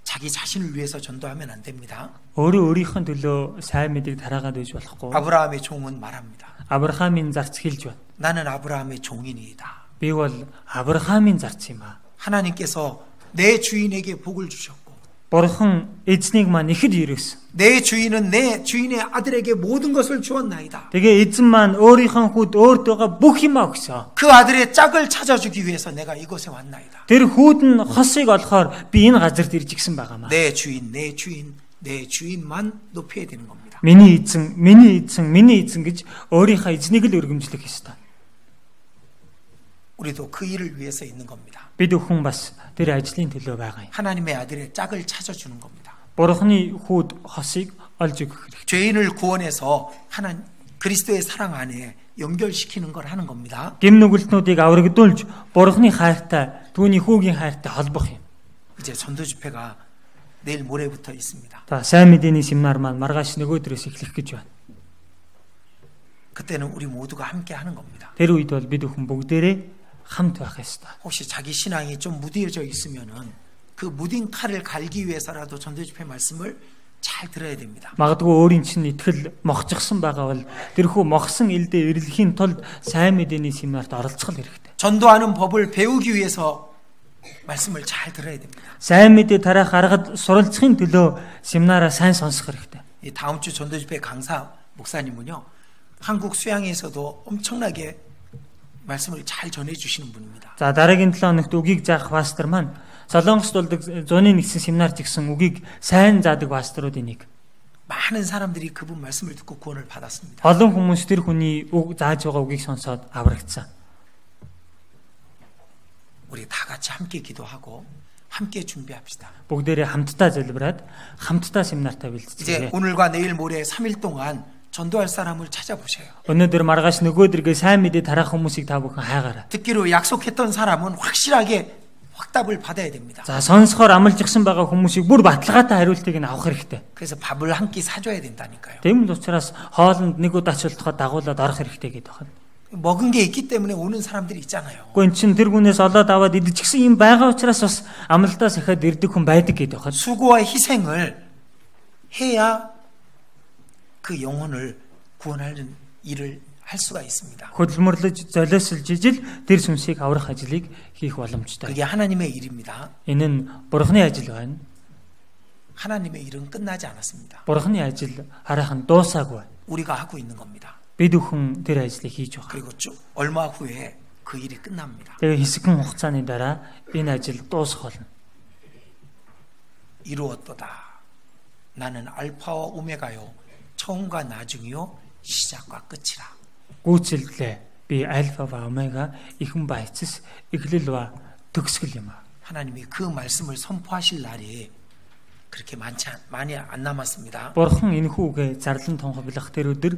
자기 자신을 위해서 전도하면 안 됩니다. Өөрөө өөрийнхөө төлөө сайн мэдээг тараагаад байж болохгүй. 아브라함의 종은 말합니다. Авраамийн зарц хэлж байна. 나는 아브라함의 종이니이다. Би бол Авраамийн зарц юм аа. 하나님께서 내 주인에게 복을 주셨고 Бурхан эзнийг маань ихэд ирсэн. 내 주인은 내 주인의 아들에게 모든 것을 주었나이다. Тэгээ эзэн маань өөрийнхөө хүүд өөртөөгөө бүх юмаа өгсөн. 그 아들의 짝을 찾아주기 위해서 내가 이곳에 왔나이다. Тэр хүүд нь хосыг олохоор би энэ газарт ирж гисэн байгаамаа. 내 주인, 내 주인, 내 주인만 높여야 되는 겁니다. Миний эзэн гэж өөрийнхөө эзнийг л өргөмжлөх ёстой. 우리도 그 일을 위해서 있는 겁니다. Бид өхөн бас тэр ажлын төлөө байгаа юм. 하나님의 아들의 짝을 찾아주는 겁니다. Бурханы хүүд хосыг олж өгөх хэрэгтэй. 죄인을 구원해서 그리스도의 사랑 안에 연결시키는 걸 하는 겁니다. Гэм нүгэлтнүүдийг аврагдуулж Бурханы хайртай, түүний хүүгийн хайртай холбох юм. 이제 전도 집회가 내일 모레부터 있습니다. За сайн мэдээний семинар маань маргааш нөгөөдрөөс эхлэх гэж байна. 그때는 우리 모두가 함께 하는 겁니다. Тэр үед бол бид өхөн бүгдээрээ хамт байх ёстой. 혹시 자기 신앙이 좀 무뎌져 있으면은 그 무딘 칼을 갈기 위해서라도 전도 집회 말씀을 잘 들어야 됩니다. Магадгүй өөрийн чинь итгэл мохцсон байгаа бол тэрхүү мохсон элдээ эрлэхийн тулд сайн мэдээний семинарт оролцох хэрэгтэй. 전도하는 법을 배우기 위해서 말씀을 잘 들어야 됩니다. Сайн мэдээ тараах аргад суралцахын төлөө семинараа сайн сонсох хэрэгтэй. 이 다음 주 전도 집회 강사 목사님은요. 한국 수양에서도 엄청나게 말씀을 잘 전해 주시는 분입니다. За дараагийн 7 хоногт үгийг заах пастор маань Солонгост болдог зууны нэгсэн семинарт игсэн үгийг сайн заадаг пасторуудын нэг. 많은 사람들이 그분 말씀을 듣고 구원을 받았습니다. Олон хүмүүс тэр хүний үг зааж байгаа үгийг сонсоод аврагдсан. 우리 다 같이 함께 기도하고 함께 준비합시다. Бүгдээрээ хамтдаа залбираад хамтдаа семинартаа 이제 бэлтцгээе. 오늘과 내일 모레 3일 동안 전도할 사람을 찾아보세요. Өнөөдөр маргааш нөгөөдргээ сайн мэдээ тараах хүмүүсийг та бүхэн хайгаарай. 듣기로 약속했던 사람은 확실하게 확답을 받아야 됩니다. За сонсохоор амлажсан байгаа хүмүүсийг бүр баталгаатай хариултыг нь авах хэрэгтэй. 그래서 밥을 한 끼 사줘야 된다니까요. Тэм л учраас хоолнд нэг удаач болтоход дагуулад орох хэрэгтэй гэдэг байна. 먹은 게 있기 때문에 오는 사람들이 있잖아요. Гэхдээ эн чин тэр хүнээс олоод аваад идчихсэн юм байгаа учраас бас амлалтаа сахиад ирдэг хүн байдаг гэдэг байна. 수고와 희생을 해야 그 영혼을 구원하는 일을 할 수가 있습니다. Хөдөлмөрлөж, золиослж ижил тэр сүнсийг аврах ажлыг хийх боломжтой. 그게 하나님의 일입니다. Энэ нь Бурханы ажил байна. 하나님의 일은 끝나지 않았습니다. Бурханы ажил хараахан дуусаагүй байна. 우리가 하고 있는 겁니다. Бид бүхэн тэр ажлыг хийж байгаа. 그리고 쭉 얼마 후에 그 일이 끝납니다. Тэгээ хэсэгэн хугацааны дараа энэ ажил дуусах болно. 이루었도다. 나는 알파와 오메가요. 처음과 나중이요. 시작과 끝이라. Гүйцэлдлээ. Би альфа ва омега ихэн ба эцэс эхлэл ба төгсгөл юм аа. 하나님이 그 말씀을 선포하실 날이 그렇게 많이 안 남았습니다. Бурхан энэхүү үгээ зарлан тунхаглах тэр өдөр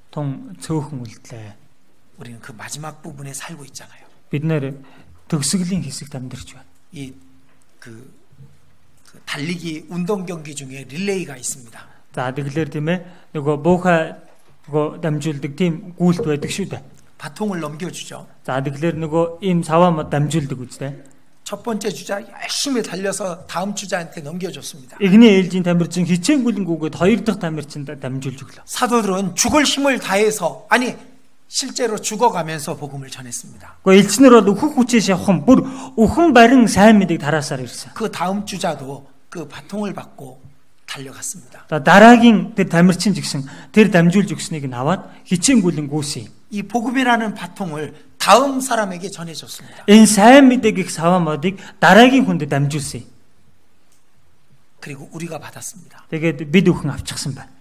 тун цөөхөн үлдлээ. 우리는 그 마지막 부분에 살고 있잖아요. Бид нэр төгсгөлийн хэсэгт амьдарч байна. 이 그 달리기 운동 경기 중에 릴레이가 있습니다. За тэгэхээр тийм ээ нөгөө буухай нөгөө дамжуулдаг тийм гүйлт байдаг шүү дээ. 바통을 넘겨주죠. За тэгэхээр нөгөө ийм саваа мод дамжуулдаг үстэй. 첫 번째 주자 열심히 달려서 다음 주자한테 넘겨줬습니다. Эхний ээлжийн тамирчин хичээнгүлэнгүүгээд хоёр дахь тамирчинд дамжуулж өглөө. 사도들은 죽을 힘을 다해서 아니 실제로 죽어가면서 복음을 전했습니다. Гэхдээ элчнэр бол өөхөх хүчээс явхан бүр өхөн барин сайн мэдээг тараасаар ирсэн. 그 다음 주자도 그 바통을 받고 달려갔습니다. За дараагийн тэр тамирчин ч гэсэн тэр дамжуулж өгснийг нь аваад хичээнгүлэнгүүсэн. 이 복음이라는 바통을 다음 사람에게 전해줬습니다. Энэ сайн мэдээг их саваа модыг дараагийн хүнд дамжуулсан. 그리고 우리가 받았습니다. Тэгээд бид өхөн авчихсан байна.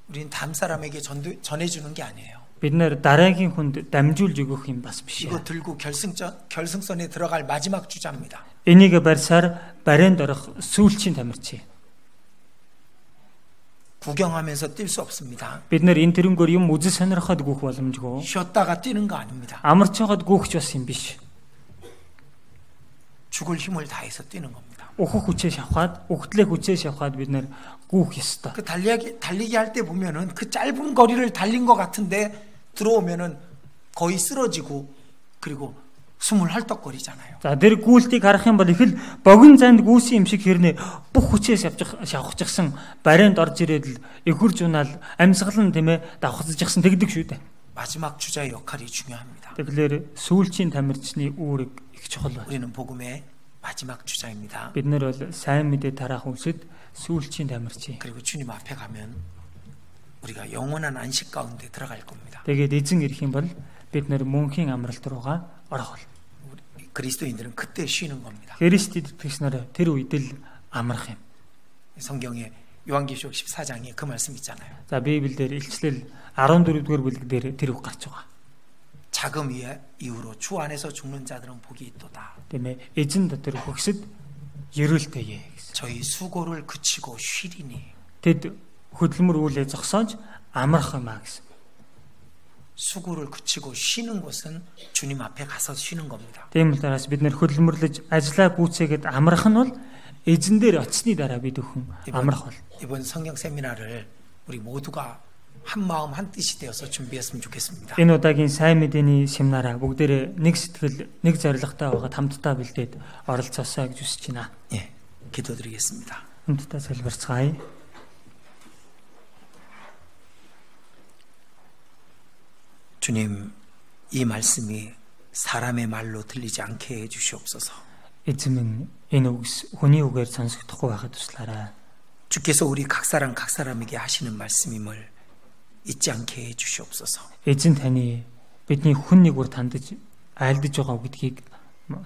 우리는 다음 사람에게 전해주는 게 아니에요. Бид нэр дараагийн хүнд дамжуулж өгөх юм бас биш. 이거 들고 결승선에 들어갈 마지막 주자입니다. Энийг барьсаар барианд орох сүүлчийн тамирчин. 구경하면서 뛸 수 없습니다. Бид нэр энэ тэрнгөөр юм үзэл сонирхоод гүөх боломжгүй. 쉬었다가 뛰는 거 아닙니다. Амарч байгаад гүөхч бас юм биш. 죽을 힘을 다해서 뛰는 겁니다. Өөхөх хүчээс авахад, өгтлээ хүчээс авахад бид нэр гүөх ёстой. 그 달리기 할 때 보면은 그 짧은 거리를 달린 것 같은데 들어오면은 거의 쓰러지고 그리고 숨을 헐떡거리잖아요. За тэр гүйлтийг харах юм бол их л богино занд гүйсэн юм шиг хэрнээ бүх хүчээс шавхчихсан барианд орж ирээд л эгүрж унаал амьсгалан тийм ээ давхцажчихсан тэгдэг шүү дээ. 마지막 주자의 역할이 중요합니다. Тэгэхээр сүүлчийн тамирчны үүрэг их чухал байна. 우리는 복음의 마지막 주자입니다. Бид нар бол сайн мэдээ тараах үсэд сүүлчийн тамирчий. 그리고 주님 앞에 가면 우리가 영원한 안식 가운데 들어갈 겁니다. Тэгээд эзэн ирэх юм бол бид нар мөнхийн амралт руугаа орох бол. 그리스도인들은 그때 쉬는 겁니다. Христэд итгэгч нар тэр үед л амрах юм. 성경에 요한계시록 14장에 그 말씀 있잖아요. За Библиэлд илчлэл 14-р бүлэг дээр тэр үг гарч байгаа. 자금 이후로 주 안에서 죽는 자들은 복이 있도다. Тийм ээ. Эзэн дотор хөгсөд ерөөлтэйе гэсэн. 저희 수고를 그치고 쉬리니. Тэд хөдөлмөр үйлээ зогсоож амрах юм а гэсэн. 수고를 그치고 쉬는 것은 주님 앞에 가서 쉬는 겁니다. Тийм учраас бид нэр хөдөлмөрлөж ажиллаа гүйцээгээд амрах нь бол эзэн дээр очсны дараа бид өхөн амрах бол. 이번 성경 세미나를 우리 모두가 한 마음 한 뜻이 되어서 준비했으면 좋겠습니다. Энэ удаагийн сайн мэдээний семинараа бүгдээрээ нэг сэтгэл, нэг зорилготой байгаад хамтдаа бэлдээд оролцоосоо гэж хүсэж байна. 예, 기도드리겠습니다. Хамтдаа залбирцгаая. 주님, 이 말씀이 사람의 말로 들리지 않게 해주시옵소서. Эзэн минь энэ үгс хүний үгээр сонсогдохгүй байхад туслаарай. 주께서 우리 각 사람에게 하시는 말씀임을 잊지 않게 해주시옵소서. Эзэн таны бидний хүн нэгүр тандаж айлдаж байгаа гэдгийг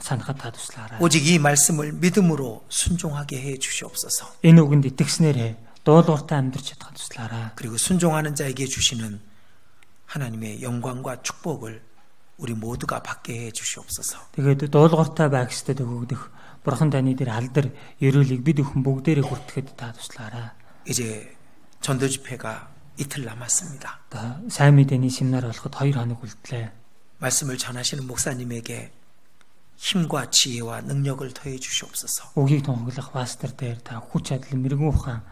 санахад та туслаарай. 오직 이 말씀을 믿음으로 순종하게 해주시옵소서. Энэ үгэнд итгэснээрээ дуулууртай амьдрч чадхад туслаарай. 그리고 순종하는 자에게 주시는 하나님의 영광과 축복을 우리 모두가 받게 해주시옵소서. Тэгээд дуулууртай байх ёстой өгөгдөх Бурхан таны дээр алдар ерөөлийг бид өхөн бүгдээрээ хүртэхэд та туслаарай. 이제 전도 집회가 이틀 남았습니다. За сайн мэдээний семинар болоход 2 хоног үлдлээ. 말씀을 전하시는 목사님에게 힘과 지혜와 능력을 더해 주시옵소서. Үгийг тунхаглах пастор дээр та хүч чадал мэрэгэн ухаан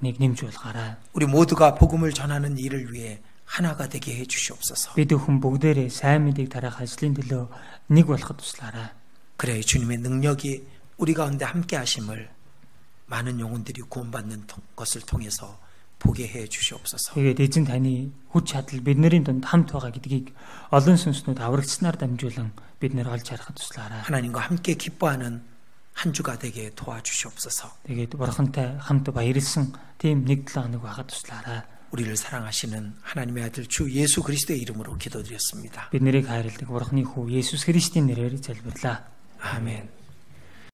нэг нэмж болгаарай. 우리 모두가 복음을 전하는 일을 위해 하나가 되게 해 주시옵소서. Бид өхөн бүгдээрээ сайн мэдээг тараах ажлын төлөө нэг болоход туслаарай. 그래 주님의 능력이 우리 가운데 함께 하심을 많은 영혼들이 구원받는 것을 통해서 보게 해 주시옵소서. Тэгээд эзэн таны хүч чадал бидний дунд хамт байгаа гэдгийг олон сүнснүүд аврагдсанаар дамжуулан бид нэр олж харахад туслаарай. 하나님과 함께 기뻐하는 한 주가 되게 도와주시옵소서. Тэгээд Бурхантай хамт баярлсан тийм нэг 7 хоног байхад туслаарай. 우리를 사랑하시는 하나님의 아들 주 예수 그리스도의 이름으로 기도드렸습니다. Бид нарыг хайрладаг Бурханы хүү Есүс Христийн нэрээр залбирлаа. 아멘.